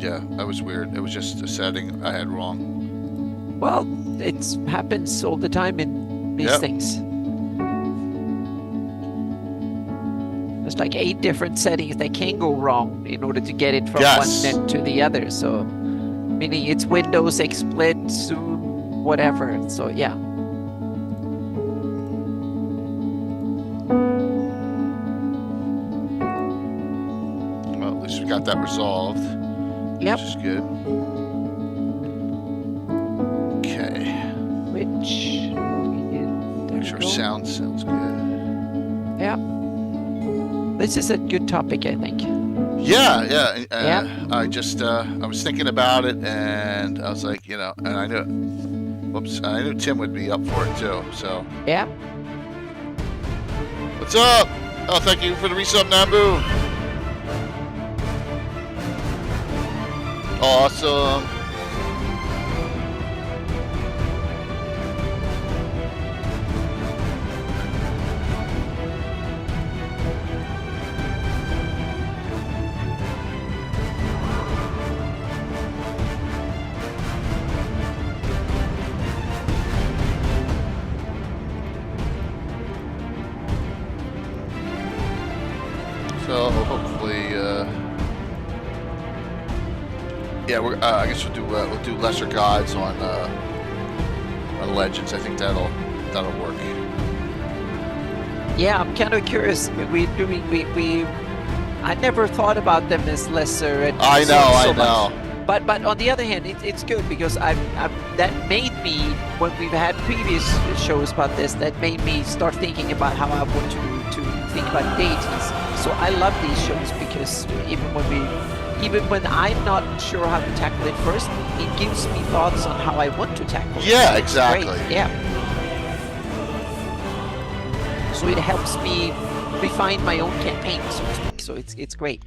Yeah, that was weird. It was just a setting I had wrong. Well, it happens all the time in these things. There's like 8 different settings that can go wrong in order to get it from one net to the other. So, meaning it's Windows, XSplit, Zoom, whatever. So, yeah. Well, at least we got that resolved. Yep. Which is good. Okay. Which we did. Make sure sound sounds good. Yeah. This is a good topic, I think. Yeah. Yeah. I just I was thinking about it, and I was like, and I knew Tim would be up for it too. So. Yeah. What's up? Oh, thank you for the resub, Nambu. Awesome. So hopefully, yeah, I guess we'll do lesser gods on legends. I think that'll work. Yeah, I'm kind of curious. I never thought about them as lesser. And I know. Much. But on the other hand, it's good because that made me, when we've had previous shows about this, that made me start thinking about how I want to think about deities. So I love these shows because even when I'm not sure how to tackle it first, it gives me thoughts on how I want to tackle it. Yeah, exactly. Great. Yeah. So it helps me refine my own campaign, so to speak. So it's great.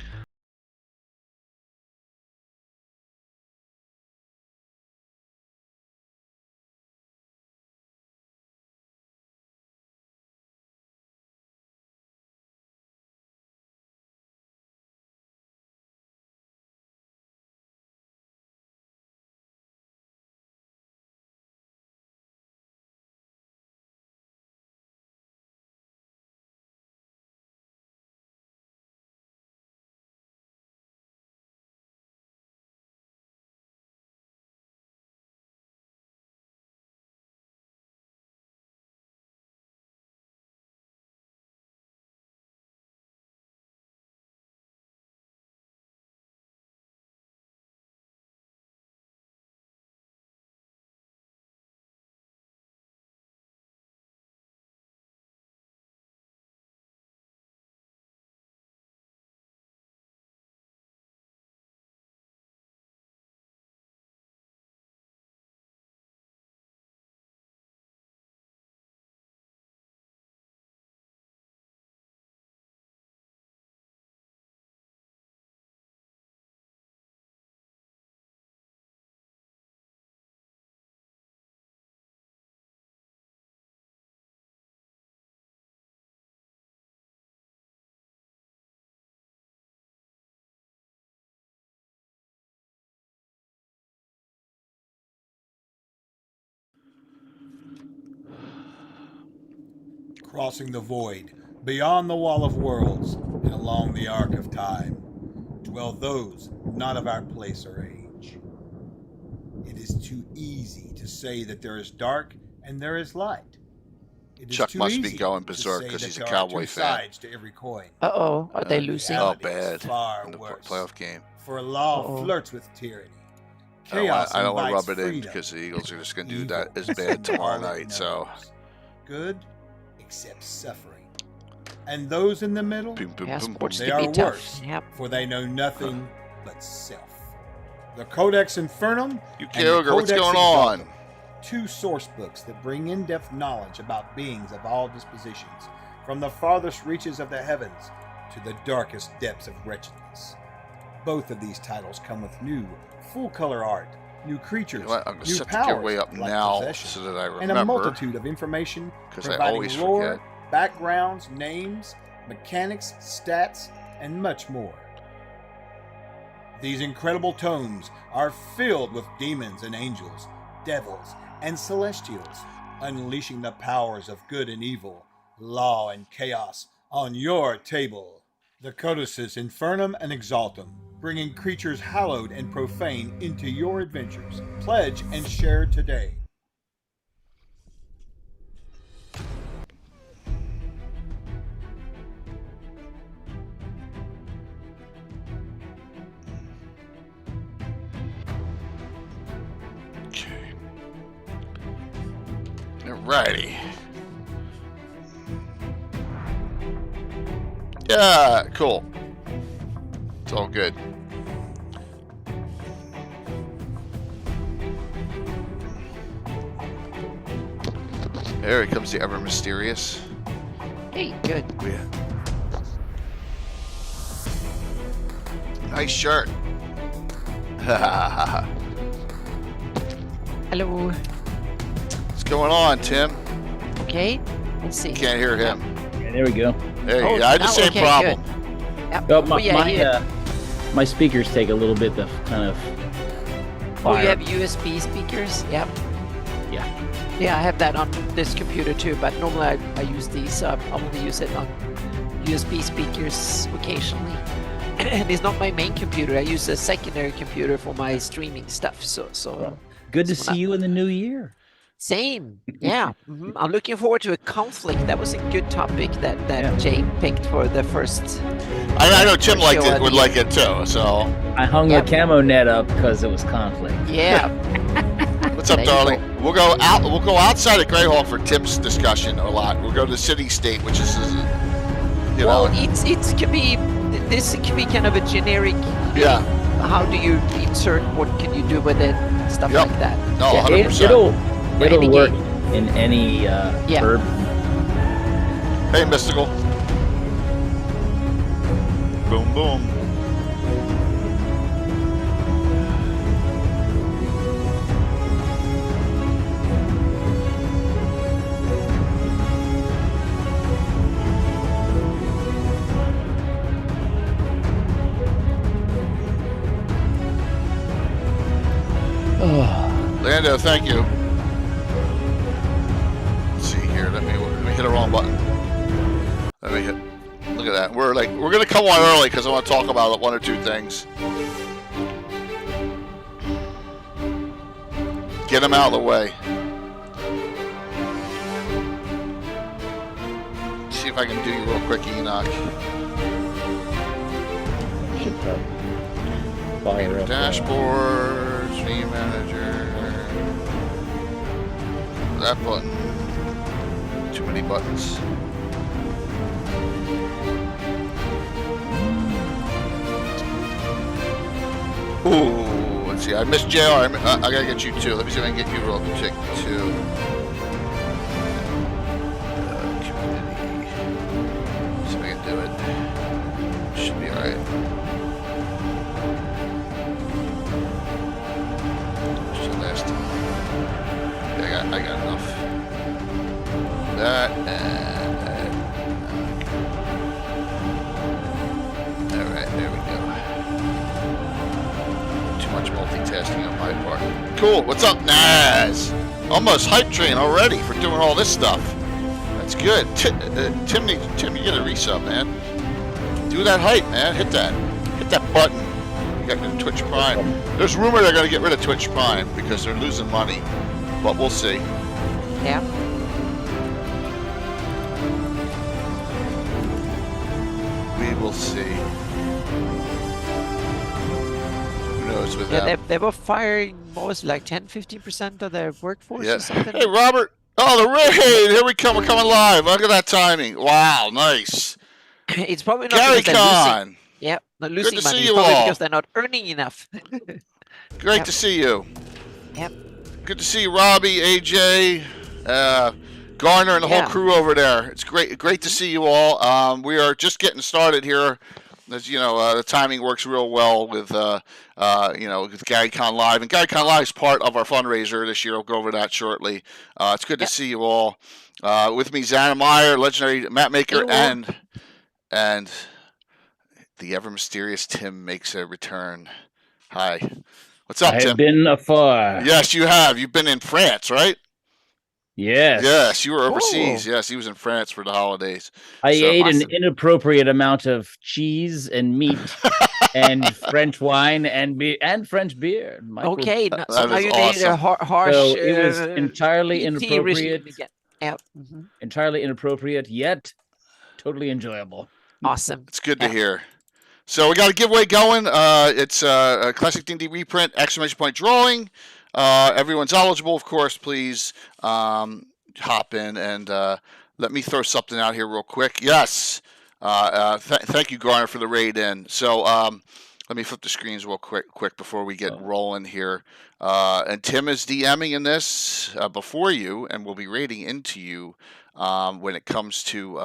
Crossing the void, beyond the wall of worlds, and along the arc of time, dwell those not of our place or age. It is too easy to say that there is dark and there is light. It is Chuck too must easy be going to berserk say because that he's a there are Cowboy two fan. sides to every coin. Uh-oh, are they losing? Oh, Reality is bad. far In the worse. playoff game. For law flirts with tyranny. I don't Chaos want to invites rub it in freedom. because the Eagles are just going to do Evil that as bad tomorrow all it night. So, knows. Good except suffering. And those in the middle, boom, boom, Yeah, boom, boom. sports they can be are tough. worse, Yep. for they know nothing but self. The Codex Infernum You and the Kyogre, what's Codex going on? Exaltum, 2 source books that bring in-depth knowledge about beings of all dispositions, from the farthest reaches of the heavens to the darkest depths of wretchedness. Both of these titles come with new, full-color art, new creatures, You know what? I'm going to new set the powers giveaway up like now possession, so that I and a remember. multitude of information Because I providing always lore, forget. backgrounds, names, mechanics, stats, and much more. These incredible tomes are filled with demons and angels, devils and celestials, unleashing the powers of good and evil, law and chaos on your table. The codices Infernum and Exaltum, bringing creatures hallowed and profane into your adventures. Pledge and share today. Okay. Alrighty. Yeah, cool. It's all good. There comes the ever mysterious. Hey, good. Yeah. Nice shirt. Hello. What's going on, Tim? Okay, let's see. Can't hear him. Okay, there we go. There you Oh, go. I had the now- same okay, problem. Yep. Oh, Oh, yeah, yeah. my speakers take a little bit of kind of Oh, fire. you have USB speakers? Yep. Yeah. Yeah, I have that on this computer too, but normally I use these. I only use it on USB speakers occasionally. And it's not my main computer. I use a secondary computer for my streaming stuff. So Good to so see that- you in the new year. Same. Yeah. I'm looking forward to a conflict. That was a good topic that Yeah. Jay picked for the first. I know Tim For liked sure. it, would like it too. So, I hung Yep. the camo net up because it was conflict. Yeah. what's up, There you darling? We'll go out. We'll go outside of Greyhawk for Tim's discussion a lot. We'll go to the city state, which is, you Well, know, it's can be this can be kind of a generic. yeah. How do you insert? What can you do with it? Stuff Yep. like that. No, Yeah. 100%. It'll any work game. in any Yeah. herb. Hey, Mystical. Boom, boom. Oh, Lando, thank you. Let's see here. Let me hit the wrong button. Let me hit. Look at that. We're gonna come on early because I want to talk about one or two things. Get them out of the way. See if I can do you real quick, Enoch. should fire up. Dashboard, stream manager. That button. Too many buttons. Ooh, let's see. I missed JR. I gotta get you too. Let me see if I can get you real quick too. Community. See if I can do it. Should be alright. Last time. Yeah, I got enough. That and that. Alright, there we go. Too much multitasking on my part. Cool, what's up, Naz? Almost hype train already for doing all this stuff. That's good. Tim, you get a resub, man. Do that hype, man. Hit that button. You got Twitch Prime. There's rumor they're going to get rid of Twitch Prime because they're losing money, but we'll see. Yeah. We will see. Who knows with Yeah, that? they were firing, what was it, like 10-15% of their workforce Yeah. or something? Hey, Robert. Oh, the raid. Here we come. We're coming live. Look at that timing. Wow, nice. It's probably not Gary because they're losing. Con. Yeah, not losing to money. see It's you probably all. because they're not earning enough. Great Yep. to see you. Yep. Good to see you, Robbie, AJ, Garner, and the whole Yeah. crew over there. It's great to see you all. We are just getting started here. As you know, the timing works real well with with GaryCon Live, and GaryCon Live is part of our fundraiser this year. We'll go over that shortly. It's good to Yep. see you all. With me, Xana Meyer, legendary map maker, Hello. and the ever mysterious Tim makes a return. Hi. What's I up, have Tim? been afar. Yes, you have. You've been in France, right? Yes. Yes, you were overseas. Cool. Yes, he was in France for the holidays. I So ate an Awesome. inappropriate amount of cheese and meat and French wine and French beer. Okay, so that now is you need a awesome. harsh So it was entirely PT regime inappropriate, again. Yeah. Hmm. yet totally enjoyable. Awesome. It's good to Yeah. hear. So we got a giveaway going. It's a classic D&D reprint, exclamation point drawing. Everyone's eligible, of course. Please hop in and let me throw something out here real quick. Yes. Thank you, Garner, for the raid in. So let me flip the screens real quick before we get rolling here. And Tim is DMing in this before you, and we'll be raiding into you when it comes to.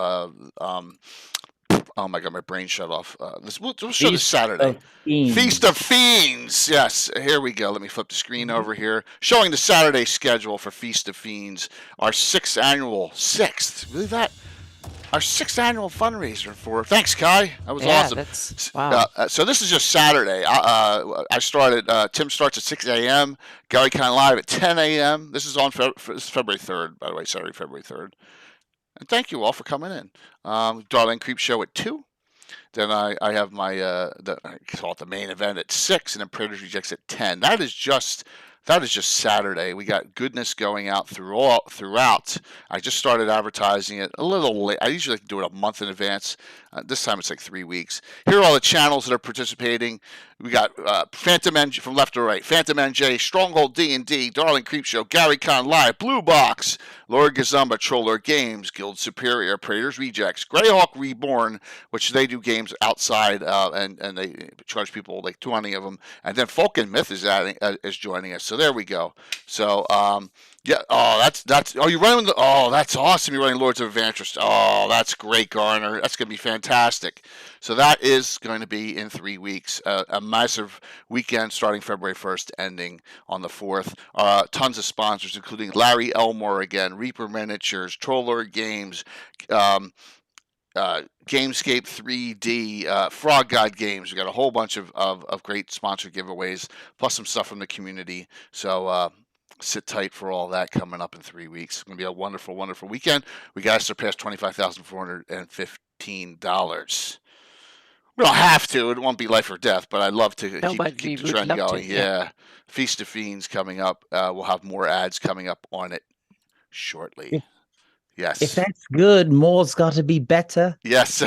Oh my god, my brain shut off. We'll show this Saturday. Feast of Fiends. Yes, here we go. Let me flip the screen over here, showing the Saturday schedule for Feast of Fiends, our sixth, believe that? Our sixth annual fundraiser for. Thanks, Kai. That was Yeah, awesome. that's wow. So this is just Saturday. I started. Tim starts at 6 a.m. Gary Con live at 10 a.m. This is on February 3rd, by the way. Saturday, February 3rd. And thank you all for coming in. Darling Creep Show at 2. Then I have my I call it the main event at 6, and then Predators Rejects at 10. That is just Saturday. We got goodness going out throughout. I just started advertising it a little late. I usually like to do it a month in advance. This time it's like 3 weeks. Here are all the channels that are participating. We got Phantom NJ from left to right. Phantom NJ, Stronghold D&D, Darling Creep Show, Gary Con Live, Blue Box, Lord Gazumba, Troller Games, Guild Superior, Predators Rejects, Greyhawk Reborn, which they do games outside and they charge people like 20 of them. And then Folk and Myth is joining us. So there we go. So yeah. Oh, that's. Oh, you're running. Oh, that's awesome. You're running Lords of Adventure. Oh, that's great, Garner. That's gonna be fantastic. So that is going to be in 3 weeks. A massive weekend starting February 1st, ending on the 4th. Tons of sponsors, including Larry Elmore again, Reaper Miniatures, Troller Games. Gamescape 3D, Frog God Games. We got a whole bunch of great sponsor giveaways, plus some stuff from the community. So sit tight for all that coming up in 3 weeks. It's going to be a wonderful, wonderful weekend. We got to surpass $25,415. We don't have to. It won't be life or death, but I'd love to keep the trend going. Yeah. Feast of Fiends coming up. We'll have more ads coming up on it shortly. Yes. If that's good, more's got to be better. Yes,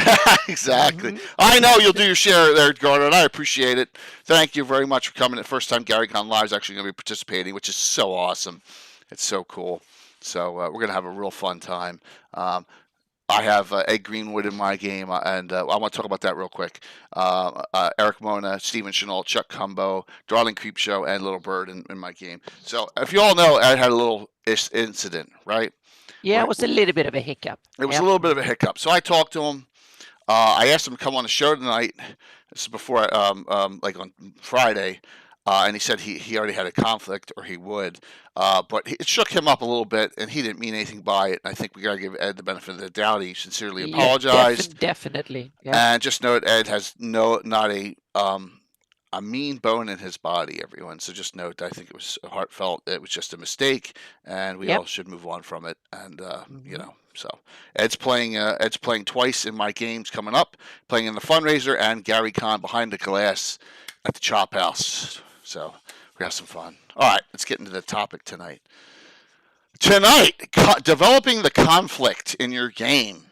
exactly. I know you'll do your share there, Gardner, and I appreciate it. Thank you very much for coming. The first time GaryCon Live is actually going to be participating, which is so awesome. It's so cool. So we're going to have a real fun time. I have Ed Greenwood in my game, and I want to talk about that real quick. Eric Mona, Steven Chenault, Chuck Cumbo, Darling Creep Show, and Little Bird in my game. So if you all know, Ed had a little incident, right? Yeah, it was a little bit of a hiccup. It was a little bit of a hiccup. So I talked to him. I asked him to come on the show tonight. This is before, like on Friday, and he said he already had a conflict, or he would. But it shook him up a little bit, and he didn't mean anything by it. And I think we got to give Ed the benefit of the doubt. He sincerely apologized. Definitely. Yeah. And just note, Ed has not a mean bone in his body, everyone. So just note, I think it was heartfelt. It was just a mistake, and we all should move on from it. And you know, so Ed's playing twice in my games coming up, playing in the fundraiser and Gary Con behind the glass at the Chop House. So we have some fun. All right, let's get into the topic tonight. Developing the conflict in your game.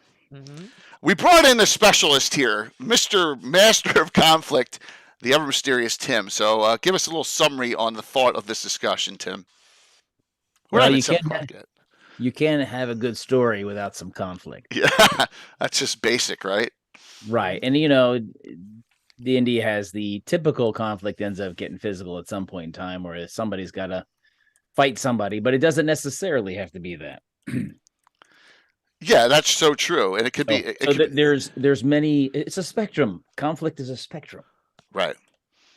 We brought in a specialist here, Mr. Master of Conflict, the ever mysterious Tim. So give us a little summary on the thought of this discussion, Tim. Well, you can't have a good story without some conflict. Yeah, that's just basic, right? Right. And, you know, D&D has the typical conflict ends up getting physical at some point in time, where somebody's got to fight somebody, but it doesn't necessarily have to be that. Yeah, that's so true. And it could be. There's many. It's a spectrum. Conflict is a spectrum. Right.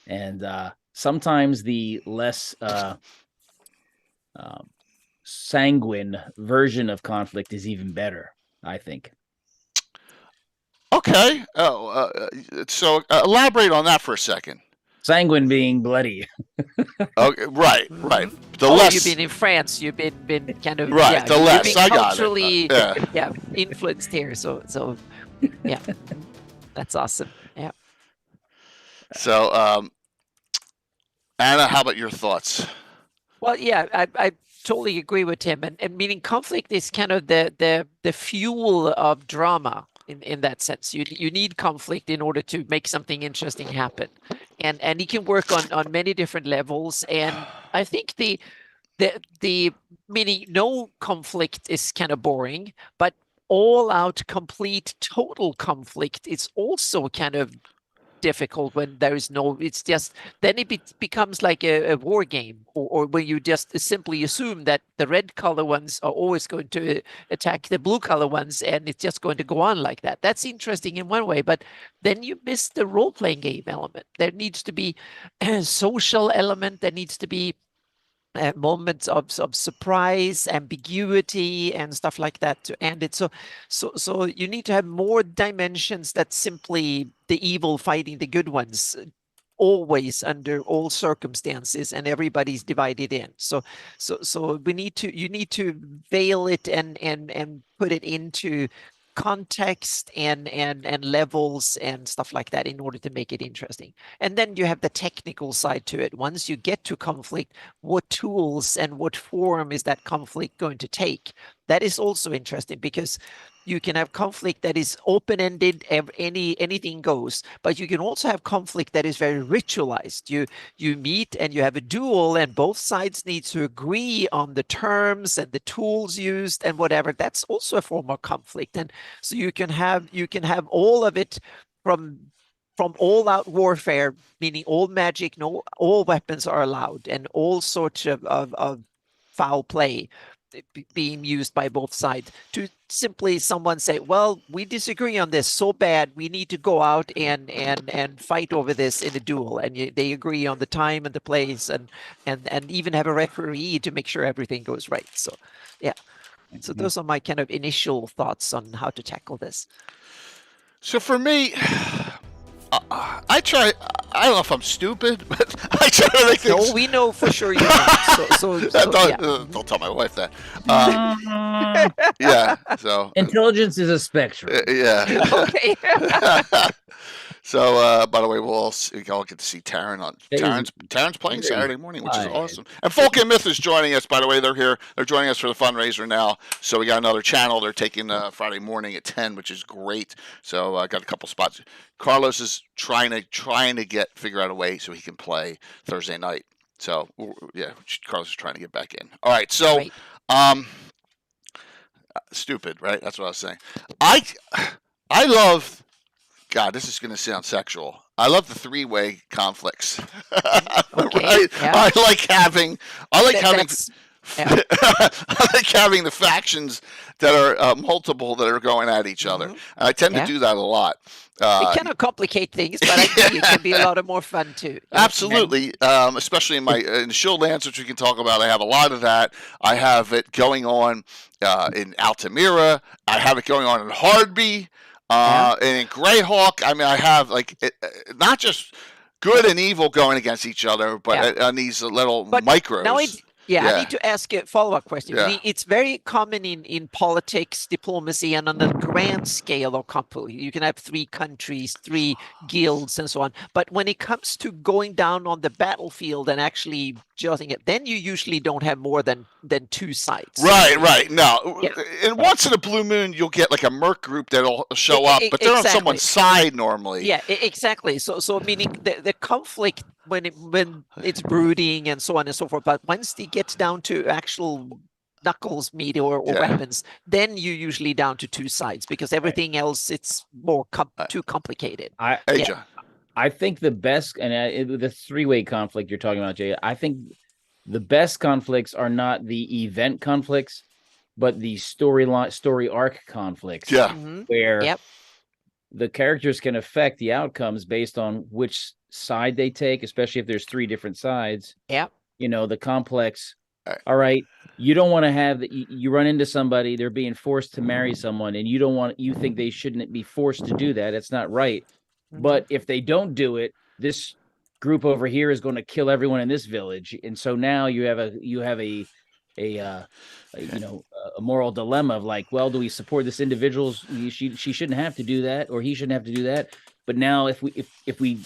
And sometimes the less sanguine version of conflict is even better, I think. Okay. So elaborate on that for a second. Sanguine being bloody. Okay, right. The Oh, less, you've been in France. You've been kind of right. yeah. The You've less been I got it. culturally Yeah. influenced here. So yeah, that's awesome. Yeah. So, Anna, how about your thoughts? Well, yeah, I totally agree with him, and meaning conflict is kind of the fuel of drama in that sense. You need conflict in order to make something interesting happen, and he can work on many different levels. And I think the meaning no conflict is kind of boring, but all out complete total conflict is also kind of difficult when there is no, it's just then it becomes like a war game, or when you just simply assume that the red color ones are always going to attack the blue color ones, and it's just going to go on like that. That's interesting in one way, but then you miss the role-playing game element. There needs to be a social element. There needs to be moments of surprise, ambiguity, and stuff like that to end it. So you need to have more dimensions that simply the evil fighting the good ones, always under all circumstances, and everybody's divided in. So you need to veil it and put it into context and levels and stuff like that in order to make it interesting. And then you have the technical side to it. Once you get to conflict, what tools and what form is that conflict going to take? That is also interesting, because you can have conflict that is open-ended, anything goes, but you can also have conflict that is very ritualized. You meet and you have a duel, and both sides need to agree on the terms and the tools used and whatever. That's also a form of conflict. And so you can have all of it, from all out warfare, meaning all magic, no, all weapons are allowed, and all sorts of foul play being used by both sides, to simply someone say, well, we disagree on this so bad, we need to go out and fight over this in a duel, and they agree on the time and the place, and even have a referee to make sure everything goes right. So yeah, so those are my kind of initial thoughts on how to tackle this. So for me, I try. I don't know if I'm stupid, but I try to make things. No, we know for sure you're not. So yeah. Don't tell my wife that. Yeah. So Intelligence is a spectrum. yeah. Okay. So, by the way, we'll all get to see Taryn's playing Saturday morning, which is awesome. And Folk and Myth is joining us. By the way, they're here. They're joining us for the fundraiser now. So we got another channel. They're taking Friday morning at 10, which is great. So I got a couple spots. Carlos is trying to figure out a way so he can play Thursday night. So yeah, Carlos is trying to get back in. All right. So, stupid, right? That's what I was saying. I love. God, this is going to sound sexual. I love the three-way conflicts. Okay, right? yeah. I like having Yeah. I like having the factions that are multiple that are going at each other. And I tend to do that a lot. It kind of complicate things, but I think it can be a lot of more fun too. Absolutely, especially in the Shield Lands, which we can talk about. I have a lot of that. I have it going on in Altamira. I have it going on in Hardby. And in Greyhawk, I mean, I have not just good and evil going against each other, but on these little micros. Now I need to ask a follow-up question. Yeah. It's very common in politics, diplomacy, and on the grand scale of couple. You can have 3 countries, 3 guilds, and so on. But when it comes to going down on the battlefield and actually judging it, then you usually don't have more than 2 sides. Right. No. Yeah. And once in a blue moon, you'll get like a merc group that'll show up, but they're on someone's side normally. Yeah, exactly. So meaning the conflict when it's brooding and so on and so forth, but once it gets down to actual knuckles meat or weapons, then you're usually down to 2 sides, because everything else, it's more too complicated. I think the best, and the 3-way conflict you're talking about, Jay, I think the best conflicts are not the event conflicts, but the story arc conflicts. Yeah. Where the characters can affect the outcomes based on which side they take, especially if there's 3 different sides. Yeah. You know, the complex. All right. You don't want to have you run into somebody, they're being forced to marry someone, and you think they shouldn't be forced to do that. It's not right. But if they don't do it, this group over here is going to kill everyone in this village, and so now you have a a moral dilemma of like, well, do we support this individual's? She shouldn't have to do that, or he shouldn't have to do that. But now if we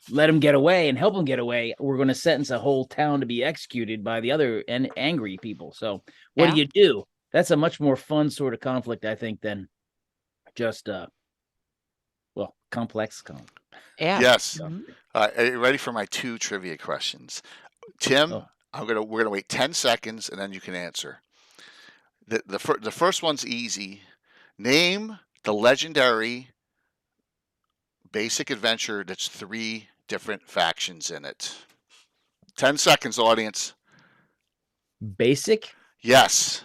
let him get away and help him get away, we're going to sentence a whole town to be executed by the other and angry people. So what do you do? That's a much more fun sort of conflict, I think, than just complex conflict. Yeah. Yes. Are you ready for my 2 trivia questions? Tim, we're gonna wait 10 seconds and then you can answer. The first one's easy. Name the legendary basic adventure that's 3 different factions in it. 10 seconds, audience. Basic? Yes.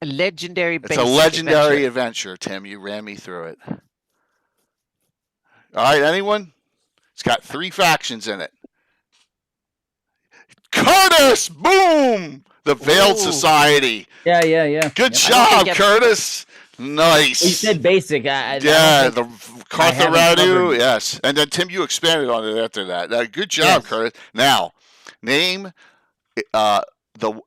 A legendary It's a legendary adventure, Tim. You ran me through it. All right, anyone? It's got 3 factions in it. Curtis! Boom! The Veiled Society. Yeah. Good job, Curtis. Nice. You said basic. The Cartharadu. Yes. And then, Tim, you expanded on it after that. Good job, Curtis. Now, name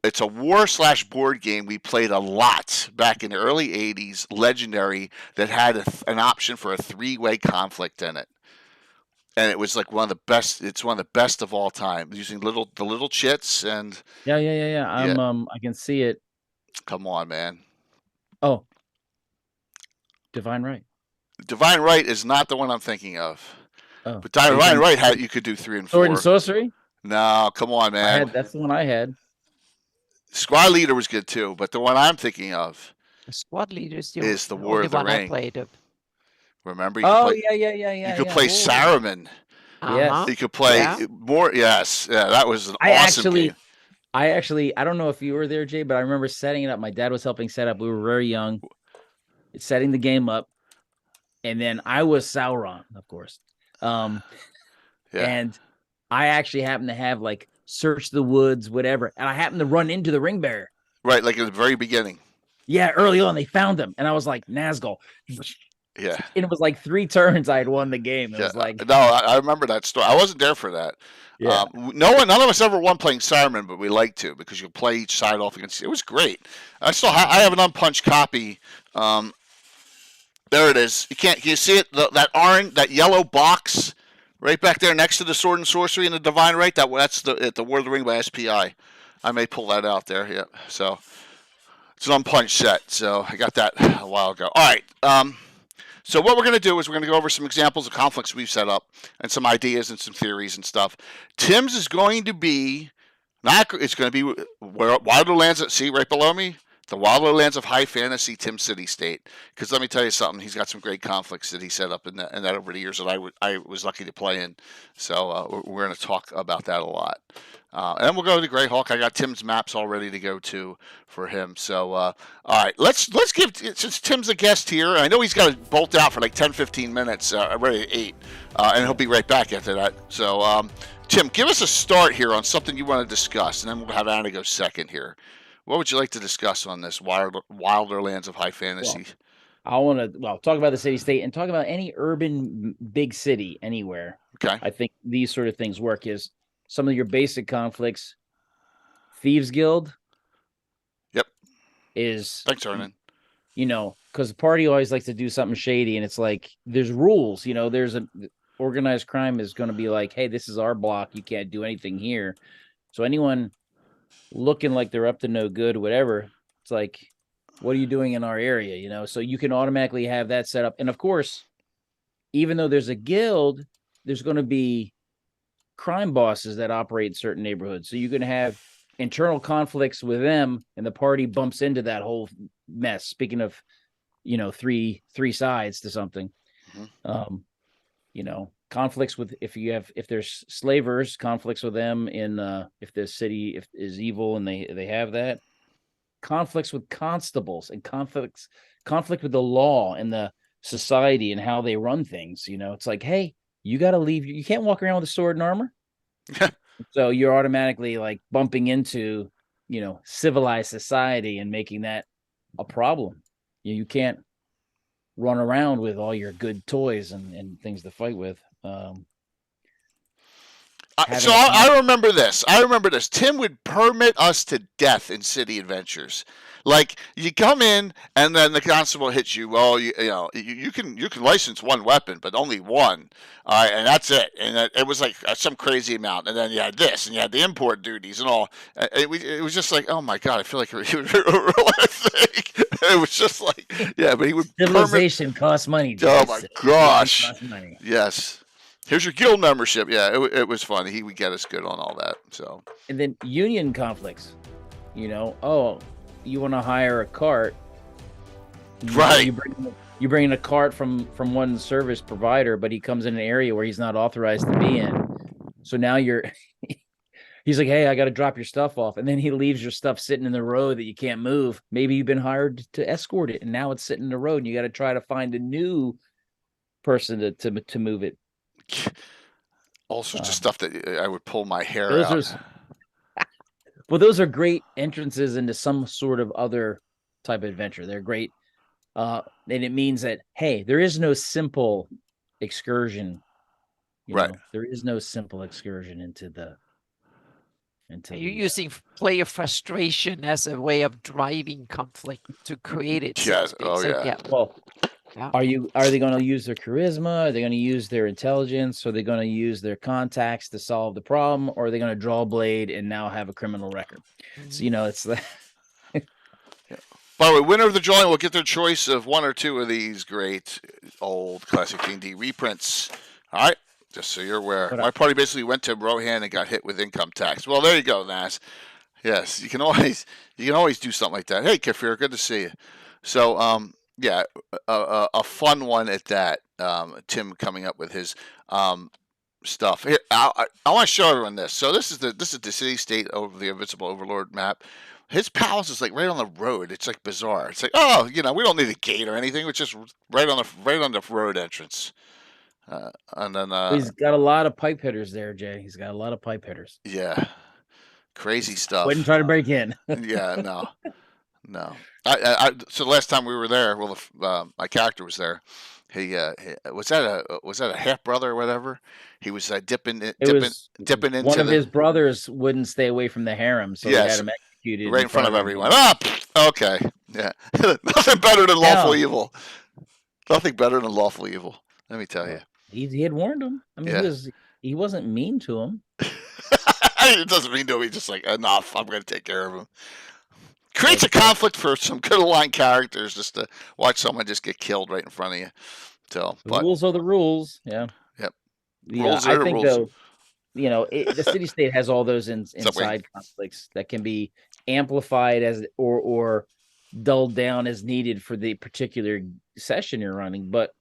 it's a war/board game we played a lot back in the early 80s, legendary, that had an option for a 3-way conflict in it. And it was like one of the best. It's one of the best of all time, using the little chits and. Yeah. I can see it. Come on, man. Oh, Divine Right. Divine Right is not the one I'm thinking of. Oh, but Divine Right you could do 3 and 4. Sword and Sorcery. No, come on, man. That's the one I had. Squad Leader was good too, but the one I'm thinking of. The Squad Leader is the War of the Ring. I played of. Remember? Yeah. You could play Saruman. Yes. You could play more. Yes. Yeah, that was an awesome game. I don't know if you were there, Jay, but I remember setting it up. My dad was helping set up. We were very young, setting the game up. And then I was Sauron, of course. And I actually happened to have like search the woods, whatever. And I happened to run into the ring bearer. Right. Like at the very beginning. Yeah. Early on, they found him. And I was like, Nazgul. Yeah. And it was like 3 turns I had won the game. It was like. No, I remember that story. I wasn't there for that. Yeah. None of us ever won playing Saruman, but we like to because you play each side off against. It was great. I have an unpunched copy. There it is. Can you see it? That yellow box right back there next to the Sword and Sorcery and the Divine Right. That's the War of the Ring by SPI. I may pull that out there. Yeah. So it's an unpunched set. So I got that a while ago. All right. So what we're going to do is we're going to go over some examples of conflicts we've set up and some ideas and some theories and stuff. Tim's is going to be it's going to be Wilder Lands. See right below me, the Wilder Lands of High Fantasy, Tim City State. Because let me tell you something, he's got some great conflicts that he set up in that over the years that I was lucky to play in. So we're going to talk about that a lot. And then we'll go to Greyhawk. I got Tim's maps all ready to go to for him. So, all right, let's give, since Tim's a guest here, I know he's got to bolt out for like 10, 15 minutes, ready at 8, and he'll be right back after that. So, Tim, give us a start here on something you want to discuss, and then we'll have Anna go second here. What would you like to discuss on this Wilder Lands of High Fantasy? I want to talk about the city-state and talk about any urban big city anywhere. Okay. I think these sort of things work is some of your basic conflicts. Thieves Guild. Yep. Is thanks, Arnon. Because the party always likes to do something shady, and it's like there's rules. There's organized crime is going to be like, hey, this is our block. You can't do anything here. So anyone looking like they're up to no good, whatever, it's like, what are you doing in our area? So you can automatically have that set up. And of course, even though there's a guild, there's going to be crime bosses that operate in certain neighborhoods. So you can have internal conflicts with them, and the party bumps into that whole mess. Speaking of, three sides to something. Mm-hmm. Conflicts with if there's slavers, conflicts with them in if the city is evil and they have that. Conflicts with constables and conflict with the law and the society and how they run things. It's like, hey, you got to leave. You can't walk around with a sword and armor. So you're automatically like bumping into, civilized society and making that a problem. You can't run around with all your good toys and things to fight with. So I remember this. Tim would permit us to death in City Adventures. Like you come in and then the constable hits you. Well, you can license one weapon, but only one. All right, and that's it. And it was like some crazy amount. And then you had this, and you had the import duties and all. It was just like, oh my god, I feel like it was just like, yeah. But he would civilization costs money. Oh my gosh, costs money. Yes. Here's your guild membership. Yeah, it was fun. He would get us good on all that. So. And then union conflicts. Oh, you want to hire a cart, right? You bring in a cart from one service provider, but he comes in an area where he's not authorized to be in. So now he's like, hey, I got to drop your stuff off, and then he leaves your stuff sitting in the road that you can't move. Maybe you've been hired to escort it, and now it's sitting in the road, and you got to try to find a new person to move it. All sorts of stuff that I would pull my hair out. Well, those are great entrances into some sort of other type of adventure. They're great. And it means that, hey, there is no simple excursion. Right. There is no simple excursion into You're using player frustration as a way of driving conflict to create it. Yes. Oh, so, yeah. Well, are they going to use their charisma? Are they going to use their intelligence? Are they going to use their contacts to solve the problem? Or are they going to draw a blade and now have a criminal record? So, it's the... By the way, winner of the drawing will get their choice of one or two of these great old classic D&D reprints. All right, just so you're aware. My party basically went to Rohan and got hit with income tax. Well, there you go, Nas. Yes, you can always do something like that. Hey, Kafir, good to see you. So, yeah, a fun one at that. Tim coming up with his stuff. Here, I want to show everyone this. So this is the city state over the Invincible Overlord map. His palace is like right on the road. It's like bizarre. It's like, oh, we don't need a gate or anything. It's just right on the road entrance. And then he's got a lot of pipe hitters there, Jay. He's got a lot of pipe hitters. Yeah, crazy stuff. Wouldn't try to break in. Yeah, no. So the last time we were there, well, my character was there. He was that a half brother or whatever. He was dipping into one of his brothers wouldn't stay away from the harem, so he had him executed right in front of everyone. Okay, yeah, nothing better than lawful evil. Nothing better than lawful evil. Let me tell you. He had warned him. I mean, he wasn't mean to him. It doesn't mean to him. He's just like, enough. I'm going to take care of him. Creates a conflict for some good aligned characters just to watch someone just get killed right in front of you. So rules are the rules. Yeah. Yep. Yeah, I think rules. Though, the city state has all those inside conflicts that can be amplified as or dulled down as needed for the particular session you're running. But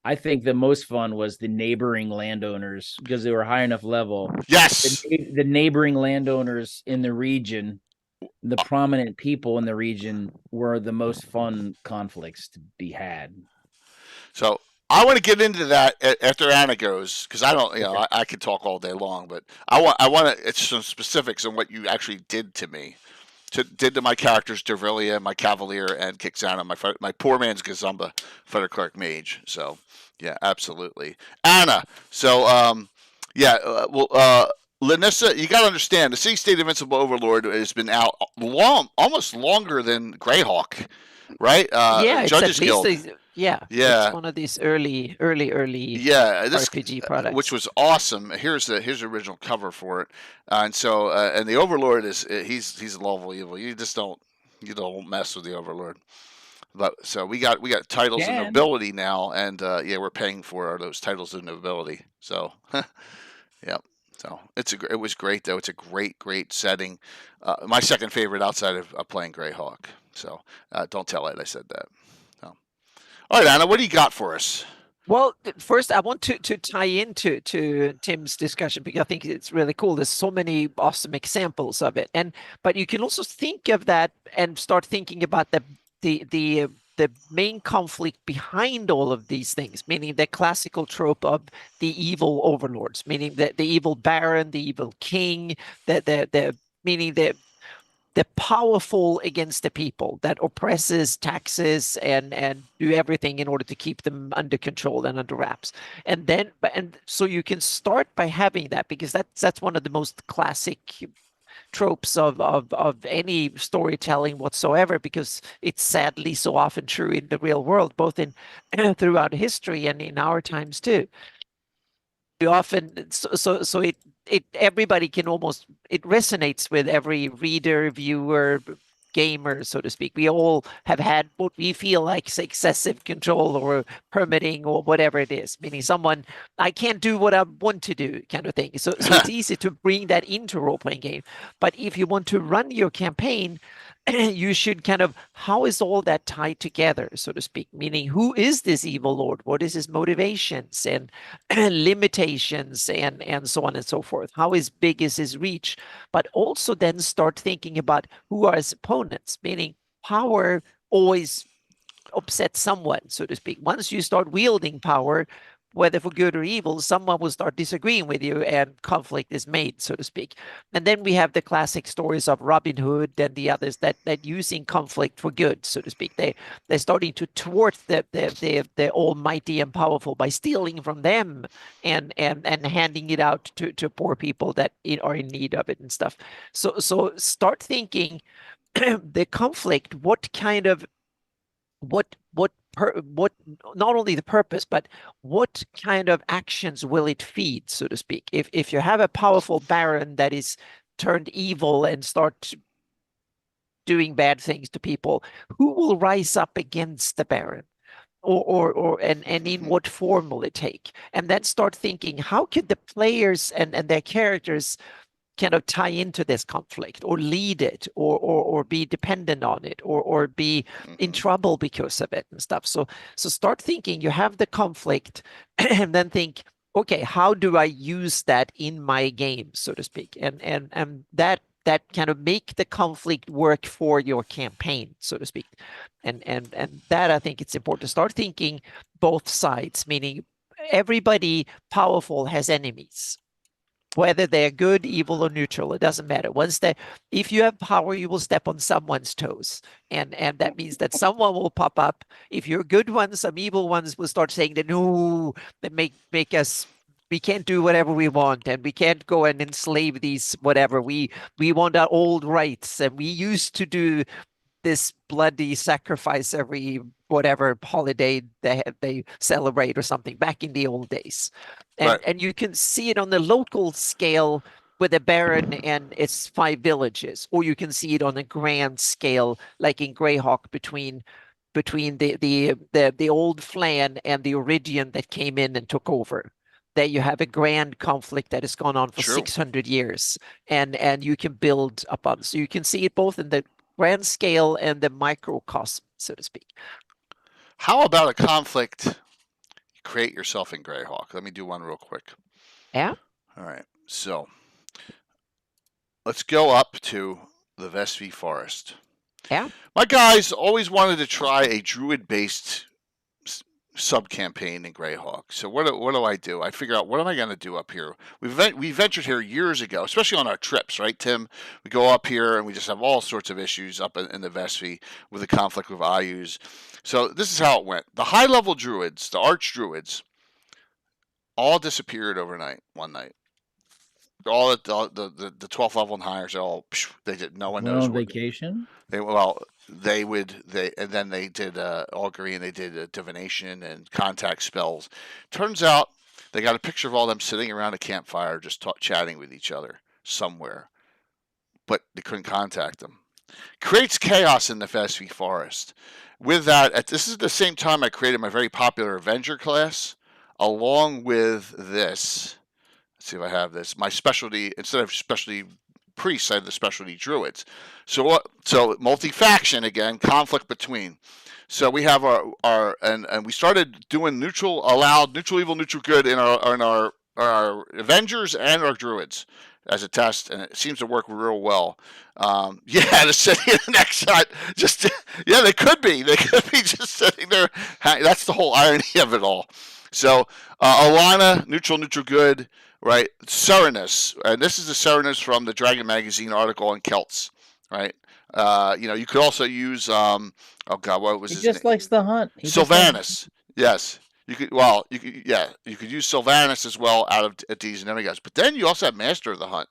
I think the most fun was the neighboring landowners because they were high enough level. Yes. The neighboring landowners in the region, the prominent people in the region were the most fun conflicts to be had. So I want to get into that after Anna goes because I don't, I could talk all day long, but I want to, it's some specifics on what you actually did to me. Did to my characters, Dervilia, my Cavalier, and Kixana, my poor man's Gazumba, Fighter Clerk Mage. So, yeah, absolutely. Anna, so, Lanissa, you got to understand, the City State Invincible Overlord has been out almost longer than Greyhawk, right? Judges Guild. It's one of these early RPG products, which was awesome. Here's the original cover for it, and so and the Overlord he's a lawful evil. You don't mess with the Overlord. But so we got titles of nobility now, and we're paying for those titles of nobility. So yeah. So it was great though. It's a great setting. My second favorite outside of playing Greyhawk. So don't tell Ed I said that. All right, Anna, what do you got for us? Well, first I want to tie into Tim's discussion because I think it's really cool. There's so many awesome examples of it, but you can also think of that and start thinking about the main conflict behind all of these things, meaning the classical trope of the evil overlords, meaning the evil baron, the evil king, meaning the powerful against the people that oppresses, taxes, and do everything in order to keep them under control and under wraps. And so you can start by having that, because that's one of the most classic tropes of any storytelling whatsoever, because it's sadly so often true in the real world, both in throughout history and in our times too. We often so it everybody can almost, it resonates with every reader, viewer, gamer, so to speak. We all have had what we feel like is excessive control or permitting or whatever it is, meaning someone, I can't do what I want to do, kind of thing. So it's easy to bring that into a role-playing game. But if you want to run your campaign, you should kind of, how is all that tied together, so to speak? Meaning, who is this evil lord? What is his motivations and limitations and so on and so forth? How is big is his reach? But also then start thinking about who are his opponents, meaning power always upsets someone, so to speak. Once you start wielding power, whether for good or evil, someone will start disagreeing with you and conflict is made, so to speak. And then we have the classic stories of Robin Hood and the others that using conflict for good, so to speak. They're starting to thwart the almighty and powerful by stealing from them and handing it out to poor people that are in need of it and stuff. So start thinking the conflict, what kind of what not only the purpose, but what kind of actions will it feed, so to speak? If you have a powerful baron that is turned evil and start doing bad things to people, who will rise up against the baron? And in what form will it take? And then start thinking, how could the players and their characters kind of tie into this conflict or lead it or be dependent on it or be in trouble because of it and stuff. So start thinking, you have the conflict and then think, okay, how do I use that in my game, so to speak? And that kind of make the conflict work for your campaign, so to speak. And that, I think it's important to start thinking both sides, meaning everybody powerful has enemies. Whether they're good, evil, or neutral, it doesn't matter. If you have power, you will step on someone's toes, and that means that someone will pop up. If you're good ones, some evil ones will start saying that no, that make us, we can't do whatever we want, and we can't go and enslave these whatever. We want our old rights, and we used to do this bloody sacrifice every whatever holiday they celebrate or something back in the old days. And you can see it on the local scale with a baron and its 5 villages, or you can see it on a grand scale like in Greyhawk between the old Flan and the Origian that came in and took over. There you have a grand conflict that has gone on for 600 years, and you can build upon. So you can see it both in the grand scale and the microcosm, so to speak. How about a conflict you create yourself in Greyhawk? Let me do one real quick. Yeah. All right. So let's go up to the Vesvi Forest. Yeah. My guys always wanted to try a druid-based sub-campaign in Greyhawk. So what do? I figure out, what am I going to do up here? We ventured here years ago, especially on our trips, right, Tim? We go up here and we just have all sorts of issues up in the Vesvi with the conflict with Ayus. So this is how it went. The high-level druids, the arch-druids, all disappeared overnight, one night. All the 12th level and higher, they did. No one knows. On vacation. And then they did augury, and they did divination and contact spells. Turns out they got a picture of all them sitting around a campfire, just chatting with each other somewhere, but they couldn't contact them. Creates chaos in the Vesvi Forest. With that, this is the same time I created my very popular Avenger class, along with this. Let's see if I have this. My specialty, instead of specialty priests, I have the specialty druids. So multi-faction again, conflict between. So we have our and we started doing neutral evil, neutral good in our Avengers and our druids as a test, and it seems to work real well. The city in the next shot, they could be just sitting there. That's the whole irony of it all. So Alana, neutral good, right? Serenus, and this is the Serenus from the Dragon Magazine article on Celts, right? You could also use oh God, what was He his just name? likes the hunt. He just likes- Sylvanus. Yes. You could use Sylvanus as well out of Deities and Demigods. But then you also have Master of the Hunt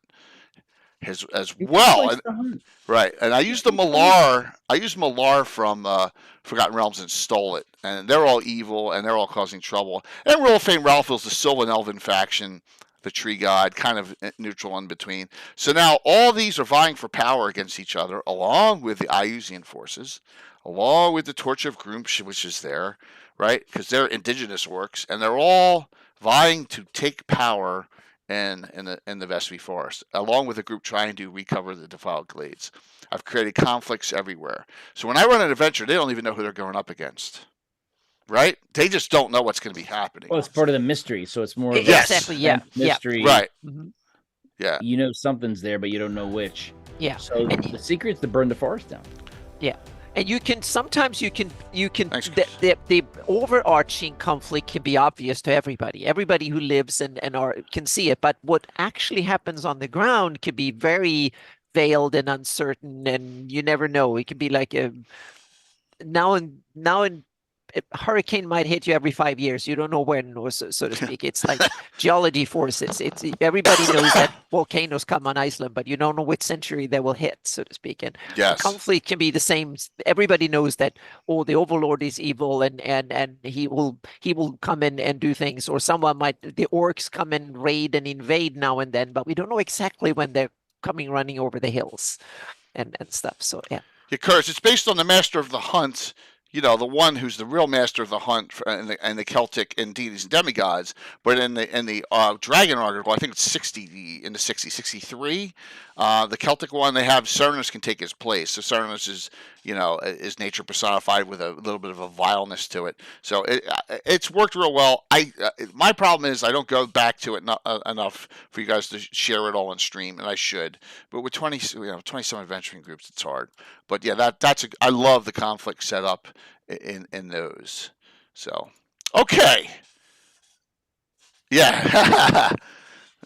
as he just well. likes And the hunt. right. And I used the Malar. I used Malar from Forgotten Realms and stole it. And they're all evil and they're all causing trouble. And Roll of Fame Ralph is the Sylvan Elven faction, the tree god, kind of neutral in between. So now all these are vying for power against each other, along with the Iusian forces, along with the Torch of Groomsh, which is there, right? Because they're indigenous orcs, and they're all vying to take power in the Vespi Forest, along with a group trying to recover the defiled glades. I've created conflicts everywhere. So when I run an adventure, they don't even know who they're going up against. Right? They just don't know what's going to be happening. Well, it's part of the mystery, so it's more of Yes. Exactly. Yeah. mystery. Right. Mhm. Yeah. You know something's there, but you don't know which. Yeah. So And the secret's to burn the forest down. And you can sometimes you can Thanks, Chris. the overarching conflict can be obvious to everybody who lives and can see it, but what actually happens on the ground can be very veiled and uncertain, and you never know. It can be like a now and a hurricane might hit you every 5 years. You don't know when, or so to speak. It's like geology forces. It's everybody knows that volcanoes come on Iceland, but you don't know which century they will hit, so to speak. And Yes. conflict can be the same. Everybody knows that the overlord is evil, and he will come in and do things, or the orcs come and raid and invade now and then, but we don't know exactly when they're coming running over the hills and stuff. So yeah. Yeah, Curtis, it's based on the Master of the Hunt, the one who's the real Master of the Hunt and the Celtic and deities and demigods. But in the Dragon article, I think it's 63. The Celtic one, they have Cernus can take his place. So Cernus is nature personified with a little bit of a vileness to it. So it's worked real well. My problem is I don't go back to it enough for you guys to share it all on stream, and I should. But with 20-some adventuring groups, it's hard. But yeah, I love the conflict set up in those. So okay, yeah.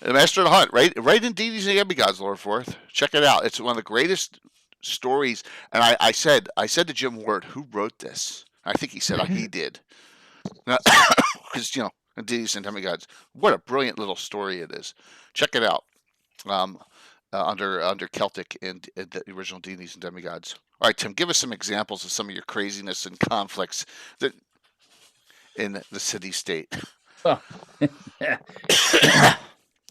The Master of the Hunt, right in Deities and Demigods, Lord Forth. Check it out. It's one of the greatest stories. And I said to Jim Ward, who wrote this? I think he said he did. Because Deities and Demigods, what a brilliant little story it is. Check it out. Under Celtic and the original Deities and Demigods. All right, Tim, give us some examples of some of your craziness and conflicts in the city-state. Oh.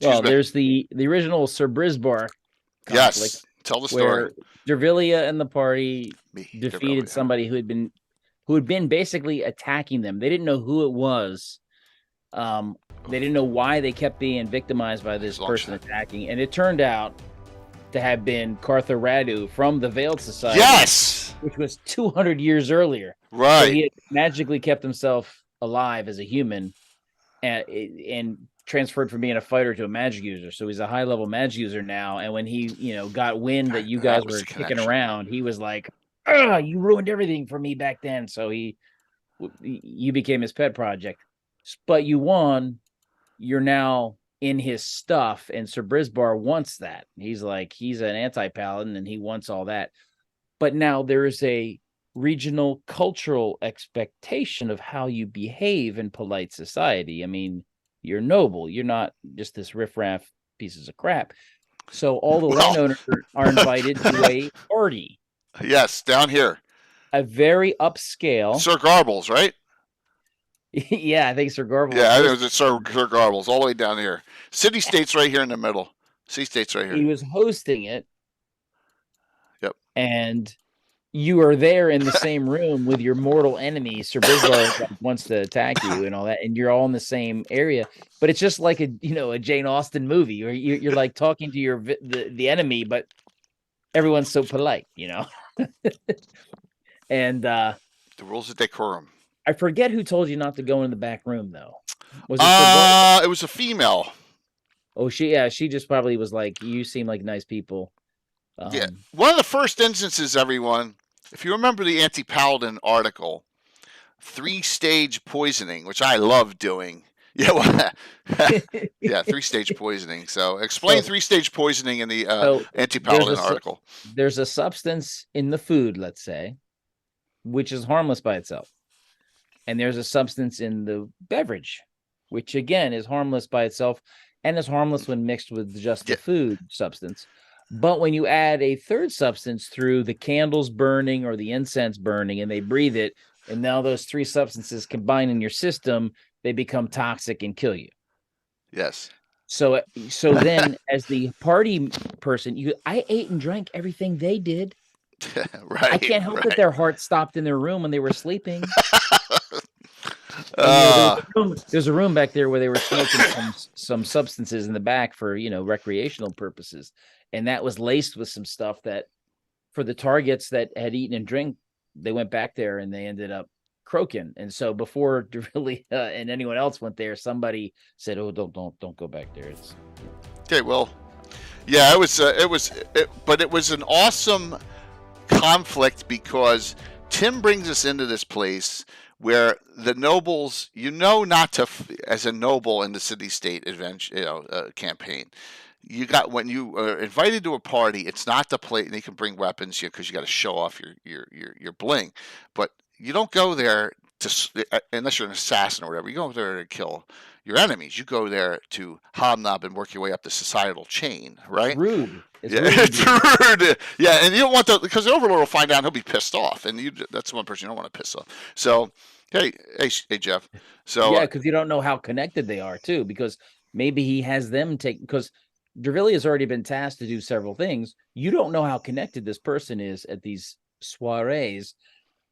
Well, there's the original Sir Brisbar conflict. Yes, tell the story. Where Dervilia and the party defeated somebody who had been basically attacking them. They didn't know who it was. They didn't know why they kept being victimized by this person attacking, and it turned out to have been Cartha Radu from the Veiled Society. Yes, which was 200 years earlier. Right. So he had magically kept himself alive as a human, and transferred from being a fighter to a magic user. So he's a high-level magic user now. And when he, got wind that you guys were kicking around, he was like, you ruined everything for me back then. So you became his pet project. But you won. You're now in his stuff, and Sir Brisbar wants that. He's an anti-paladin, and he wants all that. But now there is a regional cultural expectation of how you behave in polite society. I mean, you're noble. You're not just this riffraff pieces of crap. So all the landowners are invited to a party. Yes, down here. A very upscale. Sir Garbles, right? Yeah, I think Sir Garbles. Yeah, it was Sir Garbles, all the way down here. City-state's right here in the middle. City-state's right here. He was hosting it. Yep. And you are there in the same room with your mortal enemy. Sir Brisbar wants to attack you and all that, and you're all in the same area. But it's just like a Jane Austen movie where you're like talking to the enemy, but everyone's so polite, And the rules of decorum. I forget who told you not to go in the back room, though. Was it it was a female. Oh, she just probably was like, you seem like nice people. Yeah. One of the first instances, everyone, if you remember the Anti-Paladin article, 3-stage poisoning, which I love doing. Yeah, well, yeah, three-stage poisoning. So explain So three-stage poisoning in the so there's anti-paladin a su- article. there's a substance in the food, let's say, which is harmless by itself. And there's a substance in the beverage, which again is harmless by itself and is harmless when mixed with just Yeah. the food substance. But when you add a third substance through the candles burning or the incense burning and they breathe it, and now those three substances combine in your system, they become toxic and kill you. Yes. So then as the party person, I ate and drank everything they did. Right. I can't help that right. their heart stopped in their room when they were sleeping. And Uh, there's a room back there where they were smoking some substances in the back for recreational purposes, and that was laced with some stuff that for the targets that had eaten and drink, they went back there and they ended up croaking. And so before really and anyone else went there, somebody said, "Oh, don't go back there." It's okay. Well, yeah, but it was an awesome conflict because Tim brings us into this place where the nobles, not to, as a noble in the city-state adventure, campaign, you got when you are invited to a party, it's not the place. And you can bring weapons because you got to show off your bling, but you don't go there unless you're an assassin or whatever. You go there to kill your enemies. You go there to hobnob and work your way up the societal chain, right? rude. It's Yeah, rude. it's rude. Yeah, and you don't want because the overlord will find out and he'll be pissed off, and that's one person you don't want to piss off. So, hey, Jeff. So Yeah, because you don't know how connected they are too, because maybe he has them take because Dervilli has already been tasked to do several things. You don't know how connected this person is at these soirees.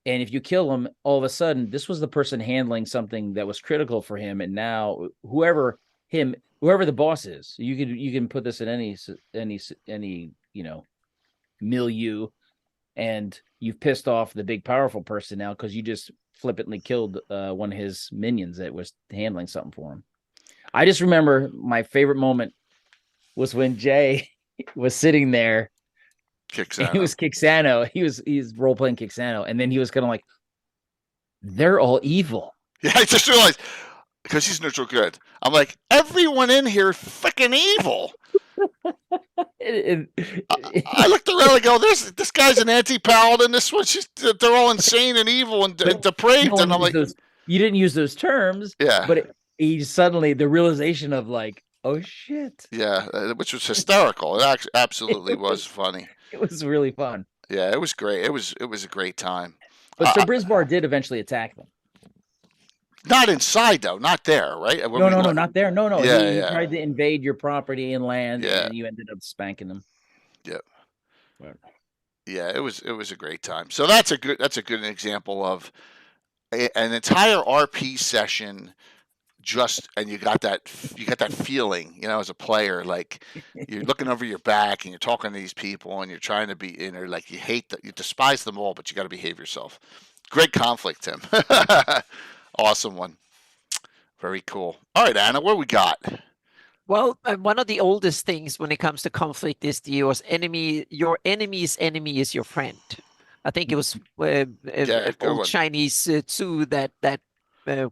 And if you kill him, all of a sudden, this was the person handling something that was critical for him. And now whoever the boss is, you can put this in any milieu, and you've pissed off the big powerful person now because you just flippantly killed one of his minions that was handling something for him. I just remember my favorite moment was when Jay was sitting there. Kixano. He was Kixano. He's role playing Kixano, and then he was kind of like, "They're all evil." Yeah, I just realized because he's neutral good. I'm like, everyone in here is freaking evil. I looked around and go, this guy's an anti-paladin. This one, they're all insane and evil and depraved. And I'm like, you didn't use those terms. Yeah. But he suddenly the realization of like, oh shit. Yeah, which was hysterical. It absolutely was funny. It was really fun. Yeah, it was great. It was a great time. But Sir Brisbar did eventually attack them. Not inside though, not there, right? No, not there. No. Yeah, he tried to invade your property and land, and you ended up spanking them. Yep. But, yeah, it was a great time. So that's a good example of an entire RP session. And you got that feeling, as a player, like you're looking over your back and you're talking to these people and you're trying to be in there, like you despise them all, but you got to behave yourself. Great conflict, Tim. Awesome one. Very cool. All right, Anna, what we got? Well, one of the oldest things when it comes to conflict is your enemy's enemy is your friend. I think it was old Chinese Tzu that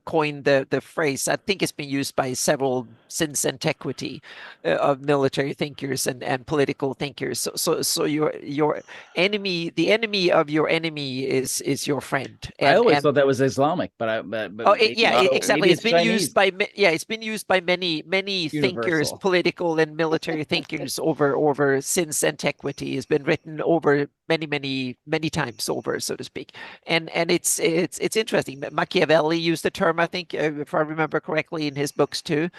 coined the phrase. I think it's been used by several since antiquity of military thinkers and political thinkers. So your enemy, the enemy of your enemy is your friend. I always thought that was Islamic, but exactly. It's been Chinese. It's been used by many thinkers, political and military thinkers over since antiquity. Has been written over many times over, so to speak. And it's interesting. Machiavelli used the term, I think, if I remember correctly, in his books too.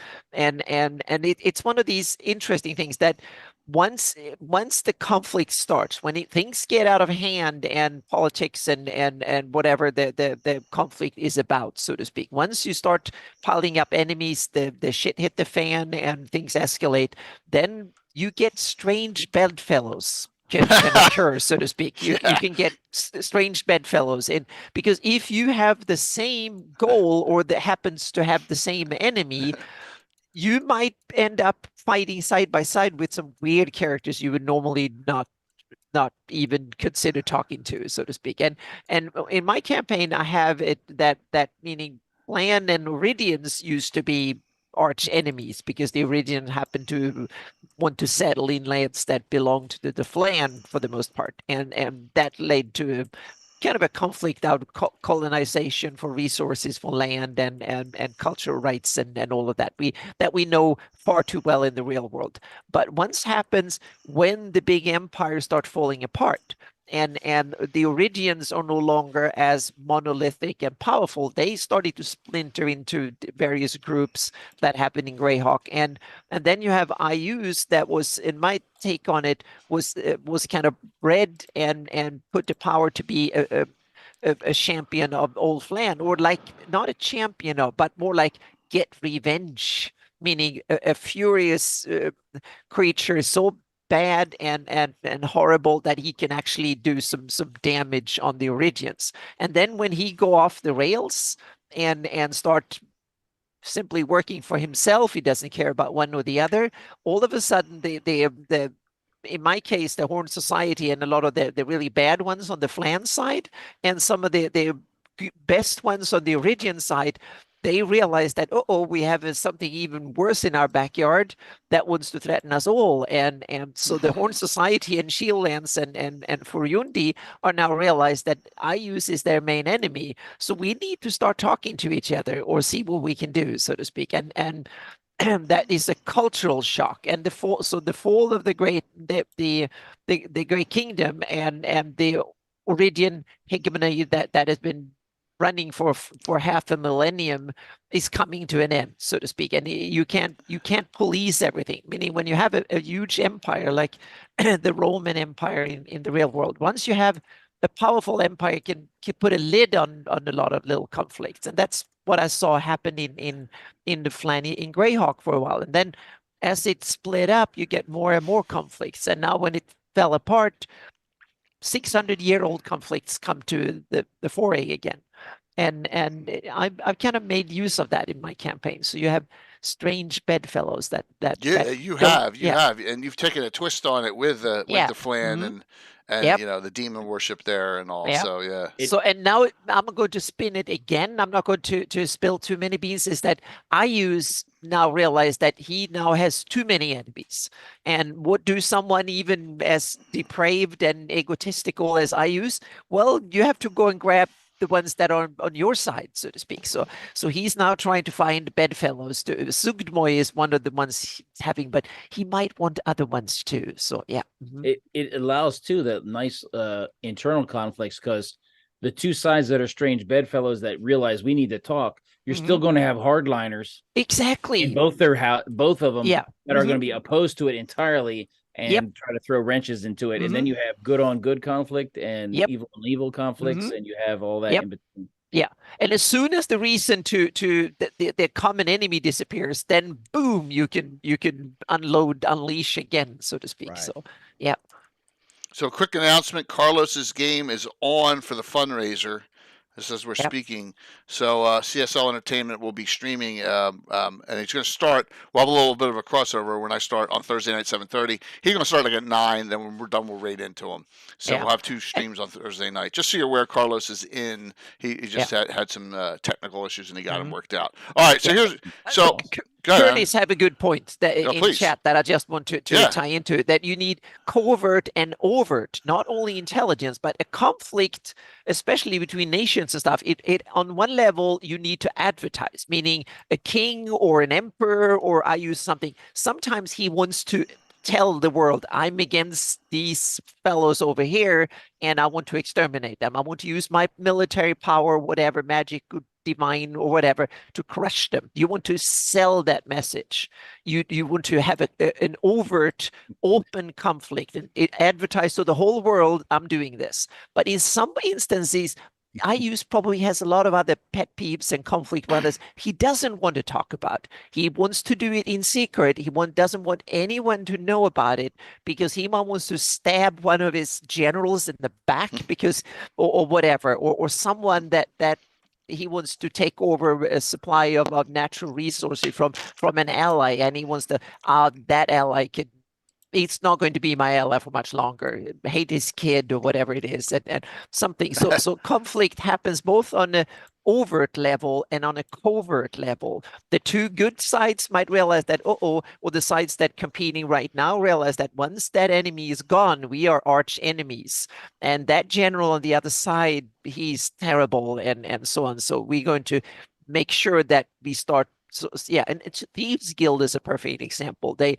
And it's one of these interesting things that once the conflict starts, when things get out of hand and politics and whatever the conflict is about, so to speak, once you start piling up enemies, the shit hit the fan and things escalate, then you get strange bedfellows can occur, so to speak. You can get strange bedfellows in, because if you have the same goal or that happens to have the same enemy, you might end up fighting side by side with some weird characters you would normally not even consider talking to, so to speak. And in my campaign, I have it that meaning Flan and Iridians used to be arch enemies because the Iridian happened to want to settle in lands that belonged to the Flan for the most part, and that led to kind of a conflict out of colonization for resources, for land and cultural rights and all of that we know far too well in the real world. But once happens when the big empires start falling apart, and the Iridians are no longer as monolithic and powerful. They started to splinter into various groups. That happened in Greyhawk, and then you have IUs that was, in my take on it, was kind of bred and put the power to be a champion of old Flan, or like not a champion of, but more like get revenge, meaning a furious creature so bad and horrible that he can actually do some damage on the Iridians. And then when he go off the rails and start simply working for himself, he doesn't care about one or the other. All of a sudden, the in my case, the Horn Society and a lot of the really bad ones on the Flan side, and some of the best ones on the Iridian side, they realize that, we have something even worse in our backyard that wants to threaten us all. And so the Horn Society and Shieldlands and Furyundi are now realized that IUs is their main enemy. So we need to start talking to each other or see what we can do, so to speak. And that is a cultural shock. And the fall of the great Great Kingdom and the Iridian hegemony that has been running for half a millennium is coming to an end, so to speak. And you can't police everything. Meaning, when you have a huge empire like the Roman Empire in the real world, once you have a powerful empire, can put a lid on a lot of little conflicts, and that's what I saw happen in the Flan in Greyhawk for a while. And then as it split up, you get more and more conflicts. And now when it fell apart, 600-year-old conflicts come to the foray again. And I've kind of made use of that in my campaign. So you have strange bedfellows that you have, and you've taken a twist on it with the Flan and the demon worship there and all. So and now I'm going to spin it again. I'm not going to spill too many beans. Is that IUs now realize that he now has too many enemies, and what do someone even as depraved and egotistical as IUs? Well, you have to go and grab the ones that are on your side, so to speak. So he's now trying to find bedfellows. Sugdmoy is one of the ones he's having, but he might want other ones too. So yeah. Mm-hmm. It allows too the nice internal conflicts, because the two sides that are strange bedfellows that realize we need to talk, you're still going to have hardliners. Exactly. In both of them that are going to be opposed to it entirely and try to throw wrenches into it. And then you have good on good conflict and evil on evil conflicts, and you have all that in between. Yeah. And as soon as the reason to the common enemy disappears, then boom, you can unleash again, so to speak. Right. So So quick announcement, Carlos's game is on for the fundraiser. This is we're speaking. So CSL Entertainment will be streaming, and it's going to start. We'll have a little bit of a crossover when I start on Thursday night, 7:30. He's going to start like at 9. Then when we're done, we'll raid into him. So we'll have 2 streams on Thursday night. Just so you're aware, Carlos is in. He just had some technical issues, and he got them worked out. All right. So here's Curtis have a good point that in chat that I just want to tie into it, that you need covert and overt, not only intelligence, but a conflict, especially between nations and stuff. It on one level, you need to advertise, meaning a king or an emperor, or I use something. Sometimes he wants to tell the world, I'm against these fellows over here, and I want to exterminate them. I want to use my military power, whatever, magic, divine or whatever, to crush them. You want to sell that message. You want to have an overt, open conflict and it advertise to the whole world, I'm doing this. But in some instances, IUs probably has a lot of other pet peeves and conflict with others he doesn't want to talk about. He wants to do it in secret. He doesn't want anyone to know about it, because he wants to stab one of his generals in the back because or whatever, or someone that he wants to take over a supply of natural resources from an ally, and he wants to that ally it's not going to be my ally for much longer. Hate his kid or whatever it is, and something. So conflict happens both on overt level and on a covert level. The two good sides might realize that, or the sides that competing right now realize that once that enemy is gone, we are arch enemies. And that general on the other side, he's terrible and so on. So we're going to make sure that we start. So yeah, and Thieves Guild is a perfect example. They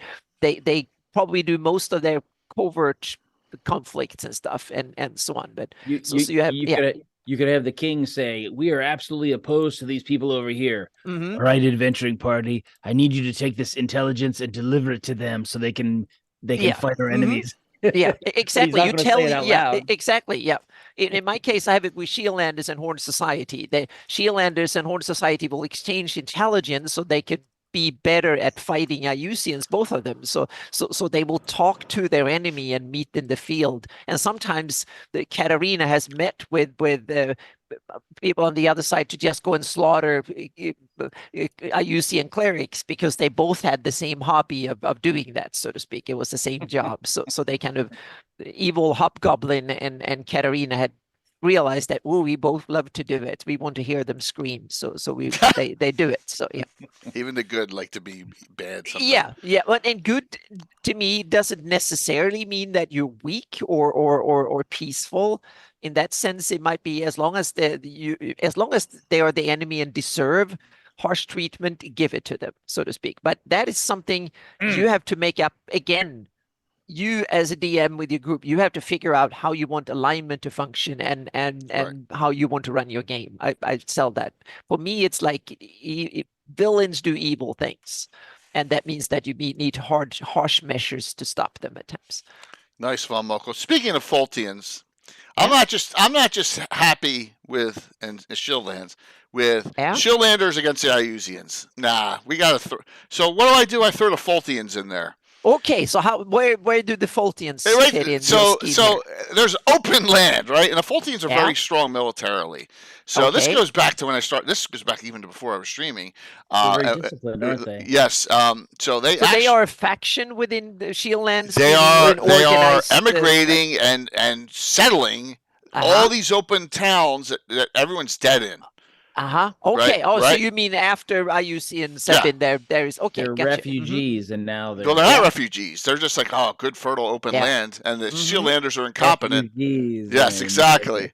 probably do most of their covert conflicts and stuff and so on. But You could have the king say, "We are absolutely opposed to these people over here." Mhm. All right, adventuring party, I need you to take this intelligence and deliver it to them so they can Yeah. fight our Mhm. enemies. Yeah, But exactly. he's You not gonna tell say it out yeah, loud. exactly. Yeah. In my case, I have it with Shieldlanders and Horn Society. The Shieldlanders and Horn Society will exchange intelligence so they could be better at fighting Iusians, both of them. So they will talk to their enemy and meet in the field. And sometimes the Katarina has met with people on the other side to just go and slaughter Iusian clerics because they both had the same hobby of doing that, so to speak. It was the same job. So they kind of, evil Hobgoblin and Katarina had realized that, oh, we both love to do it. We want to hear them scream. So they do it. So yeah. Even the good like to be bad sometimes. Yeah. And good to me doesn't necessarily mean that you're weak or peaceful. In that sense, it might be as long as they are the enemy and deserve harsh treatment, give it to them, so to speak. But that is something you have to make up again. You as a DM with your group, you have to figure out how you want alignment to function and Right. how you want to run your game. I sell that. For me, it's like villains do evil things, and that means that you need harsh measures to stop them at times. Nice, Von Mokel. Speaking of Fultians, Yeah. I'm not just happy with and Shieldlands with Yeah. Shieldlanders against the Iusians. Nah, we gotta so what do? I throw the Fultians in there. Okay, so where do the Fultians Hey, fit in? so your scheme there's open land, right? And the Fultians are Yeah. very strong militarily. So this Okay. goes back to when I started. This goes back even to before I was streaming. They're very disciplined, aren't they? Yes. So they So actually, they are a faction within the Shieldlands. they meaning are an they are organized, emigrating and settling all these open towns that everyone's dead in. Okay. Right, So right. you mean after Iusians have Yeah. been there? There is okay. They're Gotcha. refugees, and now they're Well, they're not refugees. They're just like, oh, good fertile open Yeah. land, and the Mhm. Shieldlanders are incompetent. refugees. Yes, and- exactly.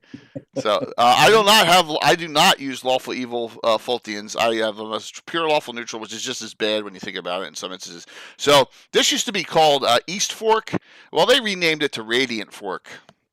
So I do not use lawful evil Fultians. I have a pure lawful neutral, which is just as bad when you think about it in some instances. So this used to be called East Fork. Well, they renamed it to Radiant Fork.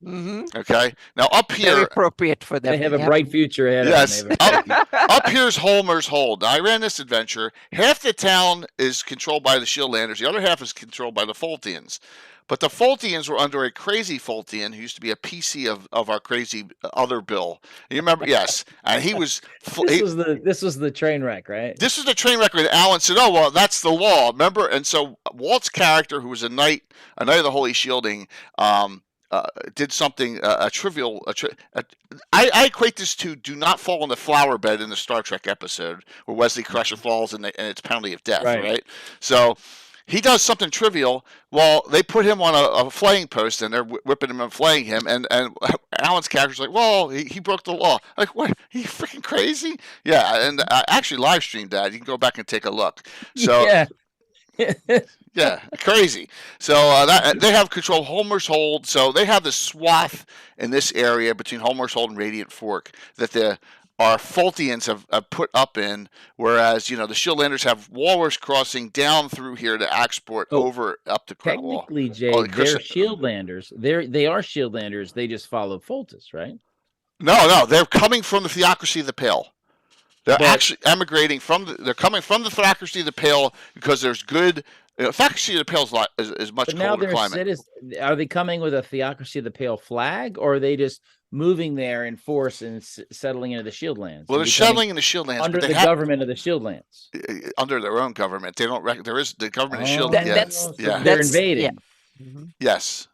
Okay. Now up Very here, appropriate for them. They have a yeah. bright future ahead yes, of them. They have a bright future. up here's Homer's Hold. Now, I ran this adventure. Half the town is controlled by the Shieldlanders. The other half is controlled by the Fultians. But the Fultians were under a crazy Fultian who used to be a PC of our crazy other Bill. You remember? Yes. And he was. This was the train wreck, right? This was the train wreck where Alan said, "Oh well, that's the law." Remember? And so Walt's character, who was a knight of the Holy Shielding, did something trivial. I equate this to "Do not fall in the flower bed" in the Star Trek episode where Wesley Crusher falls and it's penalty of death, right? So he does something trivial. Well, they put him on a flaying post and they're whipping him and flaying him. And Alan's character's like, well, he broke the law. Like, what? Are you freaking crazy? Yeah. And I actually live streamed that. You can go back and take a look. So Yeah. yeah, crazy. So that they have control of Homer's Hold. So they have the swath in this area between Homer's Hold and Radiant Fork that our Fultians have put up in, whereas the Shieldlanders have Walrus Crossing down through here to Axport over up to Cornwall. Technically, Jay, they're Shieldlanders. They are Shieldlanders. They just follow Fultus, right? No, they're coming from the Theocracy of the Pale. They're actually emigrating they're coming from the Theocracy of the Pale because there's good. Theocracy of the Pale is much colder climate. Are they coming with a Theocracy of the Pale flag, or are they just moving there in force and settling into the Shieldlands? Well, they're settling in the Shieldlands under the government of the Shieldlands. Under their own government, they don't. There is the government of Shield. They're invading. Yeah. Yes.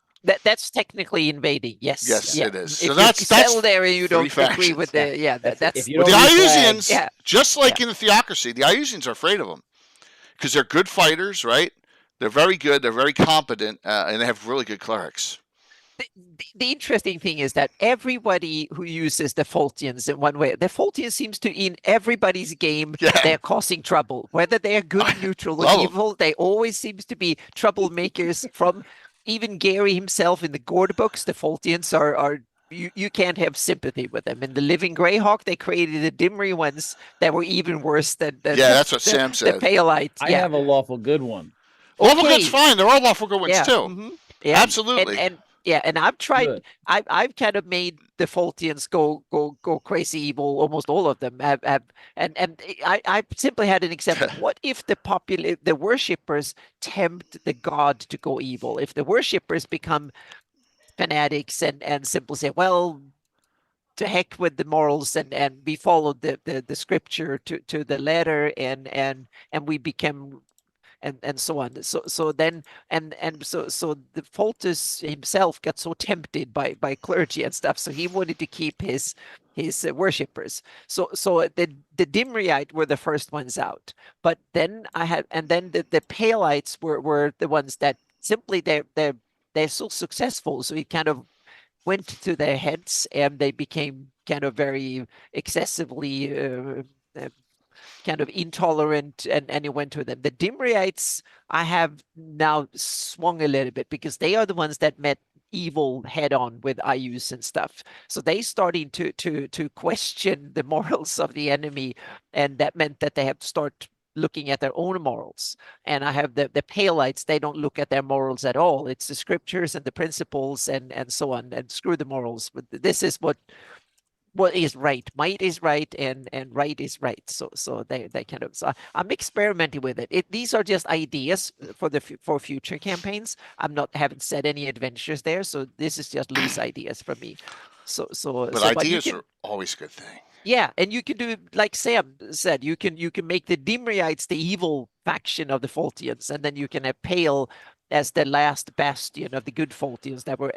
That's technically invading. Yes. Yes, it is. If So that's you settle there and you don't agree factions. with the that's If you Well, the don't Iusians, just like in the Theocracy, the Iusians are afraid of them because they're good fighters, right? They're very good. They're very competent, and they have really good clerics. the interesting thing is that everybody who uses the Faultians in one way, the Faultian seems to, in everybody's game, Yeah. they're causing trouble. Whether they're good, I neutral, or love 'em. evil, they always seems to be troublemakers. From even Gary himself in the Gord books, the Faultians are you can't have sympathy with them. In the Living Greyhawk, they created the Dimri ones that were even worse than Yeah, that's what Sam the said. Paleite. I Yeah. have a lawful good one. Lawful Okay. good's fine. There are lawful good ones Yeah. too. Yeah. Absolutely. And yeah, and I've tried. Good. I've kind of made the Faultians go crazy evil. Almost all of them have and I simply had an example. What if the worshippers tempt the god to go evil? If the worshippers become fanatics and simply say, well, to heck with the morals, and we followed the scripture to the letter, and we became and so on. So then so the Faultus himself got so tempted by clergy and stuff, so he wanted to keep his worshippers. So the Dimriite were the first ones out, but then the Palites were the ones that simply they're so successful, so he kind of went to their heads, and they became kind of very excessively kind of intolerant, and it went to them. The Dimriites, I have now swung a little bit, because they are the ones that met evil head on with Ayus and stuff. So they starting to question the morals of the enemy, and that meant that they have to start looking at their own morals. And I have the Palites, they don't look at their morals at all. It's the scriptures and the principles and so on, and screw the morals. But this is what is right. Might is right, and right is right. So they kind of, so I'm experimenting with it. These are just ideas for future campaigns. Haven't set any adventures there, so this is just loose ideas from me. But ideas are always a good thing. Yeah, and you can do, like Sam said, you can make the Dimriites the evil faction of the Faultians, and then you can have Pale as the last bastion of the good Faultians that were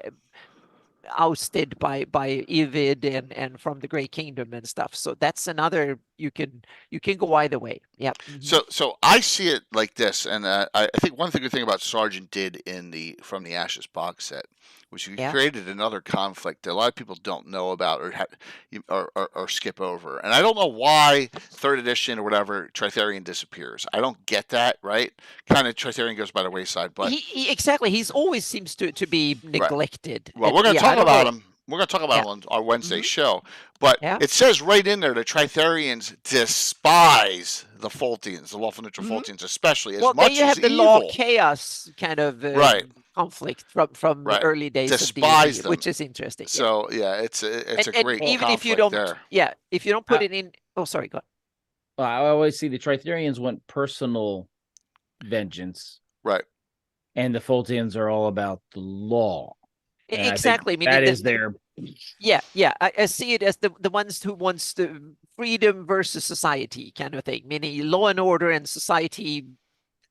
ousted by Ivid and from the Great Kingdom and stuff. So that's another, you can go either way. Yeah. So I see it like this, and I think one good thing about Sargent did in the From the Ashes box set was he created another conflict that a lot of people don't know about or skip over. And I don't know why third edition or whatever Tritherian disappears. I don't get that, right? Kind of Tritherian goes by the wayside, but exactly, he's always seems to be neglected. Well, we're going to talk about him. We're going to talk about him on our Wednesday show. But it says right in there that Tritherians despise the Faultians, the lawful neutral Faultians, especially as much as evil. Well, you have the law chaos kind of conflict from the early days despise of them, which is interesting. So it's a great even if you don't there. If you don't put it in. Oh, sorry, go on. I always see the Tritherians want personal vengeance, right? And the Faultians are all about the law. And exactly. I mean, that is their. Yeah. I see it as the ones who wants the freedom versus society kind of thing, meaning law and order and society.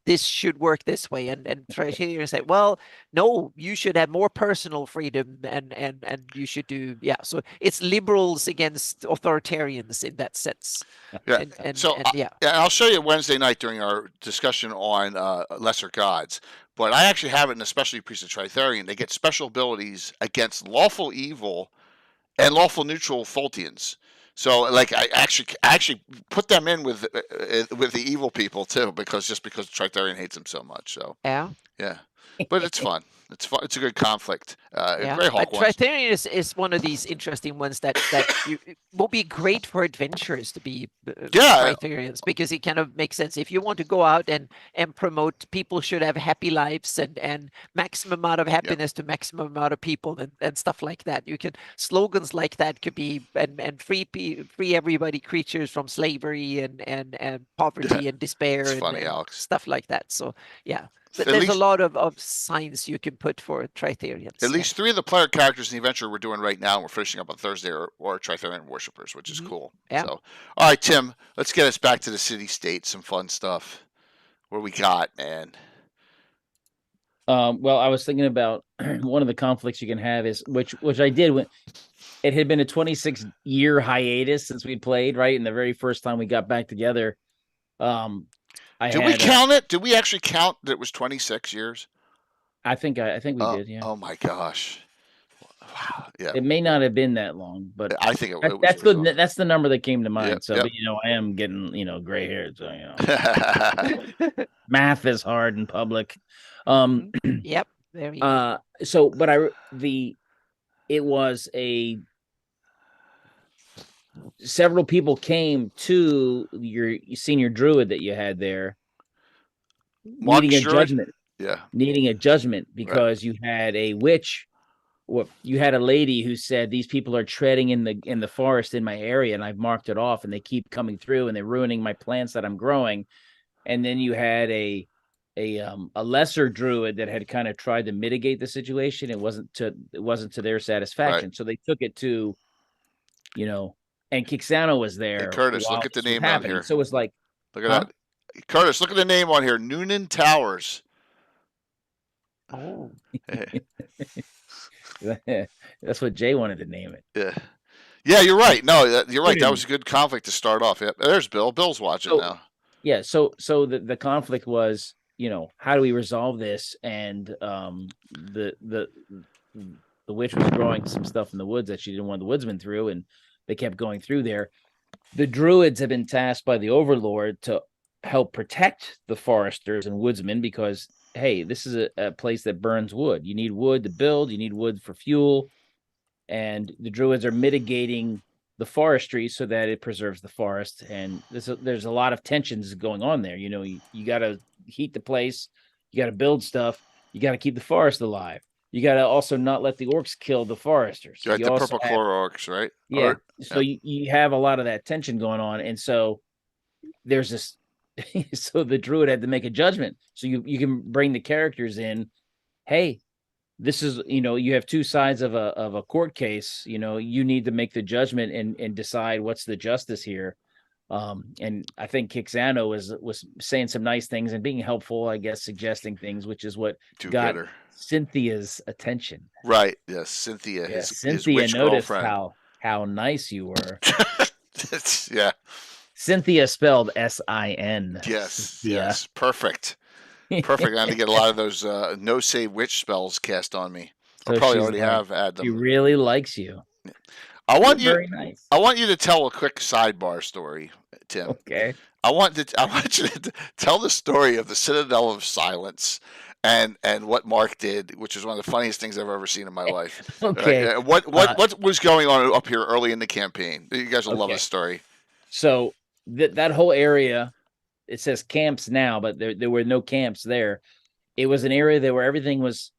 This should work this way, and Tritherians say, well, no, you should have more personal freedom, and you should do So it's liberals against authoritarians in that sense. Yeah. And I'll show you Wednesday night during our discussion on lesser gods. But I actually have it in a specialty priest of Tritherian. They get special abilities against lawful evil and lawful neutral Faultians. So, like, I actually put them in with the evil people too, because Tritherian hates them so much. So yeah, but it's fun. It's fun. It's a good conflict. Greyhawk Tritherian is one of these interesting ones that will be great for adventurers to be Tritherians, because it kind of makes sense. If you want to go out and promote people should have happy lives and maximum amount of happiness to maximum amount of people and stuff like that. You can slogans like that could be and free everybody, creatures from slavery and poverty and despair. It's and, funny, and Alex. stuff like that. So yeah. There's a lot of signs you can put for Tritherians. At least 3 of the player characters in the adventure we're doing right now, and we're finishing up on Thursday, are Tritherian worshippers, which is cool. Yeah. So, all right, Tim, let's get us back to the city-state, some fun stuff. What do we got, man? Well, I was thinking about one of the conflicts you can have is, which I did when it had been a 26-year hiatus since we'd played, right? And the very first time we got back together, did we count it? Did we actually count that it was 26 years? I think we did. Yeah. Oh my gosh, Wow. Yeah. It may not have been that long, but I think it was. that's good. That's the number that came to mind. Yep, So, yep. but I am getting gray hairs. So math is hard in public. Yep. Very. So, but it was several people came to your senior druid that you had there, needing a judgment. Yeah. Needing a judgment because you had a witch. Well, you had a lady who said these people are treading in the forest in my area, and I've marked it off, and they keep coming through, and they're ruining my plants that I'm growing. And then you had a lesser druid that had kind of tried to mitigate the situation. It wasn't to their satisfaction, so they took it to, and Kixano was there. Hey, Curtis, look at the name on here. So it's like, look at that, Curtis. Look at the name on here, Noonan Towers. Oh. That's what Jay wanted to name it. Yeah, you're right. No, you're right. That was a good conflict to start off. Yep. There's Bill. Bill's watching now. Yeah. So the conflict was, how do we resolve this? And the witch was growing some stuff in the woods that she didn't want the woodsman through, and they kept going through there. The druids have been tasked by the overlord to help protect the foresters and woodsmen because, hey, this is a place that burns wood. You need wood to build. You need wood for fuel. And the druids are mitigating the forestry so that it preserves the forest. And there's a lot of tensions going on there. You got to heat the place. You got to build stuff. You got to keep the forest alive. You got to also not let the orcs kill the foresters. Right, the purple core orcs, right? Yeah. So you have a lot of that tension going on. And so there's this. So the druid had to make a judgment. So you can bring the characters in. Hey, this is, you have two sides of a court case. You need to make the judgment and decide what's the justice here. And I think Kixano was saying some nice things and being helpful, I guess, suggesting things, which is what got Cynthia's attention. Right. Yes, Cynthia. Yeah, his Cynthia witch noticed girlfriend. how nice you were. Yeah. Cynthia spelled S-I-N. Yes. Yeah. Yes. Perfect. Perfect. I need to get a lot of those no save witch spells cast on me. So I probably already have had them. She really likes you. I want you. Very nice. I want you to tell a quick sidebar story, Tim. Okay. I want you to tell the story of the Citadel of Silence and what Mark did, which is one of the funniest things I've ever seen in my life. Okay. What was going on up here early in the campaign? You guys will love this story. So that whole area, it says camps now, but there were no camps there. It was an area there where everything was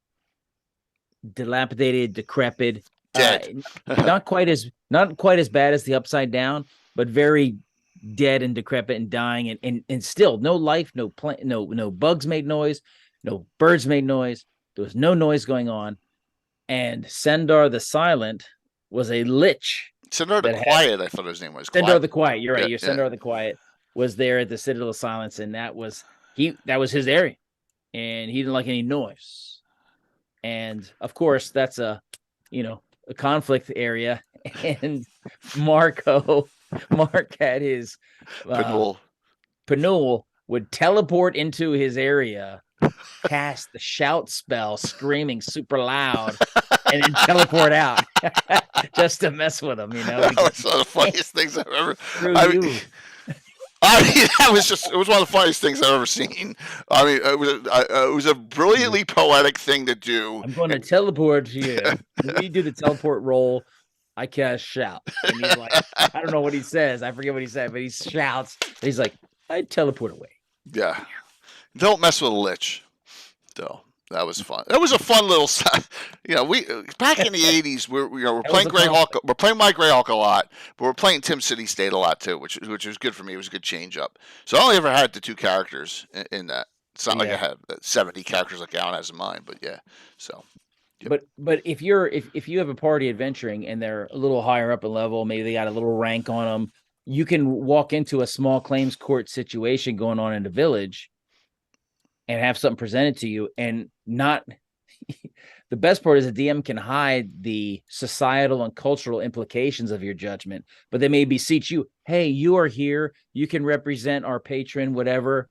dilapidated, decrepit, dead. not quite as bad as the Upside Down, but very dead and decrepit and dying, and still no life, no plant, no bugs made noise, no birds made noise. There was no noise going on, and Sendar the Silent was a lich. Sendar the Quiet, I thought his name was. Sendar the Quiet. You're right. Sendar the Quiet was there at the Citadel of Silence, and that was his area, and he didn't like any noise. And of course, that's a conflict area. And Mark had his Panul would teleport into his area, cast the shout spell, screaming super loud, and then teleport out just to mess with him. That was one of the funniest things I've ever. It was one of the funniest things I've ever seen. I mean, it was a brilliantly poetic thing to do. I'm going to teleport to you. When you do the teleport roll, I cast shout. And he's like, I don't know what he says. I forget what he said, but he shouts. He's like, I teleport away. Yeah. Don't mess with a lich, though. That was fun. It was a fun little, we back in the '80s. We're playing Greyhawk. We're playing my Greyhawk a lot, but we're playing Tim City State a lot too, which was good for me. It was a good change up. So I only ever had the 2 characters in that. It's not like I had 70 characters like Alan has in mine, but yeah. So. Yep. But if you have a party adventuring and they're a little higher up in level, maybe they got a little rank on them, you can walk into a small claims court situation going on in the village and have something presented to you, and not the best part is the DM can hide the societal and cultural implications of your judgment, but they may beseech you, hey, you are here, you can represent our patron, whatever,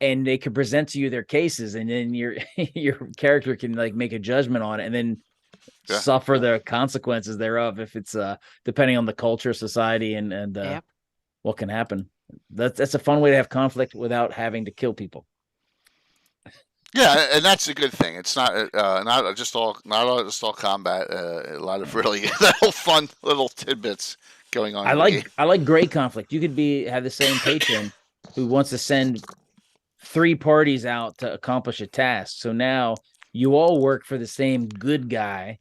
and they can present to you their cases, and then your character can make a judgment on it, and then Yeah. suffer the consequences thereof if it's depending on the culture, society, and Yeah. what can happen. That's a fun way to have conflict without having to kill people. Yeah, and that's a good thing. It's not just all combat. A lot of really little fun little tidbits going on I in the game. like gray conflict. You could have the same patron who wants to send 3 parties out to accomplish a task. So now you all work for the same good guy,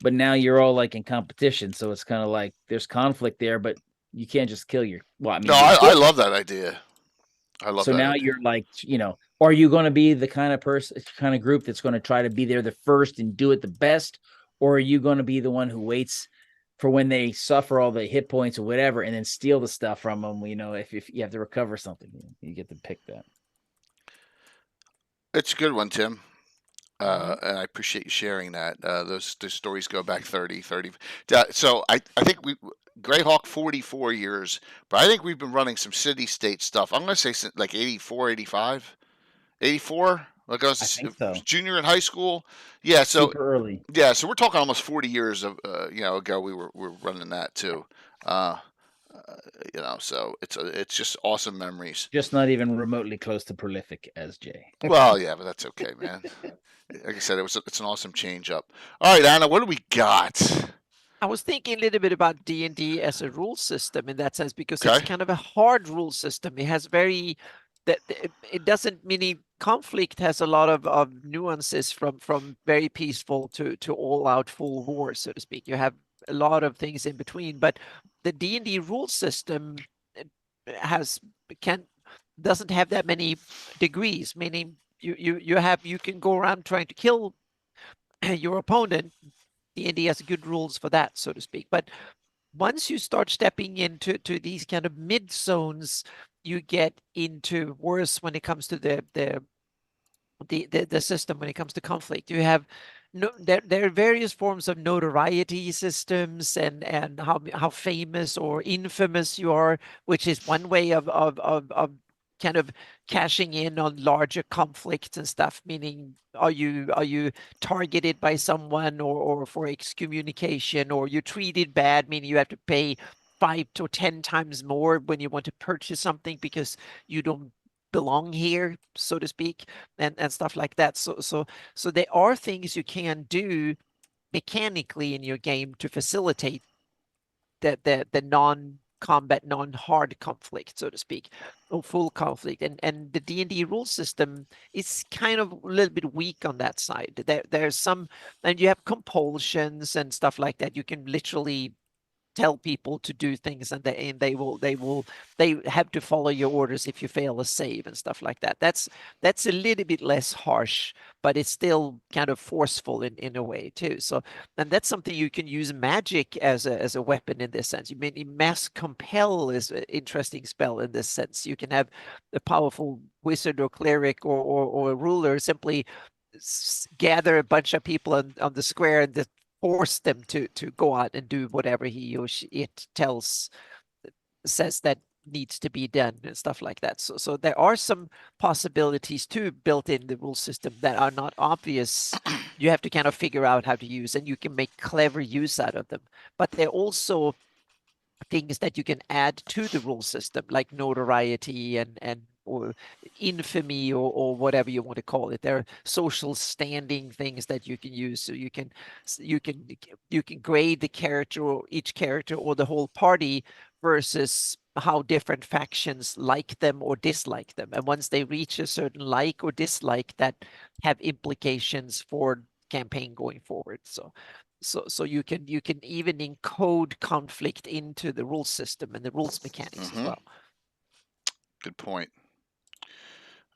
but now you're all like in competition. So it's kind of like there's conflict there, but you can't just kill your. Well, I No, mean, you I could. love that idea. I love So that now idea. you're like, are you going to be the kind of person, kind of group that's going to try to be there the first and do it the best? Or are you going to be the one who waits for when they suffer all the hit points or whatever and then steal the stuff from them? If you have to recover something, you get to pick that. It's a good one, Tim. Hmm. And I appreciate you sharing that. Those stories go back 30. So I think Greyhawk 44 years, but I think we've been running some city state stuff. I'm going to say like 84, 85, 84. Like I I was think so. junior in high school. Yeah. So Super early. yeah. So we're talking almost 40 years of ago. We were running that too. Uh, so it's just awesome memories. Just not even remotely close to prolific as Jay. Well, yeah, but that's okay, man. Like I said, it's an awesome change up. All right, Anna, what do we got? I was thinking a little bit about D&D as a rule system in that sense because it's Okay. kind of a hard rule system. It has it doesn't meaning conflict has a lot of nuances from very peaceful to all out full war, so to speak. You have a lot of things in between, but the D&D rule system has can doesn't have that many degrees, meaning you can go around trying to kill your opponent. D&D has good rules for that, so to speak. But once you start stepping into these kind of mid zones, you get into worse when it comes to the system when it comes to conflict. You have there are various forms of notoriety systems and how famous or infamous you are, which is one way of kind of cashing in on larger conflicts and stuff, meaning are you targeted by someone or for excommunication, or you're treated bad, meaning you have to pay 5 to 10 times more when you want to purchase something because you don't belong here, so to speak, and stuff like that. So there are things you can do mechanically in your game to facilitate the non-combat, non-hard conflict, so to speak, or full conflict. And the D&D rule system is kind of a little bit weak on that side. There's some, and you have compulsions and stuff like that. You can literally tell people to do things, and they have to follow your orders if you fail a save and stuff like that. That's a little bit less harsh, but it's still kind of forceful in a way too. So, and that's something you can use magic as a weapon in this sense. You mean mass compel is an interesting spell in this sense. You can have a powerful wizard or cleric or a ruler simply gather a bunch of people on the square and force them to go out and do whatever he or it says that needs to be done and stuff like that. So there are some possibilities too built in the rule system that are not obvious. You have to kind of figure out how to use, and you can make clever use out of them. But they're also things that you can add to the rule system, like notoriety and or infamy or whatever you want to call it. There are social standing things that you can use, so you can grade the character or each character or the whole party versus how different factions like them or dislike them. And once they reach a certain like or dislike, that have implications for campaign going forward. So you can even encode conflict into the rule system and the rules mechanics as well. Good point.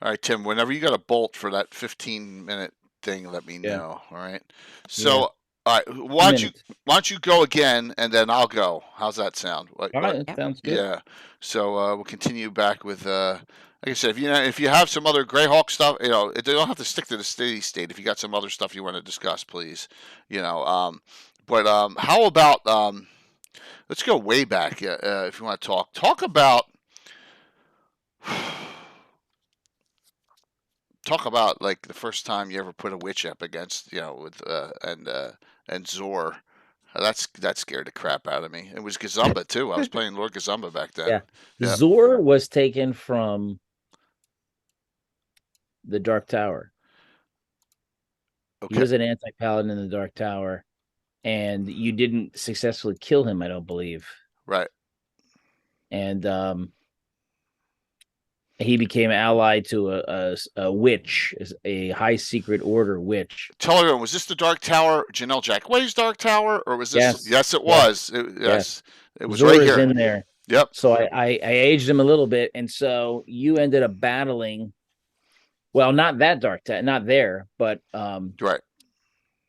All right, Tim. Whenever you got a bolt for that 15-minute thing, let me know. All right. So, all right. Why don't you go again, and then I'll go. How's that sound? All right, that sounds good. Yeah. So we'll continue back with. Like I said, if you have some other Greyhawk stuff, they don't have to stick to the steady state. If you got some other stuff you want to discuss, please. But how about let's go way back if you want to talk about talk about like the first time you ever put a witch up against, with and Zor. That scared the crap out of me. It was Gazumba too. I was playing Lord Gazumba back then. Yeah. Yeah. Zor was taken from the Dark Tower. Okay. He was an anti-paladin in the Dark Tower, and you didn't successfully kill him, I don't believe. Right. And he became allied to a witch, a high secret order witch. Tell everyone, was this the Dark Tower, Janelle Jackway's Dark Tower, or was this? Yes. Yes, it was. Yes, it was Zor right is here. in there. Yep. So I aged him a little bit, and so you ended up battling. Well, not that Dark Tower, not there, but Right.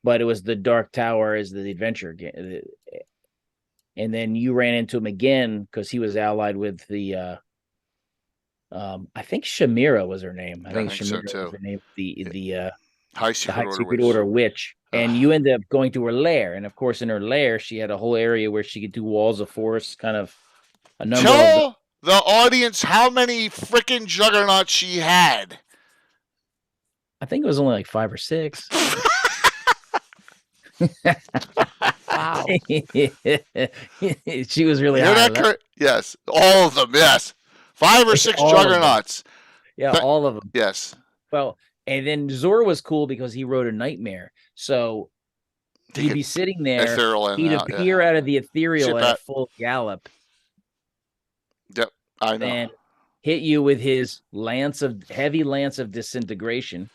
But it was the Dark Tower as the adventure game, and then you ran into him again because he was allied with the. I think Shamira was her name. I think Shamira so too. was her name. The High Secret Order witch. And you ended up going to her lair, and of course, in her lair, she had a whole area where she could do walls of force, kind of a number. Tell the audience how many freaking juggernauts she had. I think it was only like 5 or 6. Wow. She was really high. Yes, all of them. Yes, 5 or 6 juggernauts. Yeah, all of them. Yes. Well, and then Zor was cool because he rode a nightmare. So he'd be sitting there. He'd appear out of the ethereal at full gallop. Yep, I know. And hit you with his heavy lance of disintegration.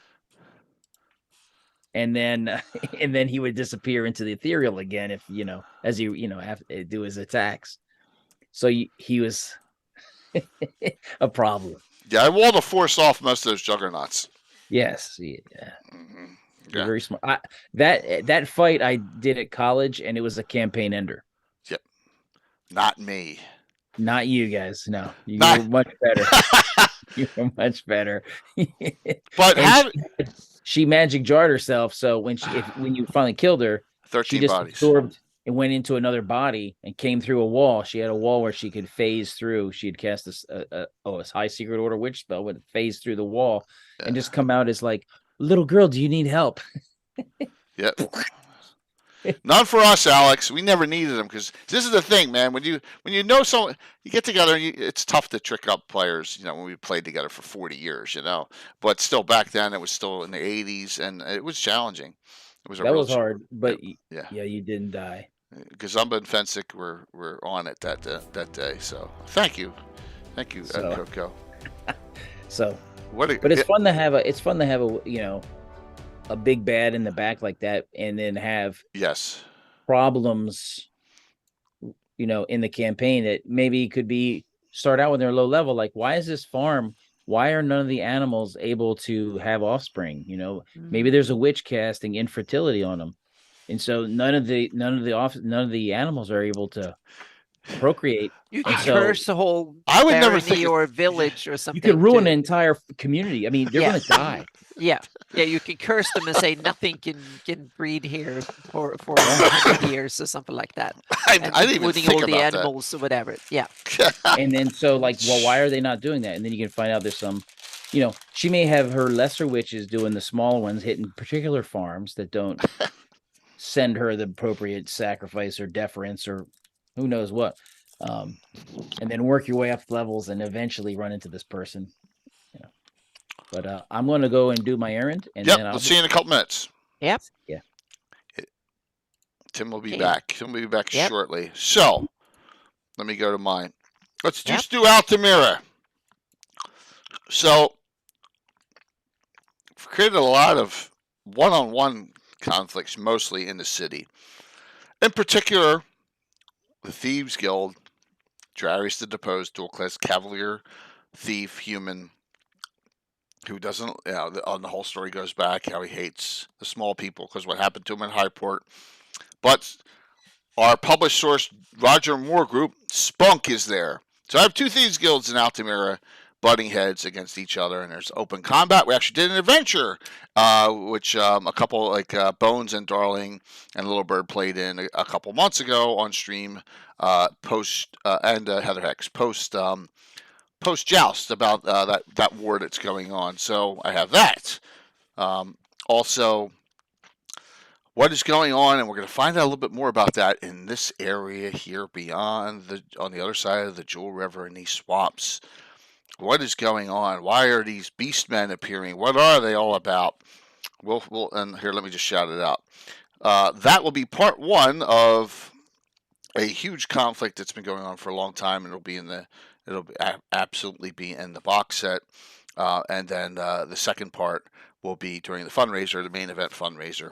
And then he would disappear into the ethereal again if as he have to do his attacks. So he was a problem. Yeah, I walled a force off most of those juggernauts. Yes, yeah. Mm-hmm. Yeah. Very smart. That fight I did at college, and it was a campaign ender. Yep. Not me. Not you guys. No, you were much better. You were much better. But she magic jarred herself. So when you finally killed her, 13 she just bodies. absorbed and went into another body and came through a wall. She had a wall where she could phase through. She had cast a high secret order witch spell, would phase through the wall and just come out as like, little girl, do you need help? Yep. None for us, Alex. We never needed them because this is the thing, man. When you know someone, you get together. And it's tough to trick up players. When we played together for 40 years, But still, back then it was still in the 80s, and it was challenging. It was that was hard, but yeah, you didn't die. Gazumba and Fensick were on it that day. So thank you, Coco. So but it's fun to have a big bad in the back like that, and then have problems, in the campaign that maybe could be start out when they're low level. Like, why is this farm? Why are none of the animals able to have offspring? Maybe there's a witch casting infertility on them, and so none of the animals are able to procreate. You can curse the whole or village or something. You could ruin an entire community. I mean, they're going to die. Yeah, you can curse them and say nothing can breed here for 100 years or something like that. I didn't even think all about the animals or whatever. Yeah. And then why are they not doing that? And then you can find out there's some, she may have her lesser witches doing the small ones, hitting particular farms that don't send her the appropriate sacrifice or deference or who knows what. And then work your way up levels and eventually run into this person. But I'm going to go and do my errand. And then we'll see you in a couple minutes. Yep. Yeah. Tim will be back. He'll be back shortly. So, let me go to mine. Let's just do Altamira. So, we've created a lot of one-on-one conflicts, mostly in the city. In particular, the Thieves Guild, Darius the Deposed, dual-class Cavalier, Thief, Human, who doesn't, the whole story goes back, how he hates the small people because what happened to him in Highport. But our published source, Roger Moore Group, Spunk is there. So I have 2 Thieves Guilds in Altamira butting heads against each other, and there's open combat. We actually did an adventure, which a couple like Bones and Darling and Little Bird played in a couple months ago on stream, and Heather Hex, post post joust about that war that's going on. So I have that. Also, what is going on, and we're going to find out a little bit more about that in this area here beyond on the other side of the Jewel River in these swamps. What is going on? Why are these beastmen appearing? What are they all about? And here, let me just shout it out. That will be part one of a huge conflict that's been going on for a long time, and it'll absolutely be in the box set. And then the second part will be during the fundraiser, the main event fundraiser.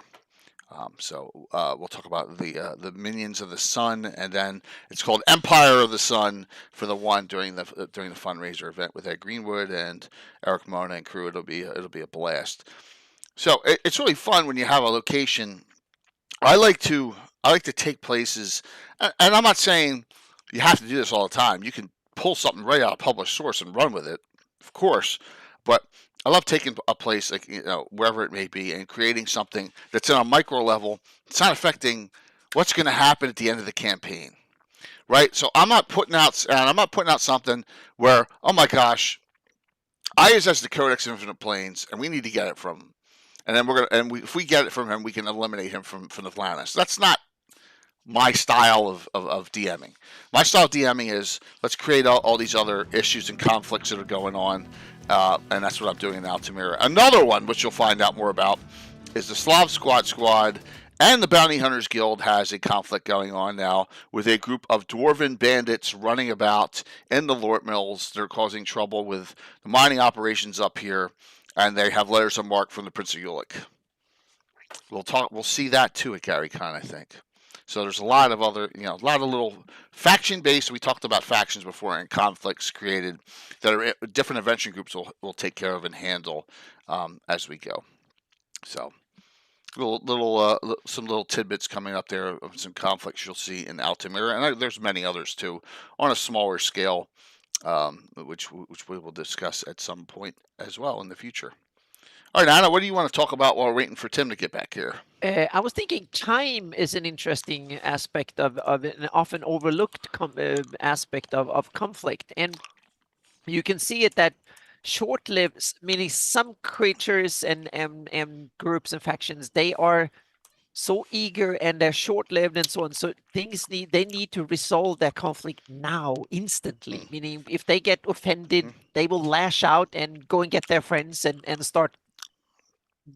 So we'll talk about the Minions of the Sun, and then it's called Empire of the Sun for the one during the fundraiser event with Ed Greenwood and Eric Mona and crew. It'll be a blast. So it's really fun when you have a location. I like to take places, and I'm not saying you have to do this all the time. You can pull something right out of published source and run with it, of course. But I love taking a place, like, wherever it may be, and creating something that's on a micro level. It's not affecting what's going to happen at the end of the campaign, right? So I'm not putting out something where, oh my gosh, I possess the Codex of Infinite Planes, and we need to get it from him. And then if we get it from him, we can eliminate him from the planet. So that's not my style of DMing. My style of DMing is, let's create all these other issues and conflicts that are going on, and that's what I'm doing in Altamira. Another one, which you'll find out more about, is the Slav Squad and the Bounty Hunters Guild has a conflict going on now with a group of dwarven bandits running about in the Lort Mills. They're causing trouble with the mining operations up here, and they have letters of marque from the Prince of Ulick. We'll see that too at GaryCon, I think. So there's a lot of other, a lot of little faction-based. We talked about factions before, and conflicts created that are different adventure groups will take care of and handle as we go. So some little tidbits coming up there of some conflicts you'll see in Altamira, and there's many others too on a smaller scale, which we will discuss at some point as well in the future. All right, Anna, what do you want to talk about while we're waiting for Tim to get back here? I was thinking time is an interesting aspect of an often overlooked aspect of conflict, and you can see it that short-lived, meaning some creatures and groups and factions, they are so eager and they're short-lived and so on. So they need to resolve their conflict now, instantly. Meaning, if they get offended, they will lash out and go and get their friends and start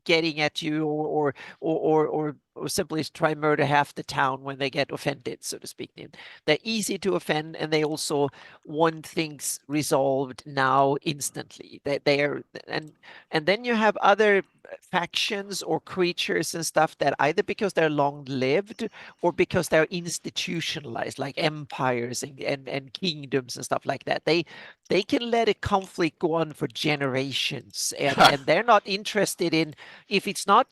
getting at you, or simply try murder half the town when they get offended, so to speak. They're easy to offend, and they also want things resolved now, instantly. And then you have other factions or creatures and stuff that either because they're long-lived or because they're institutionalized, like empires and kingdoms and stuff like that. They can let a conflict go on for generations, and they're not interested in, if it's not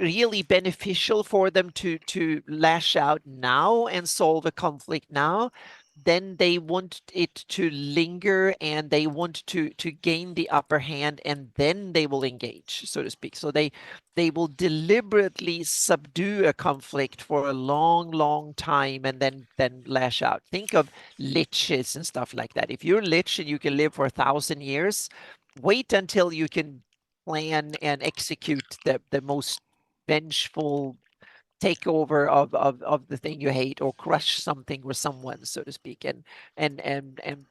really beneficial for them to lash out now and solve a conflict now, then they want it to linger, and they want to gain the upper hand, and then they will engage, so to speak. So they will deliberately subdue a conflict for a long time, and then lash out. Think of liches and stuff like that. If you're a lich and you can live for 1,000 years, wait until you can plan and execute the most vengeful takeover of the thing you hate, or crush something or someone, so to speak, and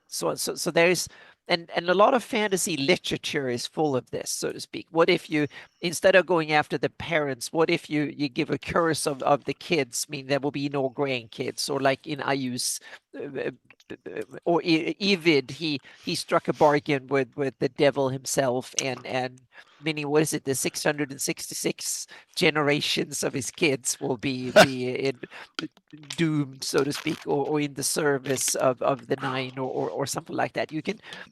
so on. So there's and a lot of fantasy literature is full of this, so to speak. What if you, instead of going after the parents, what if you give a curse of the kids, mean there will be no grandkids, or like in Ayu's or Evid, he struck a bargain with the devil himself, and meaning, what is it, the 666 generations of his kids will be doomed, so to speak, or in the service of the nine, or something like that.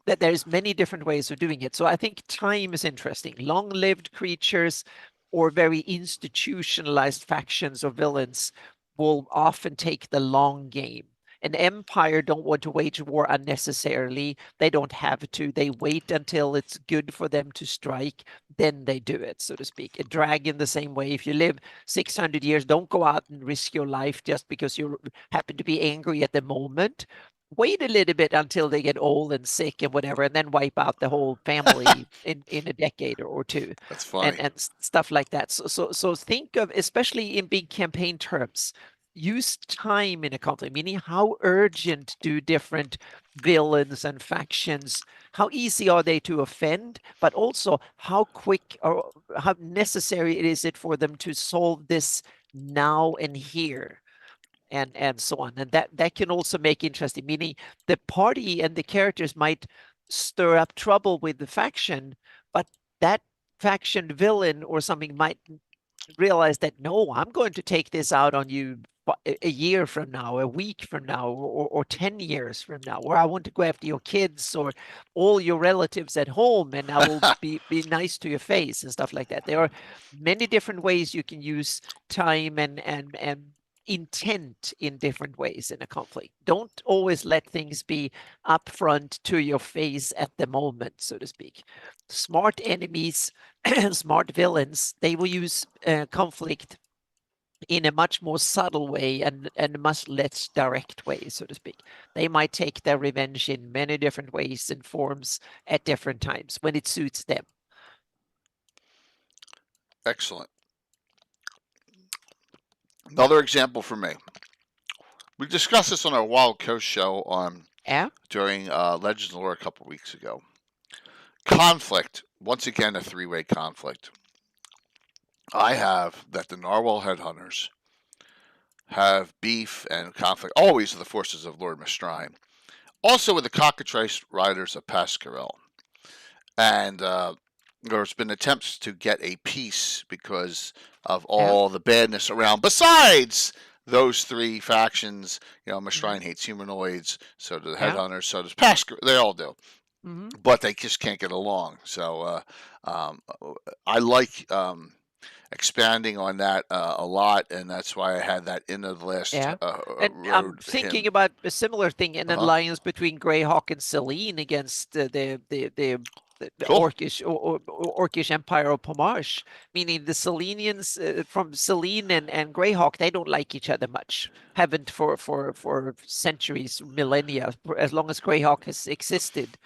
That there's many different ways of doing it. So I think time is interesting. Long-lived creatures or very institutionalized factions or villains will often take the long game. An empire don't want to wage war unnecessarily. They don't have to. They wait until it's good for them to strike, then they do it, so to speak. A dragon the same way. If you live 600 years, don't go out and risk your life just because you happen to be angry at the moment. wait a little bit until they get old and sick and whatever, and then wipe out the whole family in a decade or two, That's funny. and stuff like that. So think of, especially in big campaign terms, use time in a conflict, meaning how urgent do different villains and factions, how easy are they to offend, but also how quick or how necessary is it for them to solve this now and here, and so on. And that can also make interesting, meaning the party and the characters might stir up trouble with the faction, but that faction villain or something might realize that, no, I'm going to take this out on you a year from now, a week from now, or 10 years from now, or I want to go after your kids or all your relatives at home, and I will be nice to your face and stuff like that. There are many different ways you can use time and intent in different ways in a conflict. Don't always let things be upfront to your face at the moment, so to speak. Smart enemies, smart villains, they will use conflict in a much more subtle way and a much less direct way, so to speak. They might take their revenge in many different ways and forms at different times when it suits them. Excellent. Another example for me. We discussed this on our Wild Coast show during Legends of Lore a couple weeks ago. Conflict. Once again, a three-way conflict. I have that the Narwhal Headhunters have beef and conflict always with the forces of Lord Mistrine. Also with the Cockatrice Riders of Pascarel. And there's been attempts to get a peace because of all the badness around. Besides those three factions, Mistrine hates humanoids, so do the Headhunters, so does Pascarel. They all do. But they just can't get along. So I like expanding on that a lot, and that's why I had that in the list. And I'm thinking about a similar thing, an alliance between Greyhawk and Selene against the Orcish Empire of Pomage, meaning the Selenians from Selene and Greyhawk, they don't like each other much. Haven't for centuries, millennia, as long as Greyhawk has existed.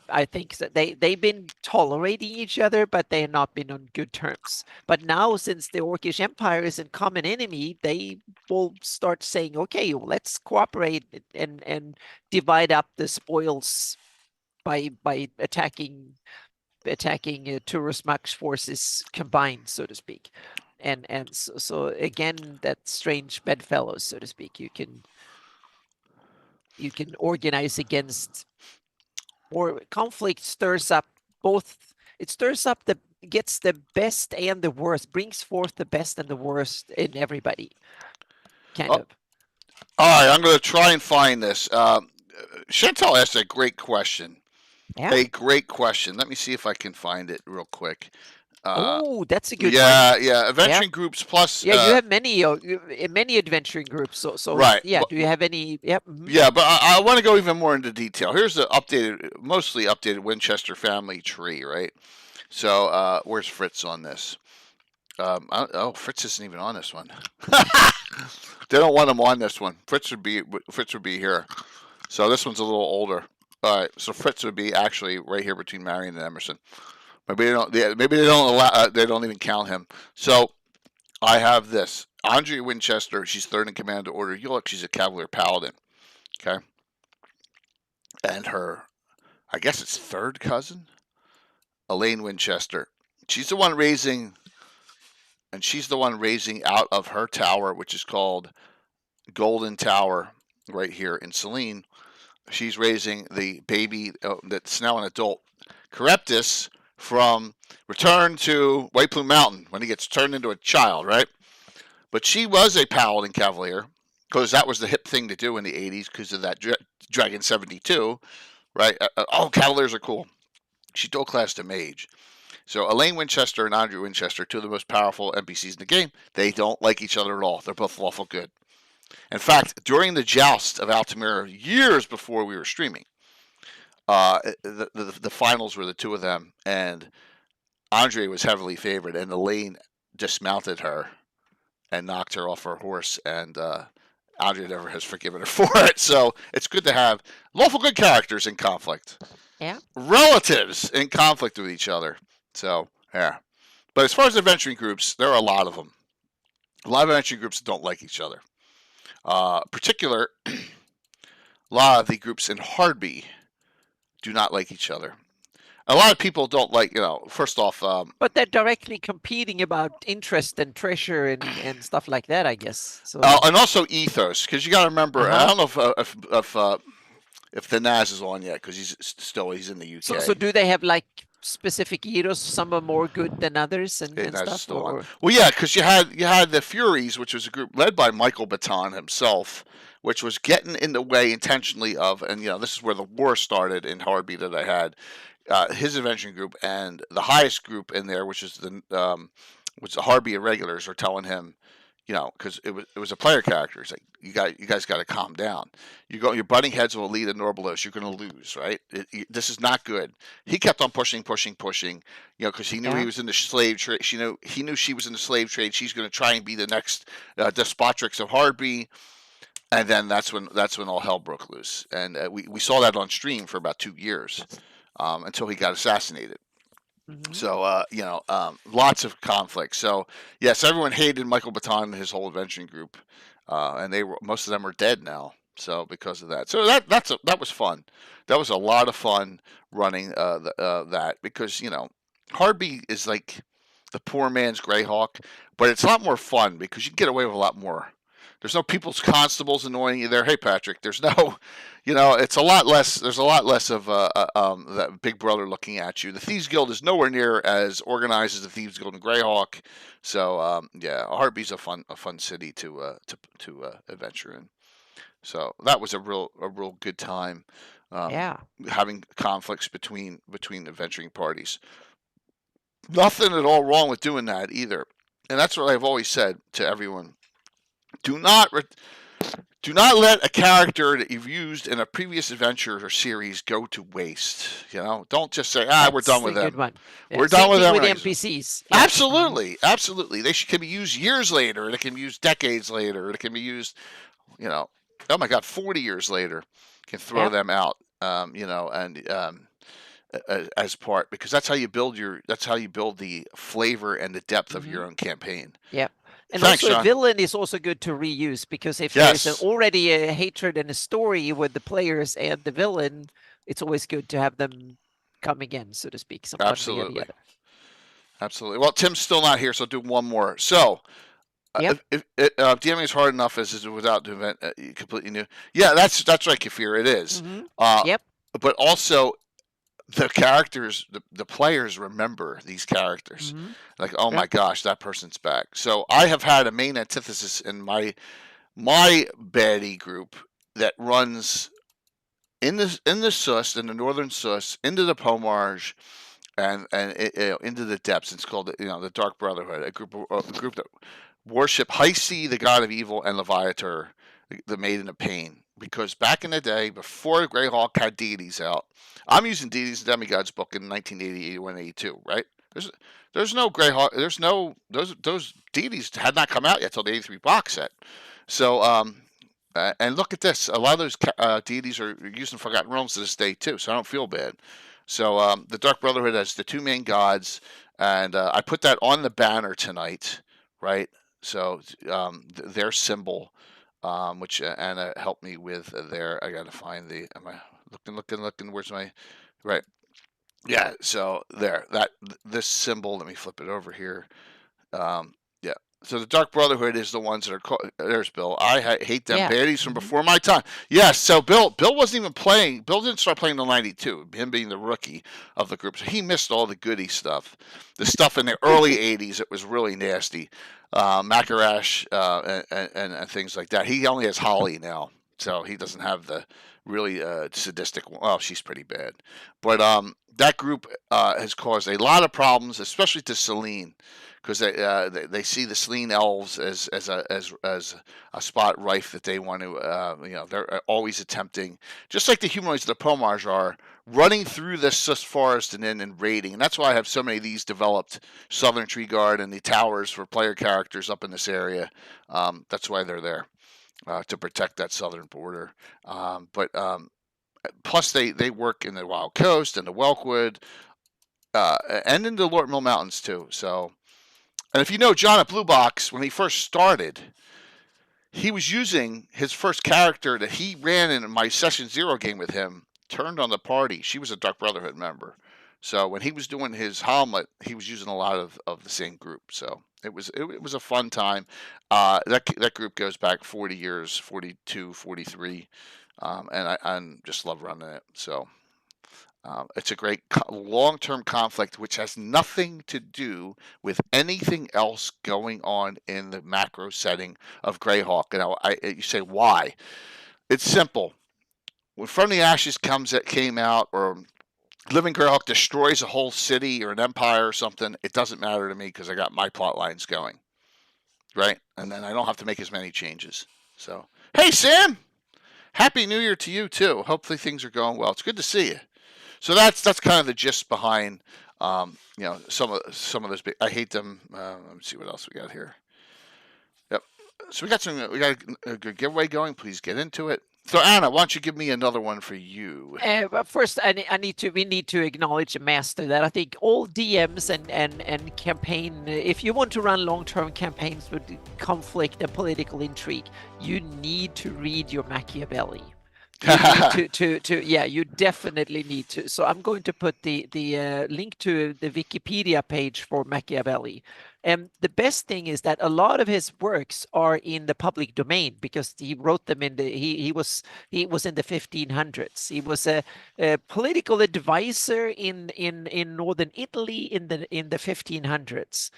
I think that they've been tolerating each other, but they have not been on good terms. But now, since the Orcish Empire is a common enemy, they will start saying, okay, well, let's cooperate and divide up the spoils by attacking Turusmak's forces combined, so to speak. And so again, that strange bedfellows, so to speak. You can organize against. Or conflict stirs up both. It stirs up gets the best and the worst, brings forth the best and the worst in everybody. Kind of. All right, I'm going to try and find this. Chantal asked a great question. Yeah. A great question. Let me see if I can find it real quick. That's a good one. Yeah. Adventuring groups plus. Yeah, you have many adventuring groups. So right. Yeah. Do you have any? Yep. Yeah, but I want to go even more into detail. Here's the mostly updated Winchester family tree, right? So where's Fritz on this? Fritz isn't even on this one. They don't want him on this one. Fritz would be here. So this one's a little older. All right, so Fritz would be actually right here between Marion and Emerson. Maybe they don't. Maybe they don't allow. They don't even count him. So I have this Andrea Winchester. She's third in command to Order Ulick. She's a Cavalier Paladin. Okay, and her, I guess it's third cousin, Elaine Winchester. She's the one raising out of her tower, which is called Golden Tower, right here in Selene. She's raising the baby that's now an adult, Charybdis, from Return to White Plume Mountain when he gets turned into a child, right? But she was a Paladin Cavalier because that was the hip thing to do in the 80s because of that Dragon 72, right? All Cavaliers are cool. She dual classed a mage. So Elaine Winchester and Andrew Winchester, two of the most powerful NPCs in the game, they don't like each other at all. They're both lawful good. In fact, during the joust of Altamira, years before we were streaming, the finals were the two of them, and Andre was heavily favored, and Elaine dismounted her and knocked her off her horse and Audrey never has forgiven her for it. So it's good to have lawful good characters in conflict. Yeah. Relatives in conflict with each other. So, yeah. But as far as adventuring groups, there are a lot of them. A lot of adventuring groups don't like each other. Particular, a lot of the groups in Hardby do not like each other. A lot of people don't like, first off. But they're directly competing about interest and treasure and stuff like that, I guess. So. And also ethos, because you got to remember. I don't know if the Naz is on yet, because he's in the UK. So do they have like specific ethos? Some are more good than others and stuff. Still on. Well, yeah, because you had the Furies, which was a group led by Michael Baton himself, which was getting in the way intentionally of, and this is where the war started in Hardby that I had. His adventuring group, and the highest group in there, which is the Hardby Irregulars, are telling him, because it was a player character. It's like, you guys got to calm down. You're butting heads with a lead in Norbalos. You're going to lose, right? This is not good. He kept on pushing, because he knew he was in the slave trade. He knew she was in the slave trade. She's going to try and be the next Despotrix of Hardby. And then that's when all hell broke loose. And we saw that on stream for about 2 years. Until he got assassinated. Mm-hmm. So, lots of conflict. So, yes, everyone hated Michael Baton and his whole adventuring group, and most of them are dead now. So, because of that, so that was fun. That was a lot of fun running that, because Hardby is like the poor man's Greyhawk, but it's a lot more fun because you can get away with a lot more. There's no people's constables annoying you there. Hey, Patrick, there's no, it's a lot less. There's a lot less of that big brother looking at you. The Thieves Guild is nowhere near as organized as the Thieves Guild in Greyhawk. So, Hardby's a fun city to adventure in. So that was a real good time. Having conflicts between adventuring parties. Nothing at all wrong with doing that either, and that's what I've always said to everyone. Do not let a character that you've used in a previous adventure or series go to waste. Don't just say, we're done with them. Good one. Yeah, we're done with them. With NPCs. Yeah. Absolutely. They can be used years later. It can be used decades later. It can be used, oh my God, 40 years later. Can throw them out. As part, because that's how you build the flavor and the depth of your own campaign. Yeah. And Thanks, also, John. a villain is also good to reuse, because if there's already a hatred and a story with the players and the villain, it's always good to have them come again, so to speak. Absolutely. Well, Tim's still not here, so I'll do one more. So, if DMing is hard enough as is without the event completely new. Yeah, that's right, Kafir. It is. Mm-hmm. But also, the characters, the players remember these characters. Mm-hmm. Like, oh my gosh, that person's back. So I have had a main antithesis in my baddie group that runs in the Sus, in the northern Sus, into the Pomarge, and into the depths. It's called the Dark Brotherhood, a group that worship Hysi, the god of evil, and Leviator, the maiden of pain. Because back in the day, before Greyhawk had deities out, I'm using Deities and Demigods book in 1980, 81, 82, right? There's no Greyhawk. There's no those deities had not come out yet till the 83 box set. So and look at this. A lot of those deities are used in Forgotten Realms to this day too. So I don't feel bad. So the Dark Brotherhood has the two main gods, and I put that on the banner tonight, right? So their symbol. Which Anna helped me with there. I gotta find am I looking, where's my, right. Yeah, so this symbol, let me flip it over here. So the Dark Brotherhood is the ones that are called, there's Bill. I hate them baddies from before my time. Yes, so Bill wasn't even playing. Bill didn't start playing until 92, him being the rookie of the group. So he missed all the goody stuff. The stuff in the early 80s, it was really nasty. Macarash and things like that. He only has Holly now, so he doesn't have the really sadistic one. Well, she's pretty bad. But that group has caused a lot of problems, especially to Celine, because they see the Selene elves as a spot rife that they want to, they're always attempting, just like the humanoids of the Pomarge are, running through this forest and raiding. And that's why I have so many of these developed, Southern Tree Guard and the towers for player characters up in this area. That's why they're there. to protect that southern border. But plus, they work in the Wild Coast and the Whelkwood, and in the Lort Mill Mountains too. So, and if you know John at Blue Box, when he first started, he was using his first character that he ran in my Session Zero game with him, turned on the party. She was a Dark Brotherhood member. So when he was doing his Hamlet, he was using a lot of the same group. So it was a fun time. That group goes back 40 years, 42, 43, and I just love running it. So it's a great long-term conflict, which has nothing to do with anything else going on in the macro setting of Greyhawk. And you say, why? It's simple. When From the Ashes came out, or Living Greyhawk destroys a whole city or an empire or something, it doesn't matter to me because I got my plot lines going, right? And then I don't have to make as many changes. So, hey, Sam! Happy New Year to you, too. Hopefully things are going well. It's good to see you. So that's kind of the gist behind, some of those big. I hate them. Let me see what else we got here. Yep. So we got a good giveaway going. Please get into it. So Anna, why don't you give me another one for you? But first, we need to acknowledge a master that I think all DMs and campaign, if you want to run long-term campaigns with conflict and political intrigue, you need to read your Machiavelli. You need you definitely need to. So I'm going to put the link to the Wikipedia page for Machiavelli. And the best thing is that a lot of his works are in the public domain because he wrote them he was in the 1500s. He was a political advisor in northern Italy in the 1500s.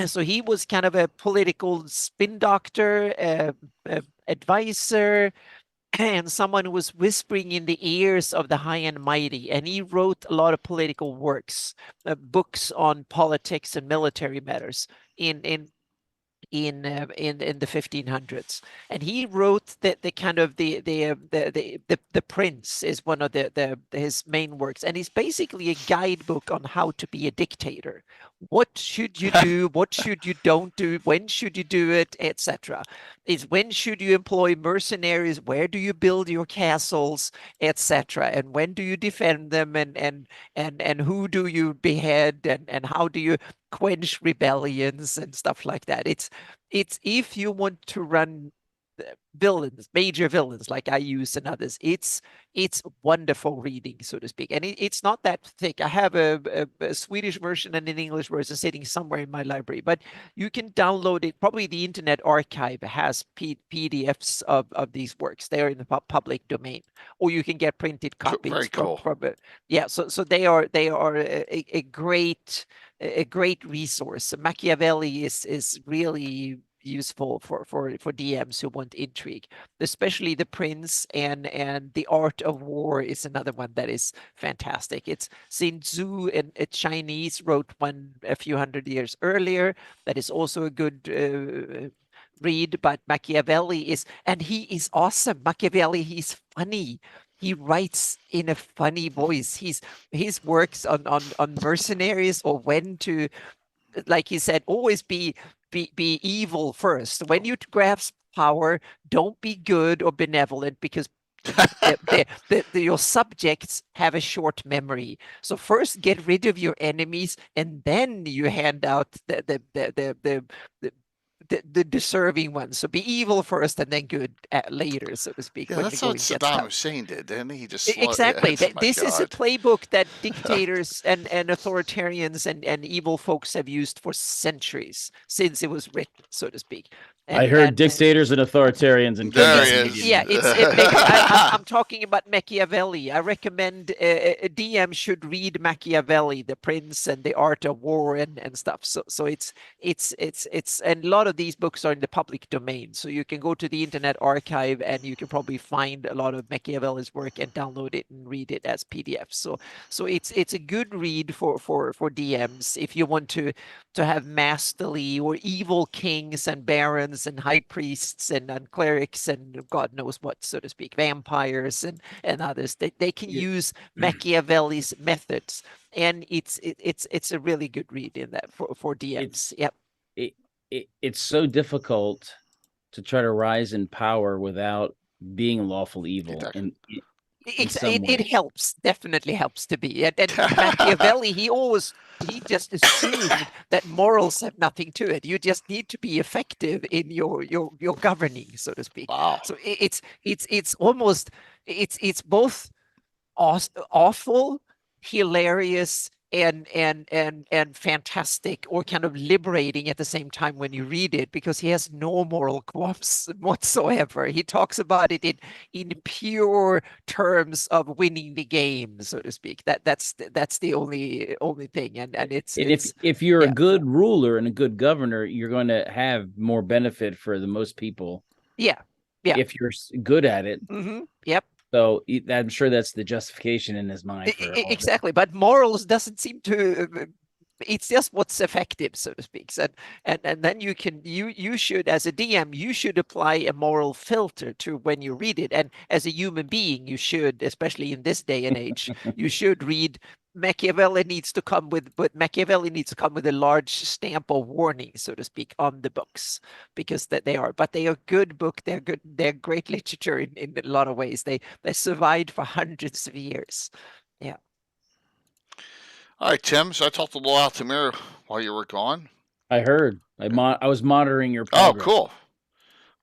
So he was kind of a political spin doctor, advisor, and someone who was whispering in the ears of the high and mighty. And he wrote a lot of political works, books on politics and military matters in the 1500s. And he wrote the kind of the Prince is one of his main works, and it's basically a guidebook on how to be a dictator. What should you do? What should you don't do? When should you do it, etc. Is when should you employ mercenaries? Where do you build your castles, etc. And when do you defend them? And who do you behead? And how do you quench rebellions and stuff like that? It's if you want to run villains, major villains like I use and others, it's wonderful reading, so to speak. And it's not that thick. I have a Swedish version and an English version sitting somewhere in my library, but you can download it. Probably the Internet Archive has PDFs of these works. They are in the public domain, or you can get printed copies. Very cool. From yeah, so they are a great resource. Machiavelli is really useful for DMs who want intrigue, especially the Prince, and the Art of War is another one that is fantastic. It's Sun Tzu, and a Chinese wrote one a few hundred years earlier that is also a good read. But Machiavelli he is awesome. Machiavelli, he's funny. He writes in a funny voice. His works on mercenaries, or when to, like he said, always be evil first. When you grasp power, don't be good or benevolent, because your subjects have a short memory. So first get rid of your enemies, and then you hand out the deserving ones. So be evil first and then good later, so to speak. Yeah, that's what Saddam Hussein did, didn't he? Just exactly. This is a playbook that dictators and authoritarians and evil folks have used for centuries since it was written, so to speak. I heard dictators and authoritarians and yeah, I'm talking about Machiavelli. I recommend a DM should read Machiavelli, The Prince, and The Art of War and stuff. So it's and a lot of these books are in the public domain. So you can go to the Internet Archive and you can probably find a lot of Machiavelli's work and download it and read it as PDF. So it's a good read for DMs if you want to have masterly or evil kings and barons and high priests and clerics and God knows what, so to speak, vampires and others. They can use Machiavelli's methods, and it's a really good read in that for DMs. Yep. It's so difficult to try to rise in power without being lawful evil Exactly. in some It way. helps, definitely helps to be. And Machiavelli, he just assumed that morals have nothing to it. You just need to be effective in your governing, so to speak. Wow. So it's almost it's both awful, hilarious, and fantastic, or kind of liberating at the same time when you read it, because he has no moral qualms whatsoever. He talks about it in pure terms of winning the game, so to speak. That's the only thing, and it's And it's if you're a yeah. good ruler and a good governor, you're going to have more benefit for the most people Yeah. if you're good at it. Yep. So I'm sure that's the justification in his mind for all of it. Exactly, but morals doesn't seem to. It's just what's effective, so to speak. And then you should, as a DM, you should apply a moral filter to when you read it. And as a human being, you should, especially in this day and age, you should read. Machiavelli needs to come with a large stamp of warning, so to speak, on the books, because that they are. But they are good book. They're good. They're great literature in a lot of ways. They survived for hundreds of years. Yeah. All right, Tim. So I talked a little Altamira while you were gone. I heard. I was monitoring your Oh, progress. cool.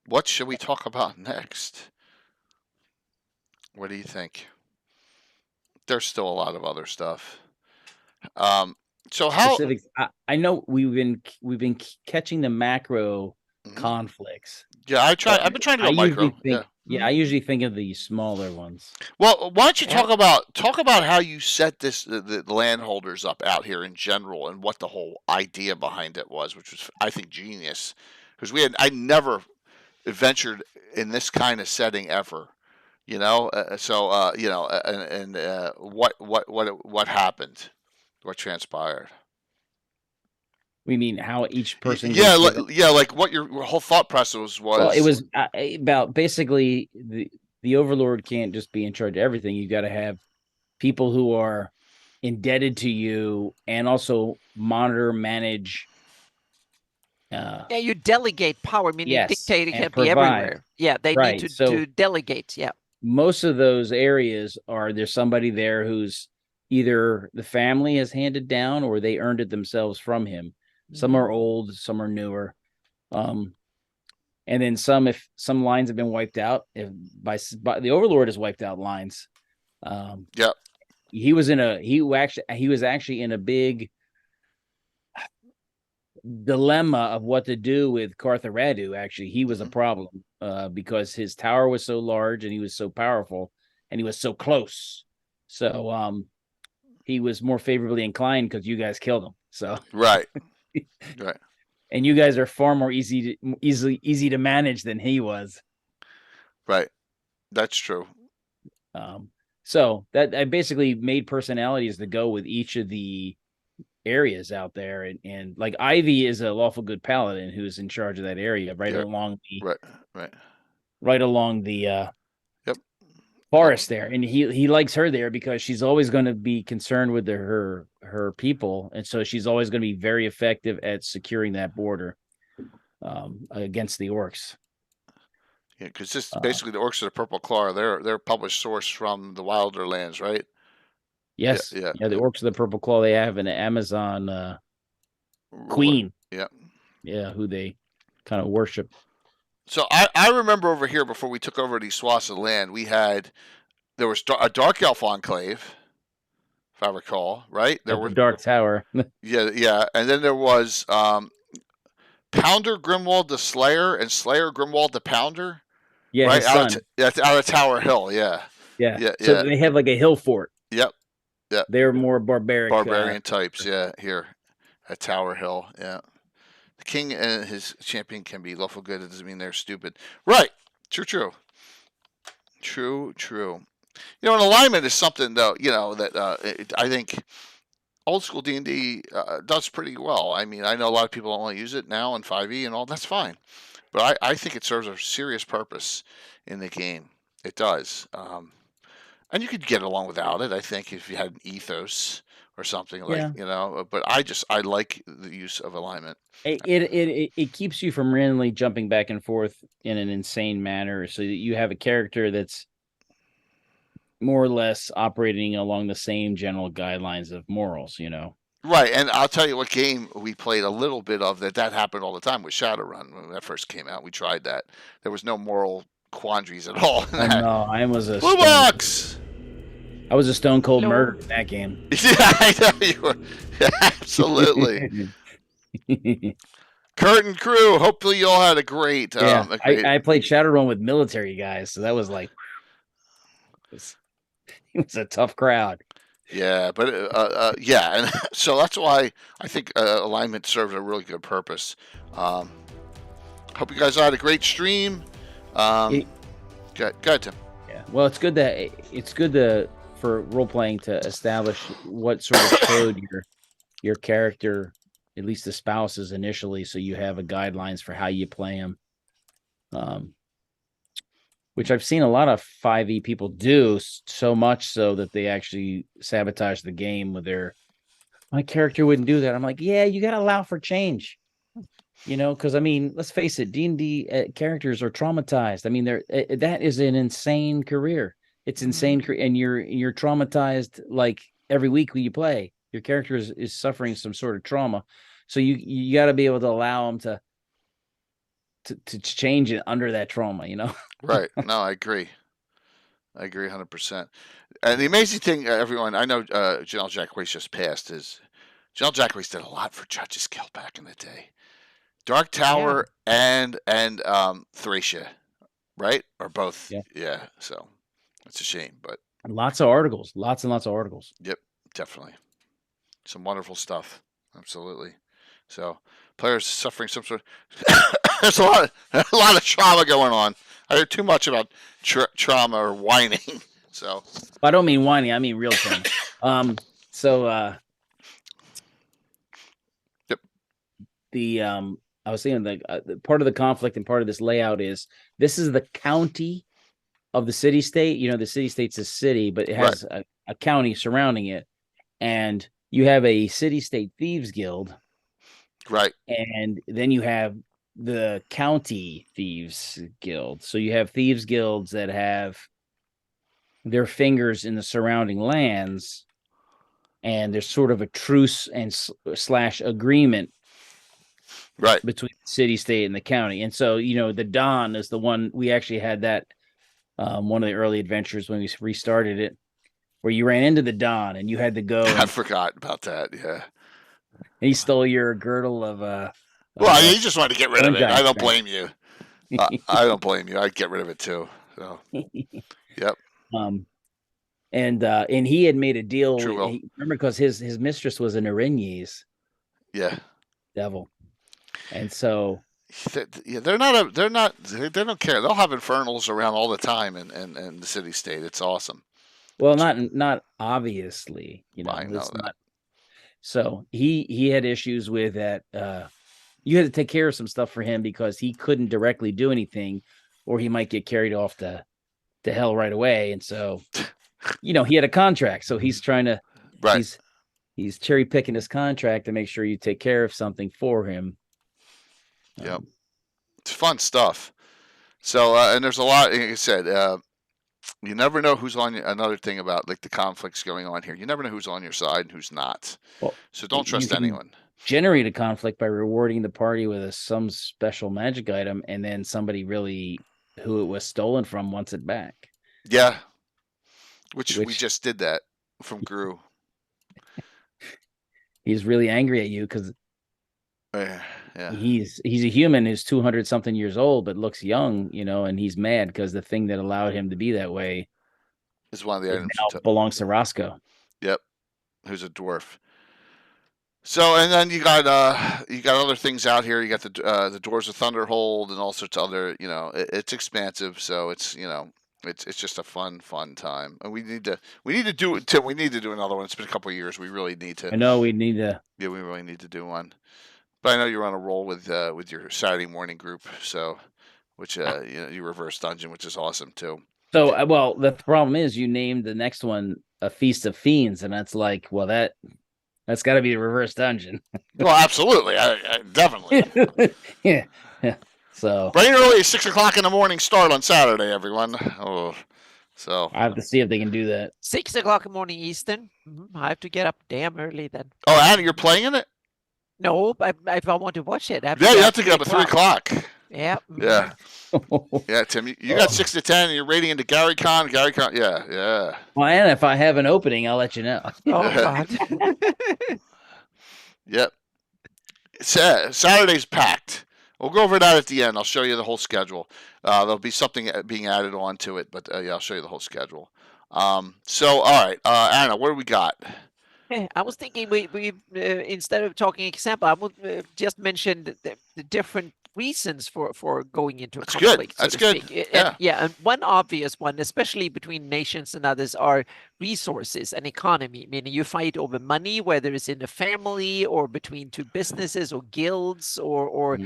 What should we talk about next? What do you think? There's still a lot of other stuff. So how? Specifics. I know we've been catching the macro Mhm. conflicts. Yeah, I've been trying to go micro. I usually think of the smaller ones. Well, why don't you talk about how you set the landholders up out here in general, and what the whole idea behind it was, which was, I think, genius, because I never ventured in this kind of setting ever, what happened, what transpired. We mean how each person. Yeah, like what your whole thought process was. Well, it was about basically the overlord can't just be in charge of everything. You got to have people who are indebted to you and also monitor, manage. Yeah, you delegate power, meaning Yes, dictating and can't be provide. everywhere. Yeah, they Right, need so to delegate. Yeah. most of those areas there's somebody there who's either the family has handed down or they earned it themselves from him. Some are old, some are newer. And then if some lines have been wiped out, if by the overlord has wiped out lines. Yep. He was actually in a big dilemma of what to do with Cartharadu. Actually, he was a problem because his tower was so large and he was so powerful and he was so close. So he was more favorably inclined because you guys killed him. So right. And you guys are far more easy to manage than he was. Right. That's true. So that I basically made personalities to go with each of the areas out there, and like Ivy is a lawful good paladin who's in charge of that area along the forest there, and he likes her there because she's always going to be concerned with her people, and so she's always going to be very effective at securing that border against the orcs. Yeah, because this basically the orcs of the Purple Claw, they're a published source from the Wilder Lands, right? Yes. Yeah. The orcs of the Purple Claw, they have an Amazon queen. Yeah. Yeah, who they kind of worship. So I remember over here before we took over these swaths of land, there was a Dark Elf enclave, if I recall, right? There was Dark Tower. yeah, and then there was Pounder Grimwald the Slayer and Slayer Grimwald the Pounder. Yeah, right out of Tower Hill. Yeah. So they have like a hill fort. Yep. They're more barbarian types. Yeah, here at Tower Hill. Yeah. The king and his champion can be lawful good. It doesn't mean they're stupid. Right. True. An alignment is something, though, that I think old school D&D does pretty well. I mean, I know a lot of people only use it now in 5e and all. That's fine. But I think it serves a serious purpose in the game. It does. And you could get along without it, I think, if you had an ethos or something Yeah. But I like the use of alignment. It keeps you from randomly jumping back and forth in an insane manner, so that you have a character that's more or less operating along the same general guidelines of morals. Right, and I'll tell you what game we played a little bit of that happened all the time with Shadowrun when that first came out. We tried that. There was no moral quandaries at all in Oh that. no, I was a Blue box. I was a stone cold Hello. murder in that game. Yeah, I know you were. Absolutely. Curtain crew. Hopefully, you all had a great. Yeah, A great... I played Shadowrun with military guys, so that was like it was a tough crowd. Yeah, but yeah, and so that's why I think alignment serves a really good purpose. Hope you guys had a great stream. Go ahead, Tim. Yeah, well, it's good for role playing to establish what sort of code your character at least espouses initially, so you have a guidelines for how you play them. Which I've seen a lot of 5e people do, so much so that they actually sabotage the game with my character wouldn't do that. I'm like, yeah, you got to allow for change, because I mean, let's face it, D&D characters are traumatized. I mean, that is an insane career. It's insane, and you're traumatized like every week when you play. Your character is suffering some sort of trauma, so you got to be able to allow them to change it under that trauma, Right. No, I agree. I agree 100%. And the amazing thing, everyone, I know General Jack Wace just passed. General Jack Wace did a lot for Judge's Guild back in the day. Dark Tower and Thracia, right? Or both. Yeah. So it's a shame, but lots of articles, lots and lots of articles. Yep, definitely. Some wonderful stuff. Absolutely. So players suffering some sort of there's a lot of trauma going on. I heard too much about trauma or whining. So I don't mean whining. I mean real trauma. Yep. I was saying the part of the conflict and part of this layout is this is the county of the city state. The city state's a city, but it has a county surrounding it, and you have a city state thieves guild. Right. And then you have the county thieves guild. So you have thieves guilds that have their fingers in the surrounding lands, and there's sort of a truce and / agreement between the city state and the county. And so, the Don is the one we actually had that one of the early adventures when we restarted it, where you ran into the Don and you had to go. I forgot about that. Yeah. He stole your girdle of well, he just wanted to get rid of it. I don't blame you. I don't blame you. I'd get rid of it too. So, yep. And he had made a deal. Remember, because his mistress was an Erinyes. Yeah. Devil, and so they don't care. They'll have infernals around all the time in the city state. It's awesome. Well, not obviously, I know that. Not. So he had issues with that. You had to take care of some stuff for him because he couldn't directly do anything, or he might get carried off to hell right away. And so, he had a contract, so he's trying to he's cherry picking his contract to make sure you take care of something for him. Yep, it's fun stuff. So and there's a lot. Like I said, you never know who's on. Another thing about like the conflicts going on here, you never know who's on your side and who's not. Well, so don't trust anyone. Generate a conflict by rewarding the party with some special magic item, and then somebody who it was stolen from wants it back. Yeah, which we just did that from Gru. He's really angry at you because he's a human who's 200 something years old but looks young, and he's mad because the thing that allowed him to be that way is one of the items now belongs to Roscoe. Yep, who's a dwarf. So, and then you got other things out here. You got the Doors of Thunderhold and all sorts of other. It's expansive, so it's it's just a fun time. And we need to do it. Tim, we need to do another one. It's been a couple of years. We really need to. I know we need to. Yeah, we really need to do one. But I know you're on a roll with your Saturday morning group, so which you reverse dungeon, which is awesome too. So, well, the problem is you named the next one a Feast of Fiends, and that's like, well, that That's got to be a reverse dungeon. Well, absolutely, definitely. Yeah. So Bright and early, 6 o'clock in the morning start on Saturday, everyone. Oh, so. I have to see if they can do that. 6 o'clock in the morning Eastern. I have to get up damn early then. Oh, Anna, you're playing in it? No, if I want to watch it, Yeah, you have to get up at 3 o'clock. Yeah. Yeah. Yeah, Tim, you got 6 to 10, and you're rating into Gary Con. Yeah. Well, and if I have an opening, I'll let you know. Oh God. Yep. Saturday's packed. We'll go over that at the end. I'll show you the whole schedule. There'll be something being added on to it, but yeah, I'll show you the whole schedule. So, all right, Anna, what do we got? I was thinking we instead of talking example, I would just mention the different reasons for going into a That's conflict. good. That's so to good. speak. Yeah. And one obvious one, especially between nations and others, are resources and economy. Meaning you fight over money, whether it's in a family or between two businesses or guilds or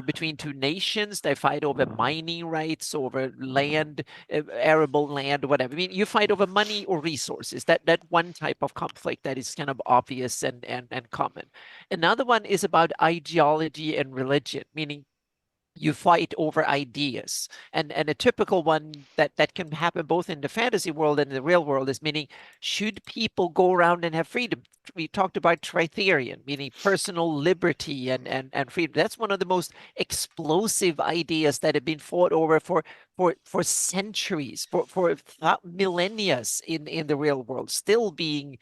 between two nations. They fight over mining rights, over land, arable land, whatever. I mean, you fight over money or resources. That one type of conflict that is kind of obvious and common. Another one is about ideology and religion, meaning you fight over ideas. And a typical one that can happen both in the fantasy world and the real world is meaning, should people go around and have freedom? We talked about Tritherian, meaning personal liberty and freedom. That's one of the most explosive ideas that have been fought over for centuries, for millennia in the real world, still being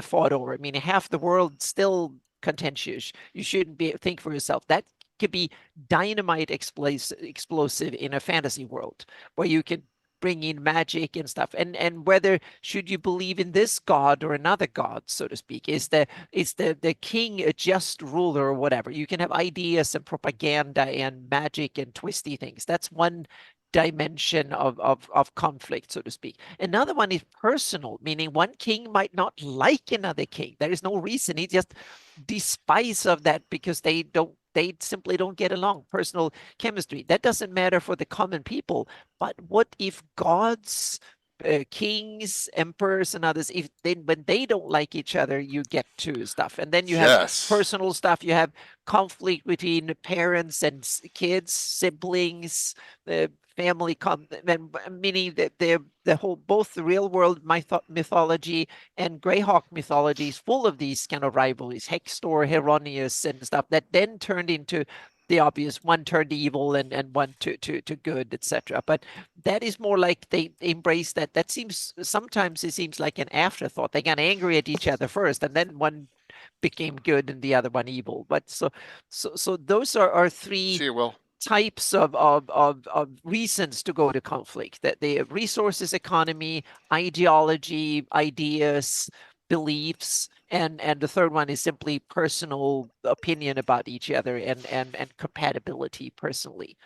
fought over. I mean, half the world still contentious. You shouldn't think for yourself. That could be dynamite explosive in a fantasy world where you can bring in magic and stuff, and whether should you believe in this god or another god, so to speak. Is the king a just ruler or whatever? You can have ideas and propaganda and magic and twisty things. That's one dimension of conflict, so to speak. Another one is personal, meaning one king might not like another king. There is no reason. He just despises of that because they simply don't get along. Personal chemistry. That doesn't matter for the common people. But what if gods, kings, emperors, and others, when they don't like each other, you get to stuff. And then you have personal stuff. You have conflict between parents and kids, siblings, family, meaning that the whole, both the real world mythology and Greyhawk mythology is full of these kind of rivalries, Hextor, Heronius, and stuff that then turned into the obvious. One turned evil and one to good, etc. But that is more like they embrace that. That seems, sometimes it seems like an afterthought. They got angry at each other first, and then one became good and the other one evil. But so those are three types of reasons to go to conflict: that the resources, economy, ideology, ideas, beliefs, and the third one is simply personal opinion about each other and compatibility personally,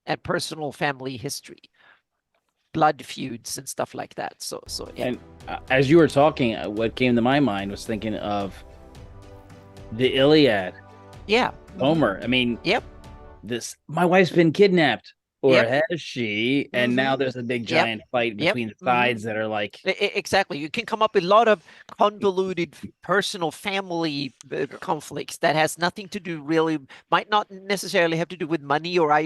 and personal family history, blood feuds and stuff like that. So yeah. And as you were talking, what came to my mind was thinking of the Iliad. Yeah. Homer. I mean, yep. My wife's been kidnapped, or has she? And now there's a big giant fight between the sides that are like, exactly. You can come up with a lot of convoluted personal family conflicts that has nothing to do, really might not necessarily have to do with money or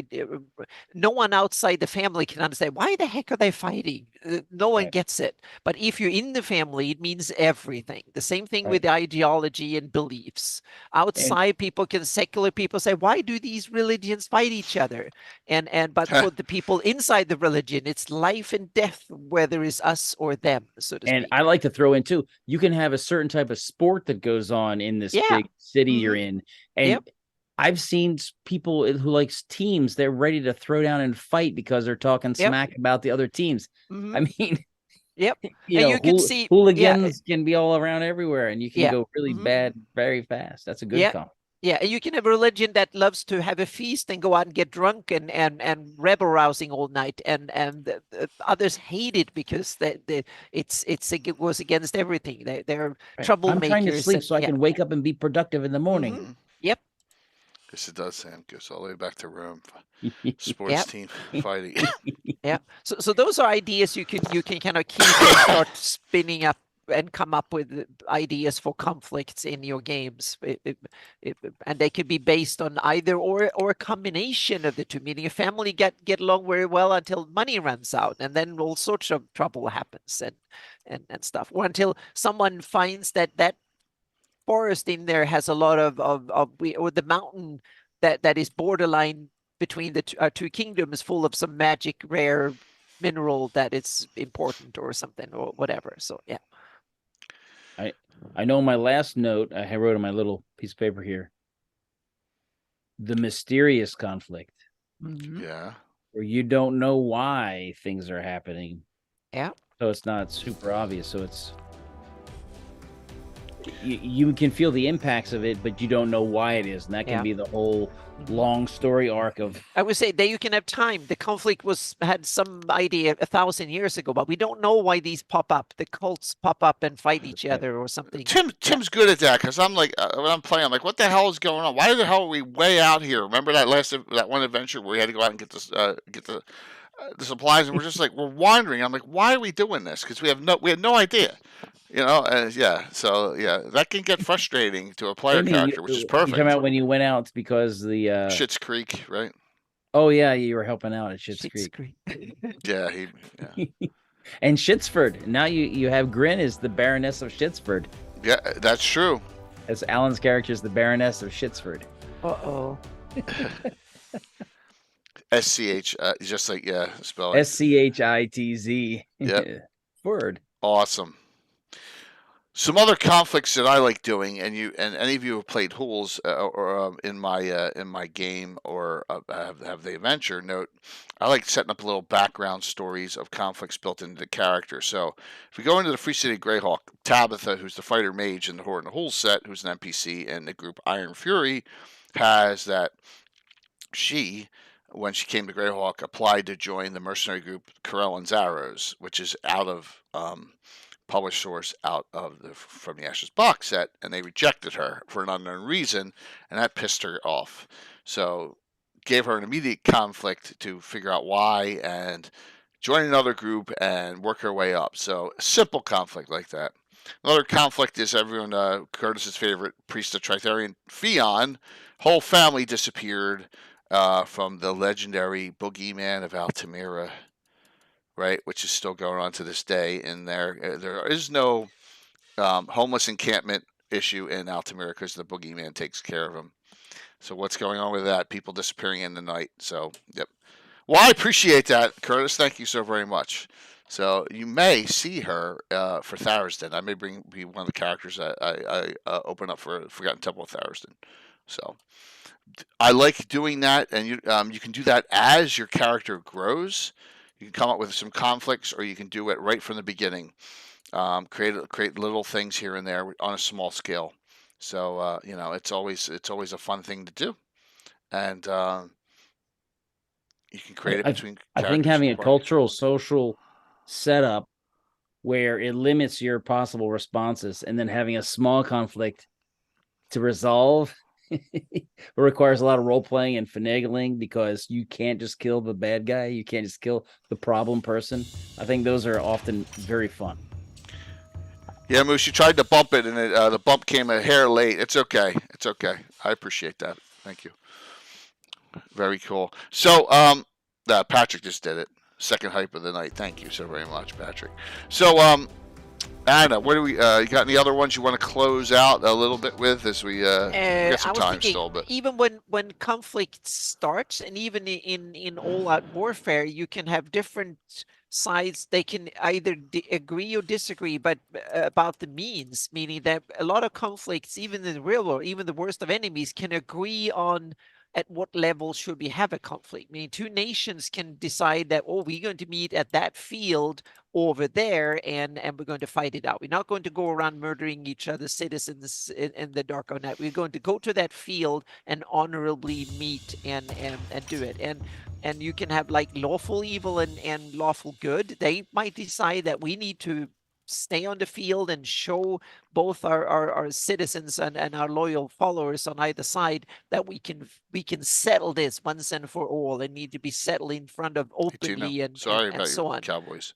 no one outside the family can understand why the heck are they fighting. No one gets it. But if you're in the family, it means everything. The same thing with ideology and beliefs. Outside, secular people say, why do these religions fight each other? But for the people inside the religion, it's life and death, whether it's us or them, so to speak. And I like to throw in too, you can have a certain type of sport that goes on in this big city you're in. And I've seen people who likes teams, they're ready to throw down and fight because they're talking smack about the other teams. I mean, you can see hooligans can be all around everywhere, and you can go really bad very fast. That's a good comment. Yeah, and you can have a religion that loves to have a feast and go out and get drunk and rebel rousing all night, and others hate it because it goes against everything. They're troublemakers. I'm trying to sleep so I can wake up and be productive in the morning. Yep. Yes, it does, Sam. Goes all the way back to Rome. Sports team fighting. Yeah. So those are ideas you can kind of keep and start spinning up and come up with ideas for conflicts in your games. And they could be based on either or a combination of the two, meaning a family get along very well until money runs out, and then all sorts of trouble happens and stuff, or until someone finds that forest in there has a lot of or the mountain that is borderline between the two kingdoms full of some magic rare mineral that is important or something or whatever. So yeah. I know my last note I wrote on my little piece of paper here. The mysterious conflict. Yeah. Where you don't know why things are happening. Yeah. So it's not super obvious. So it's you can feel the impacts of it, but you don't know why it is, and that can be the whole long story arc of. I would say that you can have time. The conflict had some idea 1,000 years ago, but we don't know why these pop up. The cults pop up and fight each other or something. Tim's good at that, because I'm like, when I'm playing, I'm like, what the hell is going on? Why the hell are we way out here? Remember that one adventure where we had to go out and get the supplies, and we're just like, we're wandering. I'm like, why are we doing this? Because we had no idea. So that can get frustrating to a player character, which is perfect. You talking about when you went out because the Schitt's Creek, right? Oh yeah, you were helping out at Schitt's Creek. Yeah, and Schittsford. Now you have Grin as the Baroness of Schittsford. Yeah, that's true. As Alan's character is the Baroness of Schittsford. Uh-oh. SCH, just like spell it. SCHITZ. Yeah. Word. Awesome. Some other conflicts that I like doing, and any of you have played Hools or in my game or have the adventure note, I like setting up little background stories of conflicts built into the character. So if we go into the Free City Greyhawk, Tabitha, who's the fighter mage in the Horde and Hools set, who's an NPC in the group Iron Fury, has that she, when she came to Greyhawk, applied to join the mercenary group Corellan's Arrows, which is out of published source out of the From the Ashes box set, and they rejected her for an unknown reason, and that pissed her off. So gave her an immediate conflict to figure out why and join another group and work her way up. So a simple conflict like that. Another conflict is everyone, Curtis's favorite priest of Tritherion, Fion. Whole family disappeared from the legendary boogeyman of Altamira, right, which is still going on to this day. And there is no homeless encampment issue in Altamira because the boogeyman takes care of them. So what's going on with that? People disappearing in the night. So, yep. Well, I appreciate that, Curtis. Thank you so very much. So you may see her for Tharisden. I may be one of the characters that I open up for Forgotten Temple of Tharisden. So I like doing that, and you can do that as your character grows. You can come up with some conflicts, or you can do it right from the beginning. Create little things here and there on a small scale. So it's always a fun thing to do, and you can create it between. I think having a cultural social setup where it limits your possible responses, and then having a small conflict to resolve. It requires a lot of role playing and finagling, because you can't just kill the bad guy. You can't just kill the problem person. I think those are often very fun. Yeah, Moose, you tried to bump it, and the bump came a hair late. It's okay. It's okay. I appreciate that. Thank you. Very cool. So, Patrick just did it. Second hype of the night. Thank you so very much, Patrick. So, Anna, what do we? You got any other ones you want to close out a little bit with as we get some time still? But even when conflict starts, and even in all-out warfare, you can have different sides. They can either agree or disagree, but about the means, meaning that a lot of conflicts, even in the real world, even the worst of enemies, can agree on at what level should we have a conflict. Meaning two nations can decide that, oh, we're going to meet at that field over there, and we're going to fight it out. We're not going to go around murdering each other's citizens in the dark of night. We're going to go to that field and honorably meet and do it. And you can have like lawful evil and lawful good. They might decide that we need to stay on the field and show both our citizens and our loyal followers on either side that we can settle this once and for all, and need to be settled in front of openly and sorry about so your on. Cowboys.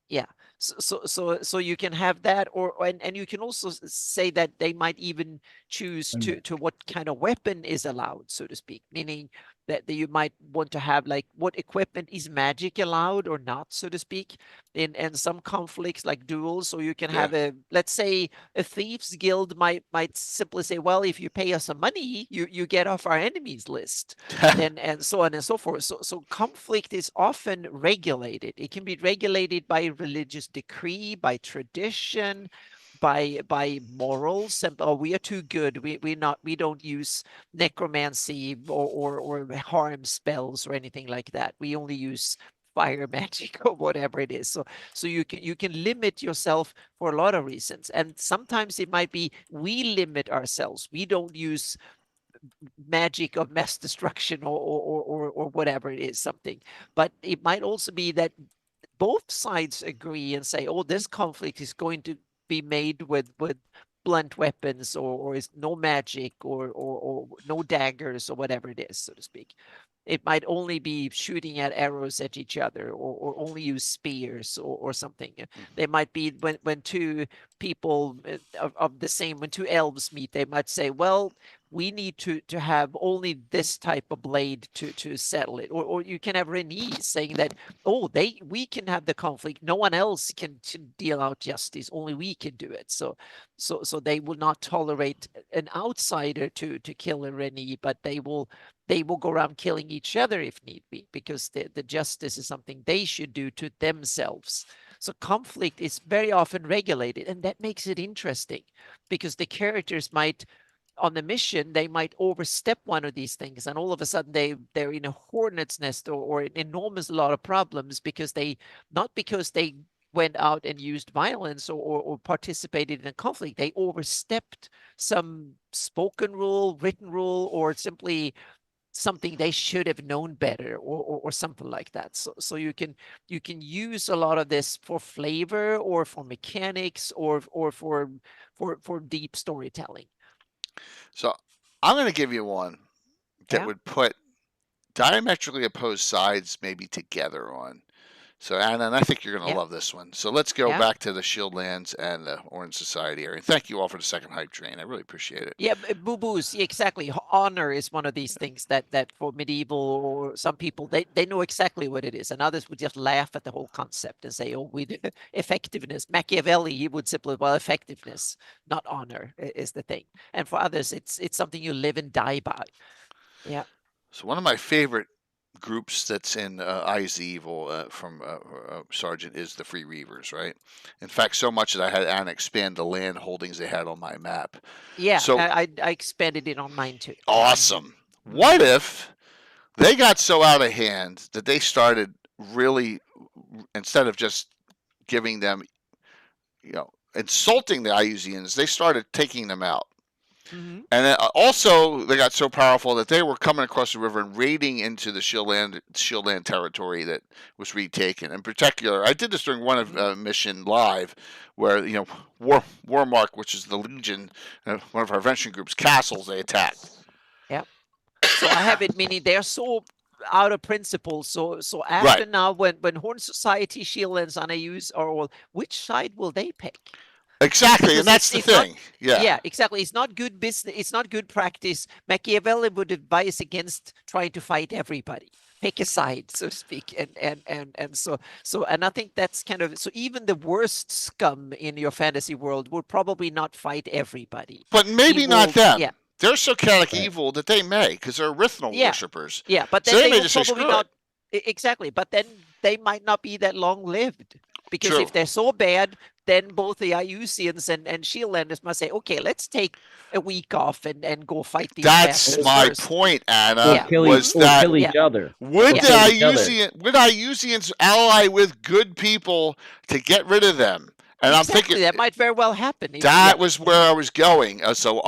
Yeah. So you can have that, and you can also say that they might even choose to what kind of weapon is allowed, so to speak, meaning that you might want to have like what equipment is magic allowed or not, so to speak, in some conflicts like duels. So you can have let's say a thieves guild might simply say, well, if you pay us some money, you get off our enemies list, and so on and so forth. So conflict is often regulated. It can be regulated by religious decree, by tradition, by morals. And we are too good. We don't use necromancy or harm spells or anything like that. We only use fire magic or whatever it is. So you can limit yourself for a lot of reasons. And sometimes it might be we limit ourselves. We don't use magic of mass destruction or whatever it is, something. But it might also be that both sides agree and say, oh, this conflict is going to be made with blunt weapons, or is no magic, or no daggers, or whatever it is, so to speak. It might only be shooting at arrows at each other, or only use spears or something. They might be when two people of the same, when two elves meet, they might say, well, we need to have only this type of blade to settle it. Or you can have Renée saying that, oh, we can have the conflict, no one else can deal out justice, only we can do it. So they will not tolerate an outsider to kill a Renée, but they will go around killing each other if need be, because the justice is something they should do to themselves. So conflict is very often regulated, and that makes it interesting, because the characters might, on the mission, they might overstep one of these things, and all of a sudden they're in a hornet's nest or an enormous lot of problems, because not because they went out and used violence or participated in a conflict. They overstepped some spoken rule, written rule, or simply something they should have known better, or something like that. So you can use a lot of this for flavor, or for mechanics, or for deep storytelling. So I'm going to give you one that would put diametrically opposed sides maybe together on. So, Anna, and I think you're going to love this one. So let's go back to the Shieldlands and the Orange Society area. Thank you all for the second hype train. I really appreciate it. Yeah, boo-boos. Yeah, exactly. Honor is one of these things that for medieval, or some people, they know exactly what it is, and others would just laugh at the whole concept and say, oh, effectiveness. Machiavelli, he would simply, well, effectiveness, not honor, is the thing. And for others, it's something you live and die by. Yeah. So one of my favorite groups that's in Eyes of Evil from Sergeant is the Free Reavers, right? In fact, so much that I had Anna expand the land holdings they had on my map. Yeah, so I expanded it on mine too. Awesome. What if they got so out of hand that they started really, instead of just giving them, insulting the Iusians, they started taking them out. Mm-hmm. And then also, they got so powerful that they were coming across the river and raiding into the Shieldland territory that was retaken. In particular, I did this during one of mission live, where Warmark, which is the Legion, one of our adventuring groups, castles they attacked. Yeah. So I have it, meaning they're so out of principle. So after now, when Horn Society, Shieldlands, and I use, or which side will they pick? Exactly, because and that's the thing. Yeah, exactly. It's not good business. It's not good practice. Machiavelli would advise against trying to fight everybody. Pick a side, so to speak. And so I think that's kind of, so even the worst scum in your fantasy world will probably not fight everybody. But maybe not them. Yeah. They're so chaotic evil that they may, because they're Erythnal worshippers. Yeah, but then so they will probably not. Exactly, but then they might not be that long-lived. Because if they're so bad, then both the Iusians and Shieldlanders must say, okay, let's take a week off and go fight these That's my first. point, Anna, kill each other. Would Iusians ally with good people to get rid of them? And I'm thinking that might very well happen. That was where I was going. So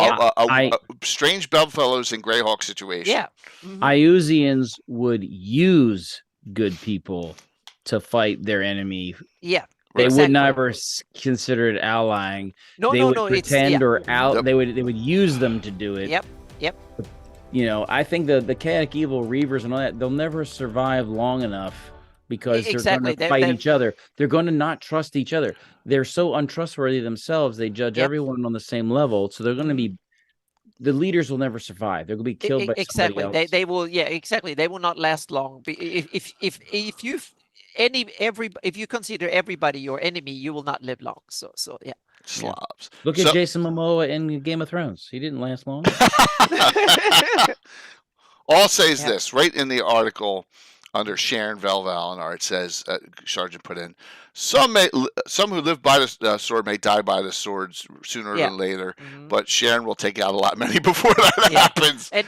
strange bedfellows in Greyhawk situation. Yeah. Mm-hmm. Iusians would use good people to fight their enemy. Yeah. They would never consider it allying. They would pretend they would use them to do it. Yep. I think the chaotic evil reavers and all that, they'll never survive long enough because they're Exactly. going to fight each other. They're going to not trust each other. They're so untrustworthy themselves. They judge everyone on the same level. So they're going to be, the leaders will never survive. They're going to be killed by somebody else. They will. Yeah, exactly. They will not last long. If you consider everybody your enemy, you will not live long. So yeah. Slobs. Look at Jason Momoa in Game of Thrones. He didn't last long. All I'll say is this, right in the article under Sharon Velvalinar, it says, Sergeant put in, some who live by the sword may die by the swords sooner than later, but Sharon will take out a lot many before that happens. And,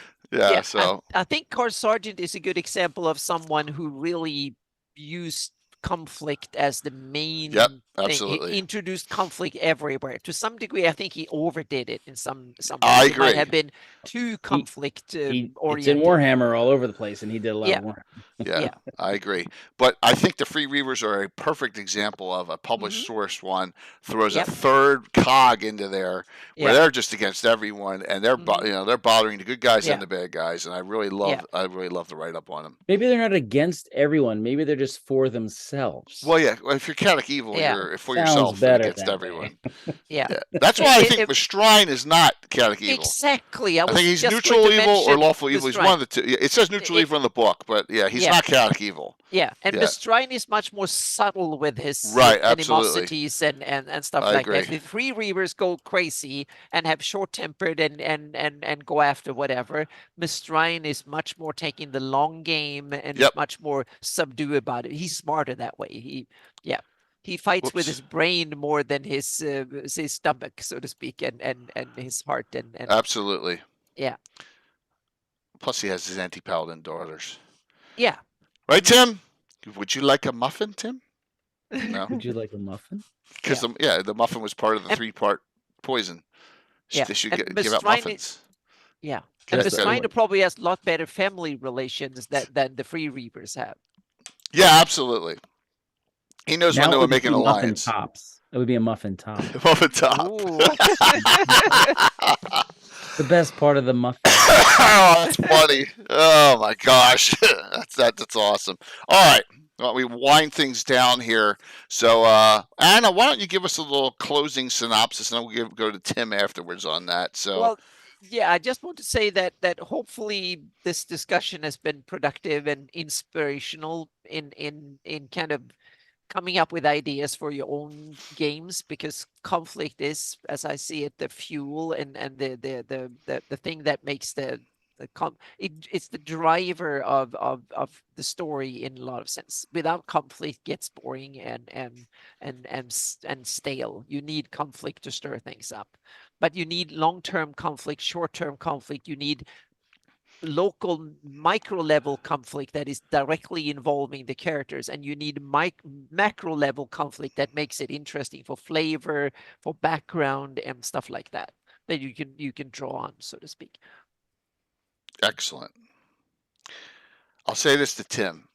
so I think Car Sergeant is a good example of someone who really used conflict as the main thing. Absolutely. He introduced conflict everywhere. To some degree, I think he overdid it in some ways. I It agree. might have been too conflict oriented. It's in Warhammer all over the place, and he did a lot of Warhammer. Yeah, I agree. But I think the Free Reavers are a perfect example of a published source one throws a third cog into there where they're just against everyone, and they're they're bothering the good guys and the bad guys, and I really love the write up on them. Maybe they're not against everyone. Maybe they're just for themselves. Well, if you're chaotic evil, you're for yourself and against everyone. That's why I think Vestrine is not chaotic evil. Exactly. I think he's neutral evil or lawful evil. He's one of the two. It says neutral evil in the book, but he's not chaotic evil. Yeah, and Vestrine is much more subtle with his animosities and stuff like that. The Free Reavers go crazy and have short-tempered and go after whatever. Vestrine is much more taking the long game and much more subdued about it. He's smarter that way. He fights with his brain more than his stomach, so to speak, and his heart and absolutely. Yeah. Plus, he has his anti-paladin daughters. Yeah. Right, Tim? Would you like a muffin, Tim? No. Would you like a muffin? Because the muffin was part of the 3-part poison. They should give out muffins. Yeah. And Vestrine probably has a lot better family relations than the Free Reapers have. Yeah, absolutely. He knows when they were making an alliance. Tops. It would be a muffin top. Muffin top. The best part of the muffin. Oh, that's funny. Oh my gosh, that's awesome. All right, well, we wind things down here. So, Anna, why don't you give us a little closing synopsis, and then we'll go to Tim afterwards on that. So, well, I just want to say that hopefully this discussion has been productive and inspirational in kind of coming up with ideas for your own games, because conflict is, as I see it, the fuel and the thing that makes it's the driver of the story in a lot of sense. Without conflict, it gets boring and stale. You need conflict to stir things up, but you need long-term conflict, short-term conflict. You need local micro level conflict that is directly involving the characters, and you need macro level conflict that makes it interesting for flavor, for background and stuff like that you can draw on, so to speak. Excellent. I'll say this to Tim.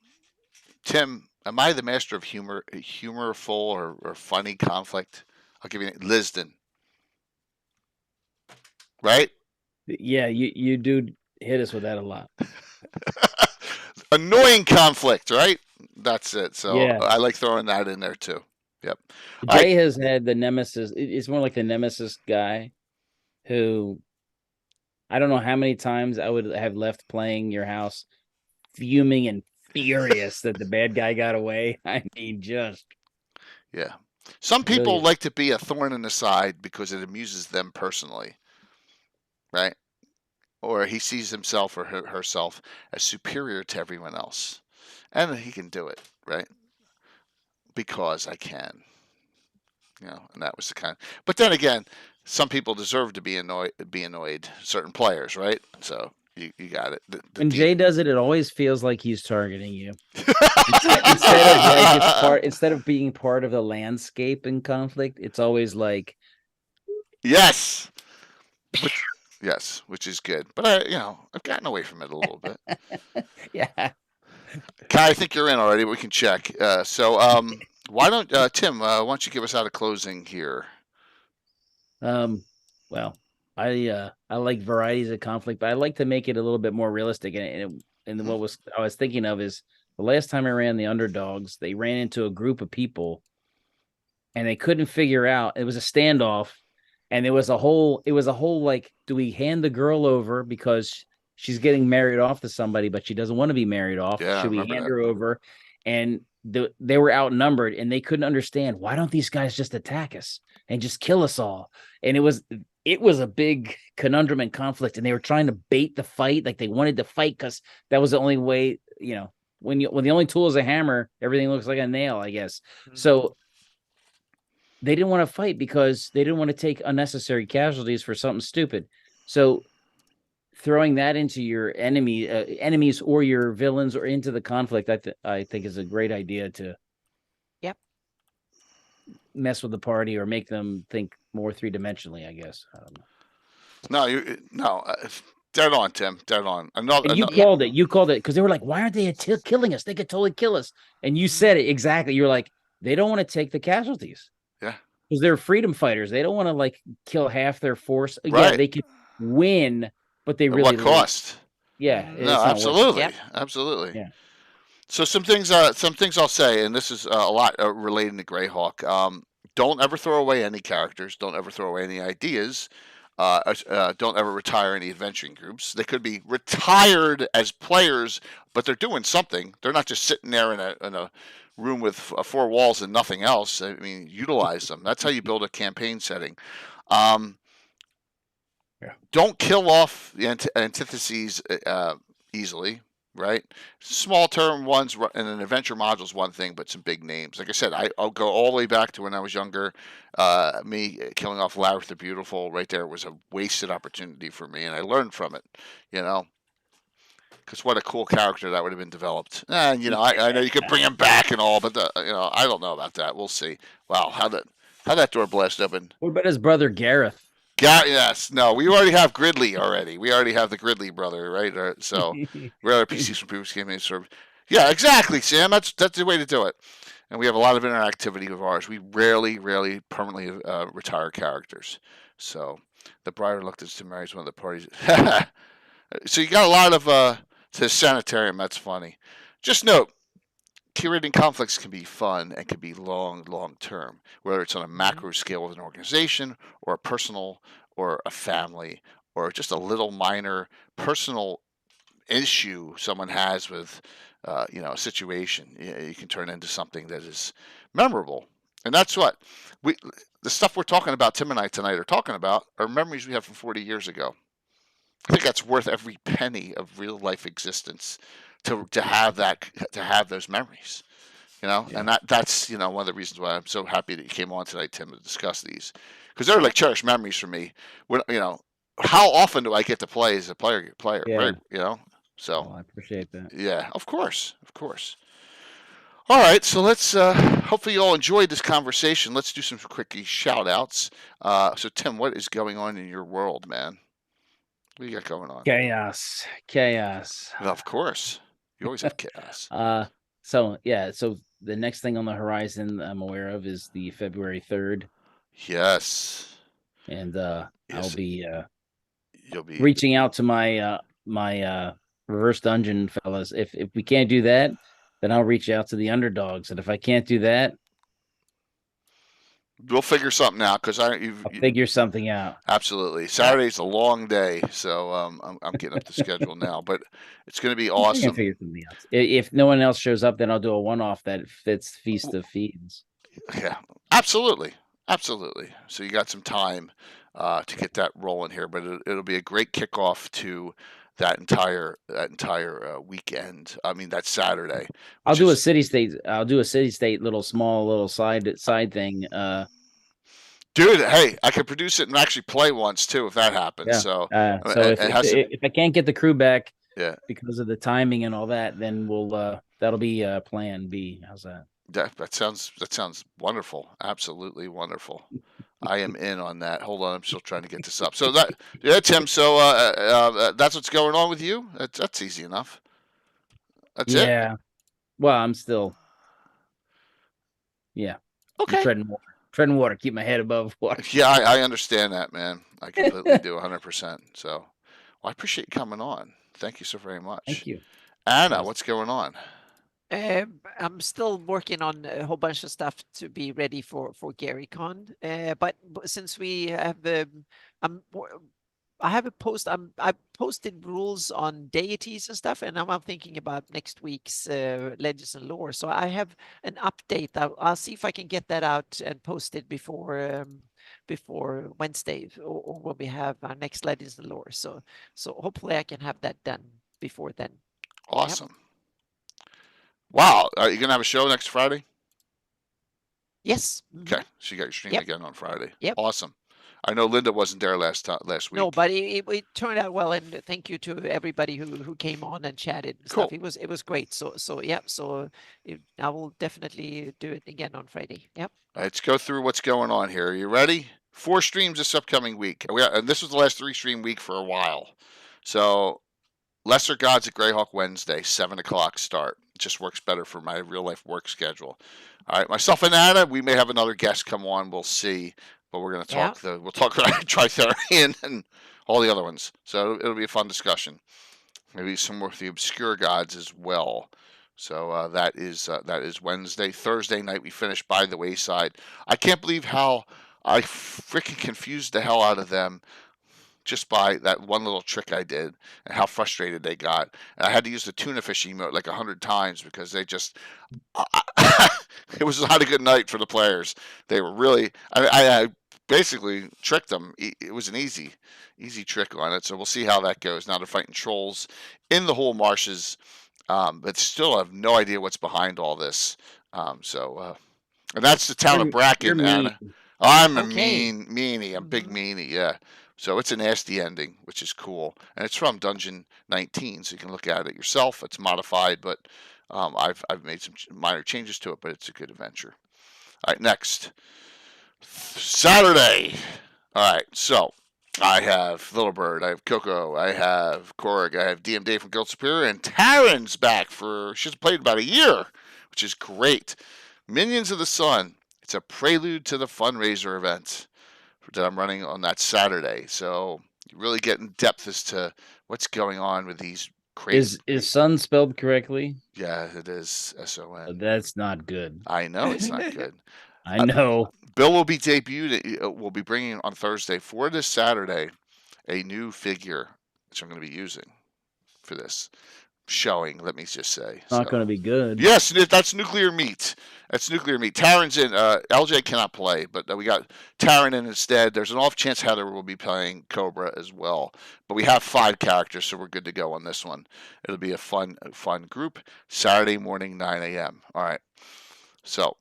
Tim, am I the master of humorful or funny conflict? I'll give you Lisden. Right? Yeah, you do hit us with that a lot. Annoying conflict, right? That's it. So I like throwing that in there too. Yep. Jay has had the nemesis. It's more like the nemesis guy who, I don't know how many times I would have left playing your house fuming and furious that the bad guy got away. I mean, just. Yeah. Some people like to be a thorn in the side because it amuses them personally. Right? Or he sees himself or herself as superior to everyone else. And he can do it, right? Because I can. And that was the kind. But then again, some people deserve to be annoyed, certain players, right? So you got it. When Jay does it, it always feels like he's targeting you. Instead of being part of the landscape in conflict, it's always like, yes. Yes, which is good. But I've gotten away from it a little bit. Yeah. Kai, I think you're in already. We can check. So why don't Tim? Why don't you give us out a closing here? Well, I like varieties of conflict, but I like to make it a little bit more realistic. And what I was thinking of is the last time I ran the underdogs, they ran into a group of people and they couldn't figure out. It was a standoff, and it was a whole like, do we hand the girl over because she's getting married off to somebody, but she doesn't want to be married off? Yeah, I Should we remember hand that. her over? And they were outnumbered, and they couldn't understand, why don't these guys just attack us and just kill us all? And it was a big conundrum and conflict, and they were trying to bait the fight, like they wanted to fight because that was the only way. When the only tool is a hammer, everything looks like a nail, I guess. So they didn't want to fight because they didn't want to take unnecessary casualties for something stupid. So throwing that into your enemies or your villains or into the conflict, I think is a great idea to mess with the party or make them think more three-dimensionally, I guess. I don't know. No, dead on, Tim. Dead on. Another. And you called it. You called it because they were like, "Why aren't they killing us? They could totally kill us." And you said it exactly. You're like, they don't want to take the casualties. Yeah. Because they're freedom fighters. They don't want to like kill half their force. Right. Yeah, they could win, but they At really what cost? Yeah. No, absolutely, Yep. absolutely. Yeah. So some things I'll say, and this is a lot relating to Greyhawk. Don't ever throw away any characters. Don't ever throw away any ideas. Don't ever retire any adventuring groups. They could be retired as players, but they're doing something. They're not just sitting there in a room with four walls and nothing else. I mean, utilize them. That's how you build a campaign setting. Don't kill off the antitheses easily, right? Small term ones and an adventure module is one thing, but some big names. Like I said, I'll go all the way back to when I was younger. Me killing off Larith the Beautiful right there was a wasted opportunity for me, and I learned from it, because what a cool character that would have been developed. And, I know you could bring him back and all, but, I don't know about that. We'll see. Wow, how that door blast open. What about his brother Gareth? Yes, no, we already have Gridley already. We already have the Gridley brother, right? So we're other PCs from previous campaigns. Yeah, exactly, Sam. That's the way to do it. And we have a lot of interactivity with ours. We rarely permanently retire characters. So the bride reluctant to marry is one of the parties. So you got a lot of to sanitarium. That's funny. Just note, curating conflicts can be fun and can be long term, whether it's on a macro scale with an organization or a personal or a family or just a little minor personal issue someone has with a situation. You can turn into something that is memorable. And that's what the stuff we're talking about, Tim and I tonight are talking about, are memories we have from 40 years ago. I think that's worth every penny of real life existence to have those memories, and that's one of the reasons why I'm so happy that you came on tonight, Tim, to discuss these, because they're like cherished memories for me. When how often do I get to play as a player, Yeah. right? So I appreciate that. Yeah, of course. All right, so let's hopefully you all enjoyed this conversation. Let's do some quick shout outs. So Tim, what is going on in your world, man? What do you got going on? Chaos. Of course. You always have chaos. So the next thing on the horizon I'm aware of is the February 3rd. Yes. And Yes. I'll be You'll be reaching out to my reverse dungeon fellas. If we can't do that, then I'll reach out to the underdogs. And if I can't do that, we'll figure something out, because I'll figure something out. Absolutely. Saturday's a long day, so I'm getting up the schedule now, but it's going to be awesome. Figure something else. If no one else shows up, then I'll do a one-off that fits Feast of Fiends. Yeah, absolutely. So you got some time to get that rolling here, but it'll be a great kickoff to that entire weekend. I mean, that Saturday. I'll do a city state little side thing. Dude, hey, I could produce it and actually play once too if that happens. Yeah. So if I can't get the crew back, yeah, because of the timing and all that, then we'll that'll be plan B. How's that? That sounds wonderful. Absolutely wonderful. I am in on that. Hold on, I'm still trying to get this up. So Tim. So that's what's going on with you. That's easy enough. That's it. Yeah. Well, I'm still. Yeah. Okay. Treading water. Keep my head above water. Yeah, I understand that, man. I completely do, 100%. So, well, I appreciate you coming on. Thank you so very much. Thank you. Anna, what's going on? I'm still working on a whole bunch of stuff to be ready for GaryCon. But since we have I'm I have a post. I posted rules on deities and stuff, and I'm thinking about next week's Legends and Lore. So I have an update. I'll see if I can get that out and post it before Wednesday or when we have our next Legends and Lore. So hopefully I can have that done before then. Awesome. Wow. Are you going to have a show next Friday? Yes. Okay. So you got your stream again on Friday. Yep. Awesome. I know Linda wasn't there last week. No, but it turned out well, and thank you to everybody who came on and chatted and stuff. It was great. So yeah. So I will definitely do it again on Friday. Yep. Let's go through what's going on here. Are you ready? 4 streams this upcoming week. And this was the last 3 stream week for a while. So Lesser Gods at Greyhawk Wednesday, 7 o'clock start. It just works better for my real life work schedule. All right, myself and Anna, we may have another guest come on. We'll see. But we're going to talk we'll talk about Tritherian and all the other ones. So it'll be a fun discussion. Maybe some more of the obscure gods as well. So that is Wednesday. Thursday night we finish By the Wayside. I can't believe how I freaking confused the hell out of them just by that one little trick I did and how frustrated they got. And I had to use the tuna fish emote like 100 times because they just it was not a good night for the players. They were really I basically tricked them. It was an easy trick on it. So we'll see how that goes. Now they're fighting trolls in the whole marshes, but still have no idea what's behind all this. And that's the town of Bracken, Anna. I'm a meanie. I'm big meanie, yeah. So it's a nasty ending, which is cool. And it's from Dungeon 19, so you can look at it yourself. It's modified, but I've made some minor changes to it, but it's a good adventure. All right, next. Saturday. All right, so I have Little Bird, I have Coco, I have Korg, I have DM Dave from Guild Superior, and Taryn's back she hasn't played about a year, which is great. Minions of the Sun. It's a prelude to the fundraiser event that I'm running on that Saturday. So you really get in depth as to what's going on with these crazy. Is Sun spelled correctly? Yeah, it is SON. That's not good. I know it's not good. I know. Bill will be we'll be bringing on Thursday for this Saturday a new figure, which I'm going to be using for this showing, let me just say. It's not going to be good. Yes, that's nuclear meat. That's nuclear meat. Taryn's in. LJ cannot play, but we got Taryn in instead. There's an off chance Heather will be playing Cobra as well. But we have 5 characters, so we're good to go on this one. It'll be a fun group. Saturday morning, 9 a.m. All right. So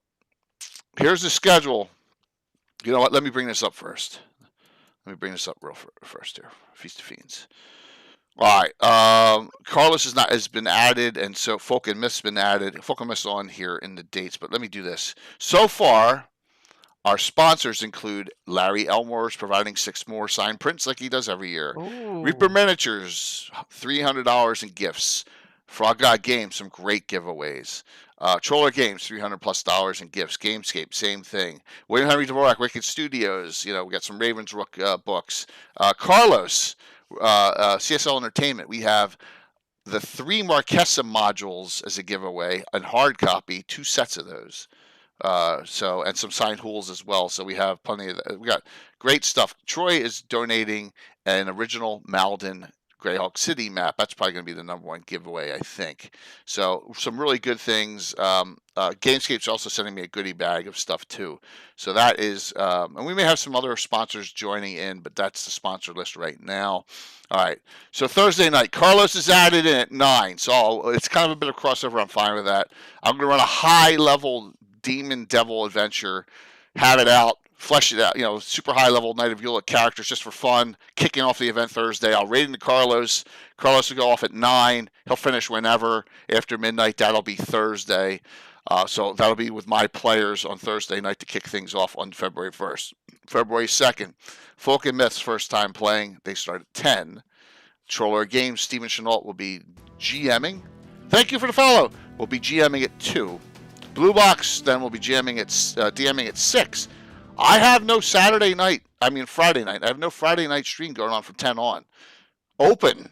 here's the schedule. You know what? Let me bring this up first. Let me bring this up first here. Feast of Fiends. All right. Carlos has been added, and so Folk and Myth's been added. Folk and Myth's on here in the dates, but let me do this. So far, our sponsors include Larry Elmore's providing 6 more signed prints like he does every year. Ooh. Reaper Miniatures, $300 in gifts. Frog God Games, some great giveaways. Troller Games, $300+ in gifts. Gamescape, same thing. William Henry Dvorak, Wicked Studios. We got some Ravensrook books. Carlos, CSL Entertainment. We have the 3 Marquesa modules as a giveaway, and hard copy, 2 sets of those. And some signed hools as well. So we have plenty of that. We got great stuff. Troy is donating an original Malden Greyhawk City map. That's probably going to be the #1 giveaway, I think. So some really good things. Gamescape's also sending me a goodie bag of stuff too. So that is, and we may have some other sponsors joining in, but that's the sponsor list right now. All right. So Thursday night, Carlos is added in at 9. So it's kind of a bit of crossover. I'm fine with that. I'm going to run a high-level Demon Devil adventure, have it out, flesh it out, super high level Night of Yule characters just for fun, kicking off the event Thursday. I'll raid into Carlos. Carlos will go off at 9. He'll finish whenever. After midnight, that'll be Thursday. So that'll be with my players on Thursday night to kick things off on February 1st. February 2nd, Folk and Myths, first time playing. They start at 10. Troller Games, Stephen Chenault will be GMing. Thank you for the follow. We'll be GMing at 2. Blue Box, then we'll be DMing at 6. I have no Friday night. I have no Friday night stream going on from 10 on. Open.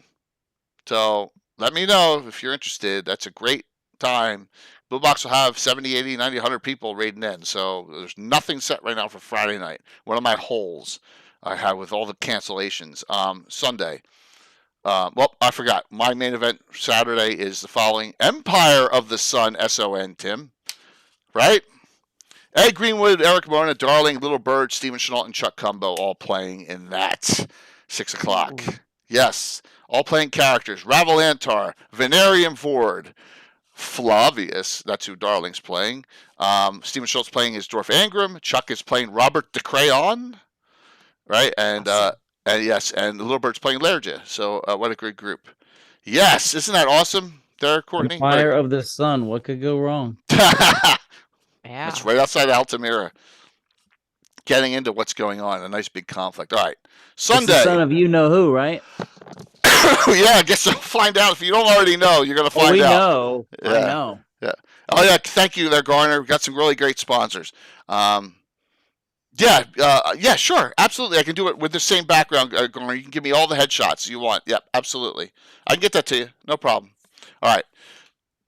So let me know if you're interested. That's a great time. Blue Box will have 70, 80, 90, 100 people raiding in. So there's nothing set right now for Friday night. One of my holes I had with all the cancellations. Sunday. Well, I forgot. My main event Saturday is the following. Empire of the Sun, SON, Tim. Right? Ed Greenwood, Eric Mona, Darling, Little Bird, Steven Chenault, and Chuck Cumbo all playing in that. 6 o'clock. Yes. All playing characters. Ravel Antar, Venarium Ford, Flavius, that's who Darling's playing. Stephen Schultz playing as Dorf Angram. Chuck is playing Robert de Crayon, right? And yes, and the Little Bird's playing Lerja. So what a great group. Yes, isn't that awesome there, Courtney? Fire of the Sun. What could go wrong? Yeah. It's right outside Altamira. Getting into what's going on. A nice big conflict. All right. Sunday. It's the son of you know who, right? Yeah, I guess I'll find out. If you don't already know, you're going to find we out. know. Yeah. I know. Yeah. Oh, yeah. Thank you there, Garner. We've got some really great sponsors. Yeah, sure. Absolutely. I can do it with the same background, Garner. You can give me all the headshots you want. Yep, absolutely. I can get that to you. No problem. All right.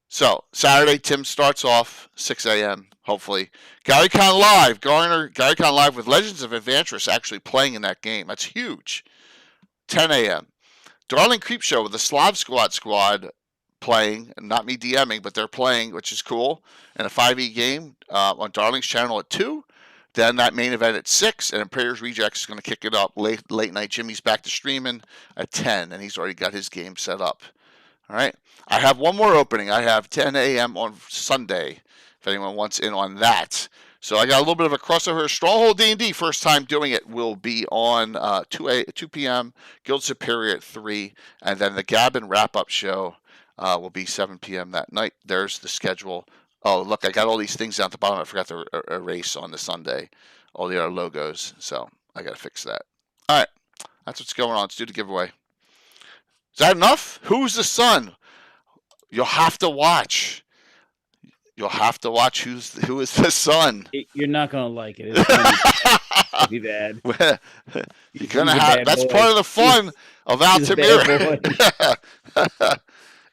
So, Saturday, Tim starts off 6 a.m., hopefully. GaryCon Live. Garner, GaryCon Live with Legends of Adventurous actually playing in that game. That's huge. 10 a.m. Darling Creepshow with the Slav Squad playing, not me DMing, but they're playing, which is cool, in a 5e game on Darling's channel at 2. Then that main event at 6, and Imperial's Rejects is going to kick it up late night. Jimmy's back to streaming at 10, and he's already got his game set up. All right. I have one more opening. I have 10 a.m. on Sunday, if anyone wants in on that. So I got a little bit of a crossover. Stronghold D&D, first time doing it, will be on 2 p.m., Guild Superior at 3, and then the Gabbin wrap-up show will be 7 p.m. that night. There's the schedule. Oh, look, I got all these things down at the bottom. I forgot to erase on the Sunday, all the other logos, so I got to fix that. All right, that's what's going on. Let's do the giveaway. Is that enough? Who's the son? You'll have to watch. You'll have to watch who is the son. You're not gonna like it. It's gonna be bad. You're gonna have. That's part of the fun of Altamira.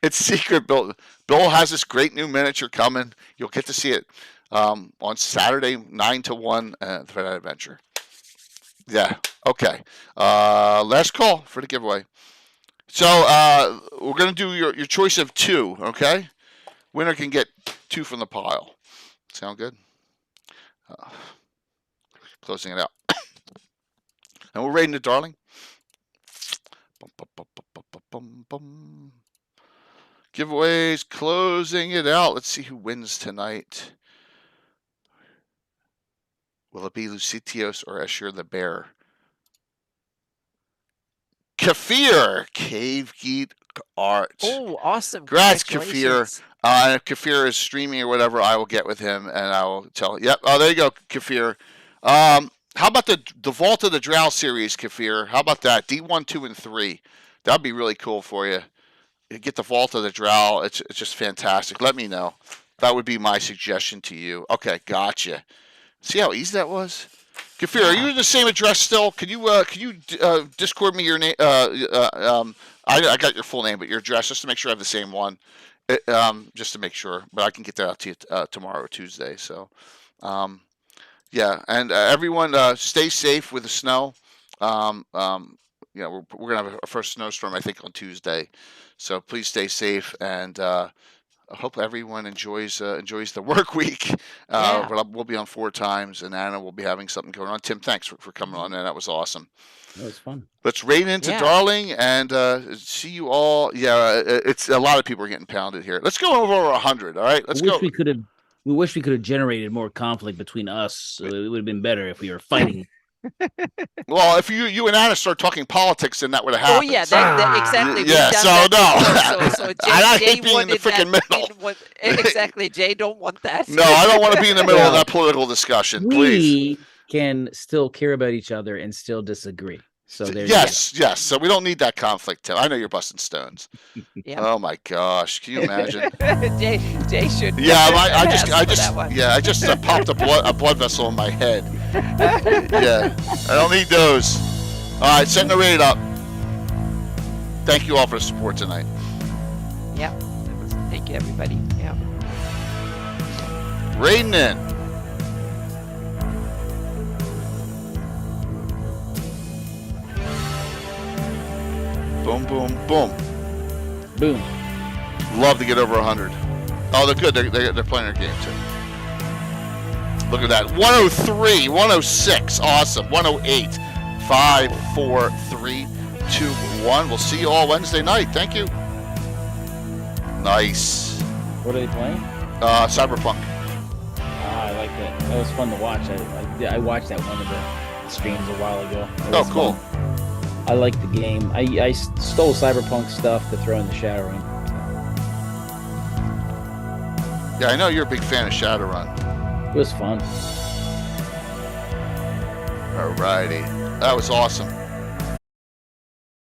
It's secret. Bill has this great new miniature coming. You'll get to see it on Saturday, 9 to 1 for that adventure. Yeah. Okay. Last call for the giveaway. So we're gonna do your choice of 2. Okay. Winner can get 2 from the pile. Sound good? Closing it out. And we're rating it, darling. Giveaways, closing it out. Let's see who wins tonight. Will it be Lucitios or Ashur the Bear? Kafir, Cave Geek Art. Oh, awesome. Congrats, Kafir. If Kafir is streaming or whatever, I will get with him and I will tell. Yep. Oh, there you go, Kafir. How about the Vault of the Drow series, Kafir? How about that? D1, 2, and 3. That'd be really cool for you. You get the Vault of the Drow. It's just fantastic. Let me know. That would be my suggestion to you. Okay, gotcha. See how easy that was? Kafir, are you in the same address still? Can you Discord me your name? I got your full name, but your address, just to make sure I have the same one. Just to make sure, but I can get that out to you tomorrow or Tuesday. So, yeah, and everyone stay safe with the snow. We're gonna have our first snowstorm, I think, on Tuesday. So please stay safe, and I hope everyone enjoys the work week. But we'll be on 4 times, and Anna will be having something going on. Tim, thanks for coming on, and that was awesome. That was fun. Let's raid into Darling and see you all. Yeah, it's a lot of people are getting pounded here. Let's go over 100. All right, let's go. We wish we could have generated more conflict between us. It would have been better if we were fighting. Well, if you and Anna start talking politics, then that would have happened. Oh yeah, exactly. Yeah, so no. So Jay, I hate being in the freaking middle. Exactly, Jay don't want that. No, I don't want to be in the middle of that political discussion. Please. We can still care about each other and still disagree. So there. Yes. So we don't need that conflict, Tim. I know you're busting stones. Yeah. Oh my gosh, can you imagine? Jay should. Yeah, I just popped a blood vessel in my head. Yeah, I don't need those. All right, setting the raid up. Thank you all for the support tonight. Yeah, thank you everybody. Yeah. Raiding in. Boom, boom, boom. Boom. Love to get over 100. Oh, they're good. They're playing their game too. Look at that. 103, 106. Awesome. 108. 5, 4, 3, 2, 1. We'll see you all Wednesday night. Thank you. Nice. What are they playing? Cyberpunk. I like that. That was fun to watch. I watched that one of the streams a while ago. Oh, cool. Fun. I like the game. I stole Cyberpunk stuff to throw in the Shadowrun. Yeah, I know you're a big fan of Shadowrun. It was fun. Alrighty. That was awesome.